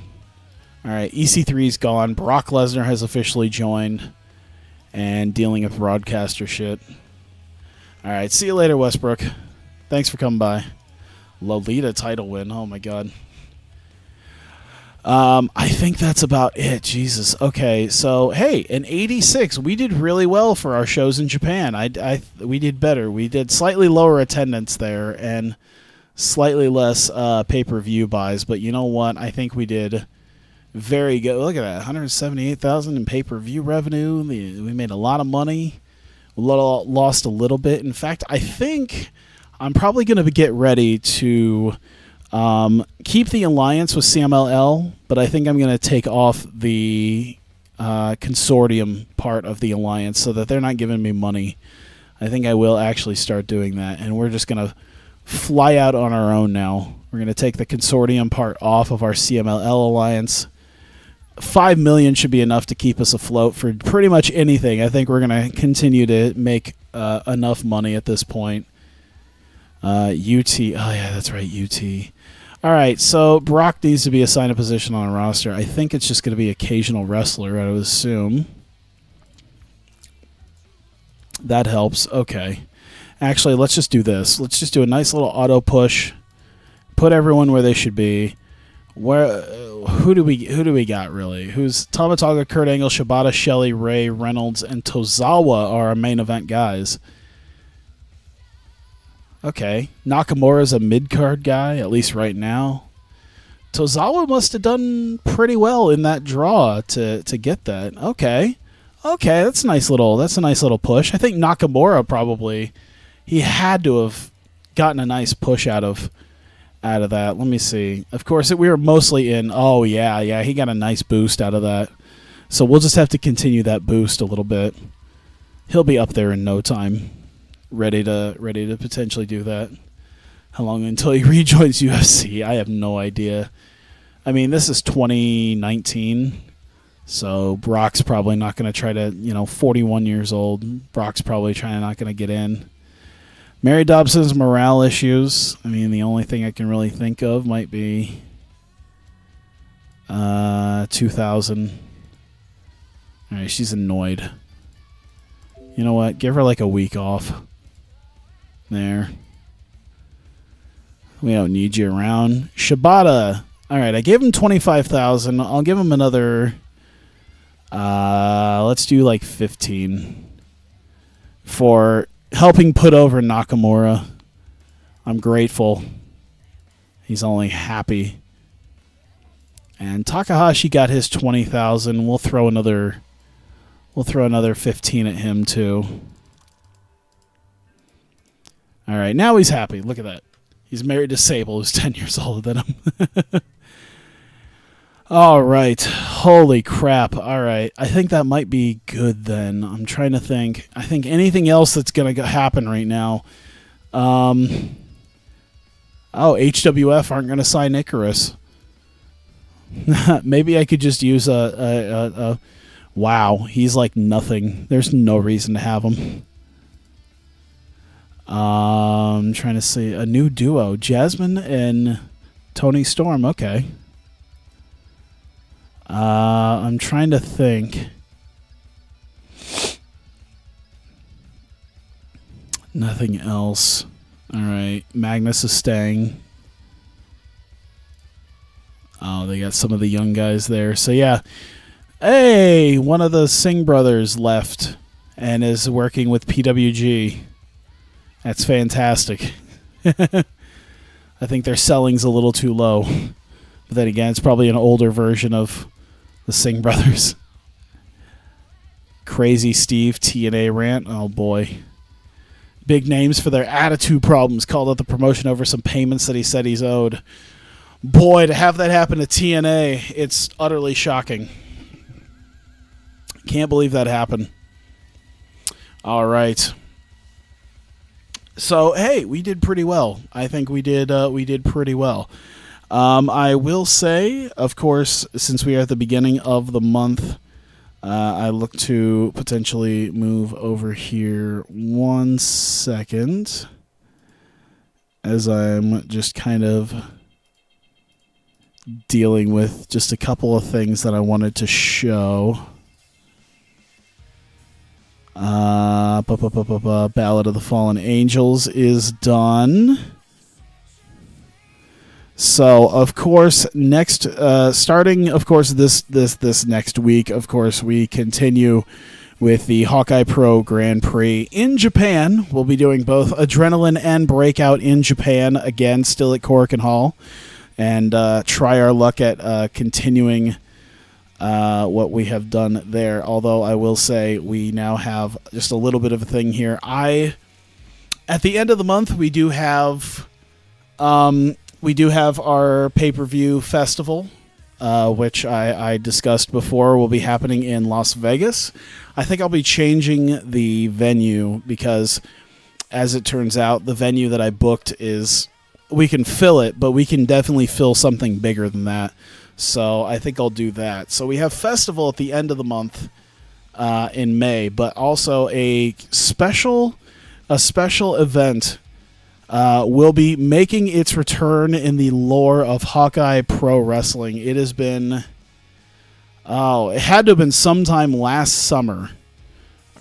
Alright, EC3's gone. Brock Lesnar has officially joined and dealing with broadcaster shit. Alright, see you later, Westbrook. Thanks for coming by. Lolita title win. Oh, my God. I think that's about it. Jesus. Okay, so, hey, in 86, we did really well for our shows in Japan. We did better. We did slightly lower attendance there and slightly less pay-per-view buys. But you know what? I think we did very good. Look at that. $178,000 in pay-per-view revenue. We made a lot of money. Lost a little bit. In fact, I think I'm probably going to get ready to keep the alliance with CMLL, but I think I'm going to take off the consortium part of the alliance so that they're not giving me money. I think I will actually start doing that, and we're just going to fly out on our own now. We're going to take the consortium part off of our CMLL alliance. 5 million should be enough to keep us afloat for pretty much anything. I think we're going to continue to make enough money at this point. UT. Oh, yeah, that's right, UT. All right, so Brock needs to be assigned a position on a roster. I think it's just going to be occasional wrestler, I would assume. That helps. Okay. Actually, let's just do this. Let's just do a nice little auto push. Put everyone where they should be. Who do we got really? Who's Tamataga, Kurt Angle, Shibata, Shelley, Ray, Reynolds, and Tozawa are our main event guys. Okay, Nakamura's a mid-card guy, at least right now. Tozawa must have done pretty well in that draw to get that. Okay, that's a nice little push. I think Nakamura probably, he had to have gotten a nice push out of that. Let me see. Of course, we were mostly in. Oh yeah, he got a nice boost out of that. So we'll just have to continue that boost a little bit. He'll be up there in no time, ready to potentially do that. How long until he rejoins UFC? I have no idea. I mean, this is 2019, so Brock's probably not going to try to, 41 years old. Brock's probably not going to get in. Mary Dobson's morale issues. I mean, the only thing I can really think of might be 2000. All right, she's annoyed. You know what? Give her like a week off. There. We don't need you around. Shibata. All right, I gave him 25,000. I'll give him another. Let's do like 15 for helping put over Nakamura. I'm grateful. He's only happy. And Takahashi got his 20,000. We'll throw another 15 at him too. All right, now he's happy. Look at that. He's married to Sable, who's 10 years older than him. All right. Holy crap. All right. I think that might be good then. I'm trying to think. I think anything else that's going to happen right now. HWF aren't going to sign Icarus. Maybe I could just use a wow. He's like nothing. There's no reason to have him. I'm trying to see a new duo, Jasmine and Tony Storm. Okay. I'm trying to think. Nothing else. All right. Magnus is staying. Oh, they got some of the young guys there. So, yeah. Hey, one of the Singh brothers left and is working with PWG. That's fantastic. I think their selling's a little too low. But then again, it's probably an older version of the Singh brothers. Crazy Steve TNA rant. Oh, boy. Big names for their attitude problems. Called out the promotion over some payments that he said he's owed. Boy, to have that happen to TNA, it's utterly shocking. Can't believe that happened. All right. So, hey, we did pretty well. I think we did pretty well. I will say, of course, since we are at the beginning of the month, I look to potentially move over here 1 second as I'm just kind of dealing with just a couple of things that I wanted to show. Ballad of the Fallen Angels is done. So, of course, next, starting, of course, this next week, of course, we continue with the Hawkeye Pro Grand Prix in Japan. We'll be doing both Adrenaline and Breakout in Japan, again, still at Korakuen Hall, and try our luck at continuing what we have done there. Although I will say we now have just a little bit of a thing here. At the end of the month, we do have our pay-per-view festival, which I discussed before will be happening in Las Vegas. I think I'll be changing the venue because, as it turns out, the venue that I booked is, we can fill it, but we can definitely fill something bigger than that. So I think I'll do that. So we have festival at the end of the month in May, but also a special event will be making its return in the lore of Hawkeye Pro Wrestling. It has been, it had to have been sometime last summer,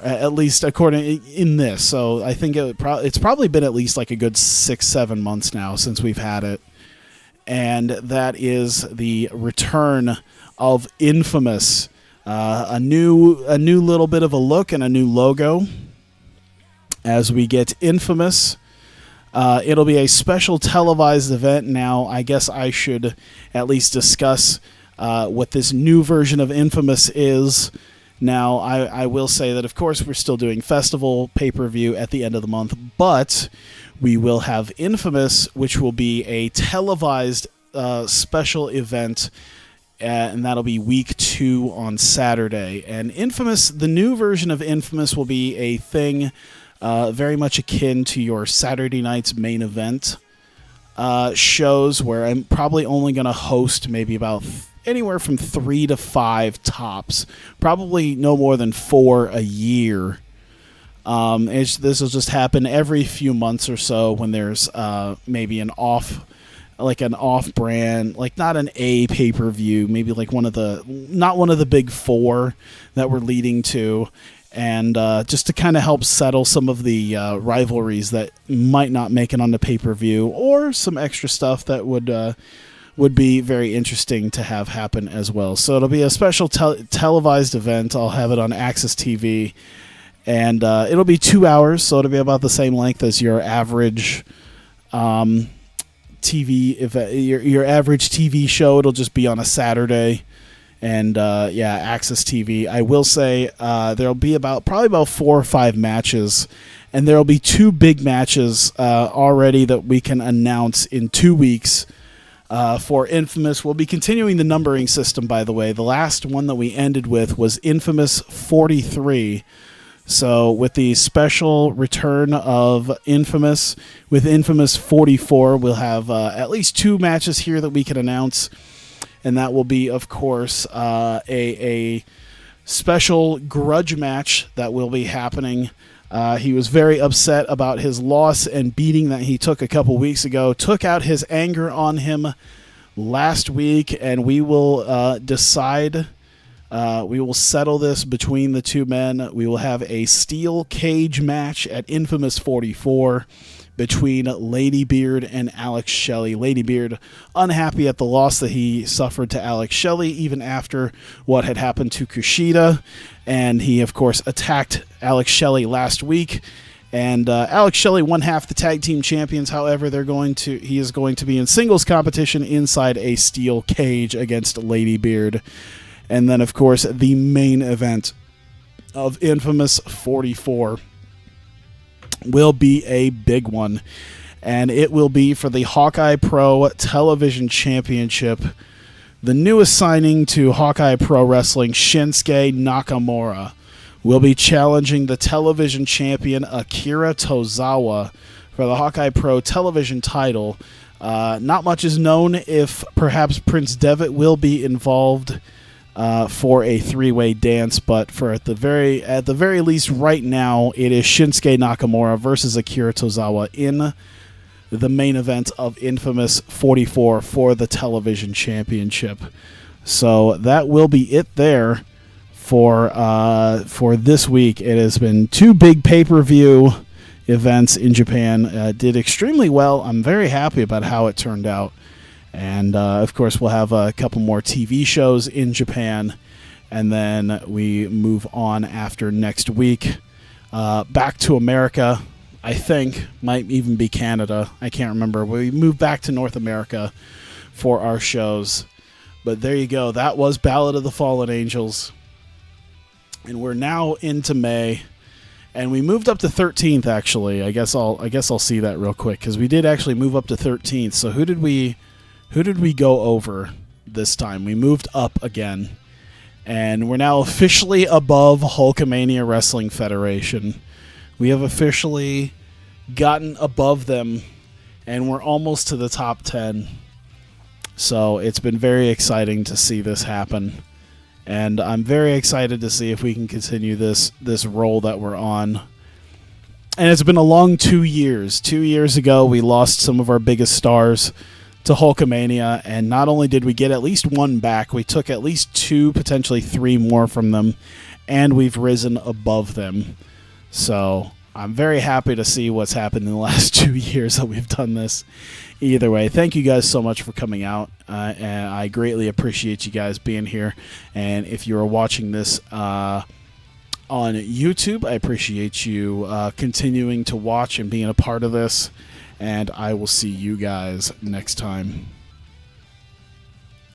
at least according in this. So I think it's probably been at least like a good 6-7 months now since we've had it. And that is the return of Infamous, a new little bit of a look and a new logo as we get Infamous It'll be a special televised event. Now, I guess I should at least discuss what this new version of Infamous is. Now, I will say that, of course, we're still doing festival pay-per-view at the end of the month, but we will have Infamous, which will be a televised special event, and that'll be week 2 on Saturday. And Infamous, the new version of Infamous, will be a thing very much akin to your Saturday night's main event shows, where I'm probably only going to host maybe about anywhere from 3 to 5 tops, probably no more than 4 a year. This will just happen every few months or so when there's maybe an off-brand, like not an A pay-per-view, maybe like not one of the big 4 that we're leading to, and just to kind of help settle some of the rivalries that might not make it on the pay-per-view, or some extra stuff that would be very interesting to have happen as well. So it'll be a special televised event. I'll have it on Access TV, and it'll be 2 hours, so it'll be about the same length as your average TV event, your average TV show. It'll just be on a Saturday, and Access TV. I will say there'll be probably about 4 or 5 matches, and there'll be 2 big matches already that we can announce in 2 weeks. For Infamous. We'll be continuing the numbering system, by the way. The last one that we ended with was Infamous 43. So with the special return of Infamous, with Infamous 44, we'll have at least 2 matches here that we can announce. And that will be, of course, a special grudge match that will be happening. He was very upset about his loss and beating that he took a couple weeks ago, took out his anger on him last week, and we will decide, we will settle this between the 2 men. We will have a steel cage match at Infamous 44 between Lady Beard and Alex Shelley. Lady Beard unhappy at the loss that he suffered to Alex Shelley, even after what had happened to Kushida. And he, of course, attacked Alex Shelley last week. And Alex Shelley won half the tag team champions. However, he is going to be in singles competition inside a steel cage against Lady Beard. And then, of course, the main event of Infamous 44 will be a big one. And it will be for the Hawkeye Pro Television Championship. The newest signing to Hawkeye Pro Wrestling, Shinsuke Nakamura, will be challenging the television champion Akira Tozawa for the Hawkeye Pro Television title. Not much is known if perhaps Prince Devitt will be involved for a 3-way dance, but at the very least right now, it is Shinsuke Nakamura versus Akira Tozawa in the main event of Infamous 44 for the television championship. So that will be it there for this week. It has been 2 big pay-per-view events in Japan. Did extremely well. I'm very happy about how it turned out. And, of course, we'll have a couple more TV shows in Japan. And then we move on after next week. Back to America, I think. Might even be Canada. I can't remember. We move back to North America for our shows. But there you go. That was Ballad of the Fallen Angels. And we're now into May. And we moved up to 13th, actually. I guess I'll see that real quick, because we did actually move up to 13th. So who did we go over this time? We moved up again, and we're now officially above Hulkamania Wrestling Federation. We have officially gotten above them, and we're almost to the top 10. So it's been very exciting to see this happen, and I'm very excited to see if we can continue this roll that we're on. And it's been a long 2 years. 2 years ago, we lost some of our biggest stars to Hulkamania, and not only did we get at least 1 back, we took at least 2, potentially 3 more from them, and we've risen above them. So I'm very happy to see what's happened in the last 2 years that we've done this. Either way, thank you guys so much for coming out, and I greatly appreciate you guys being here. And if you are watching this on YouTube, I appreciate you continuing to watch and being a part of this. and I will see you guys next time.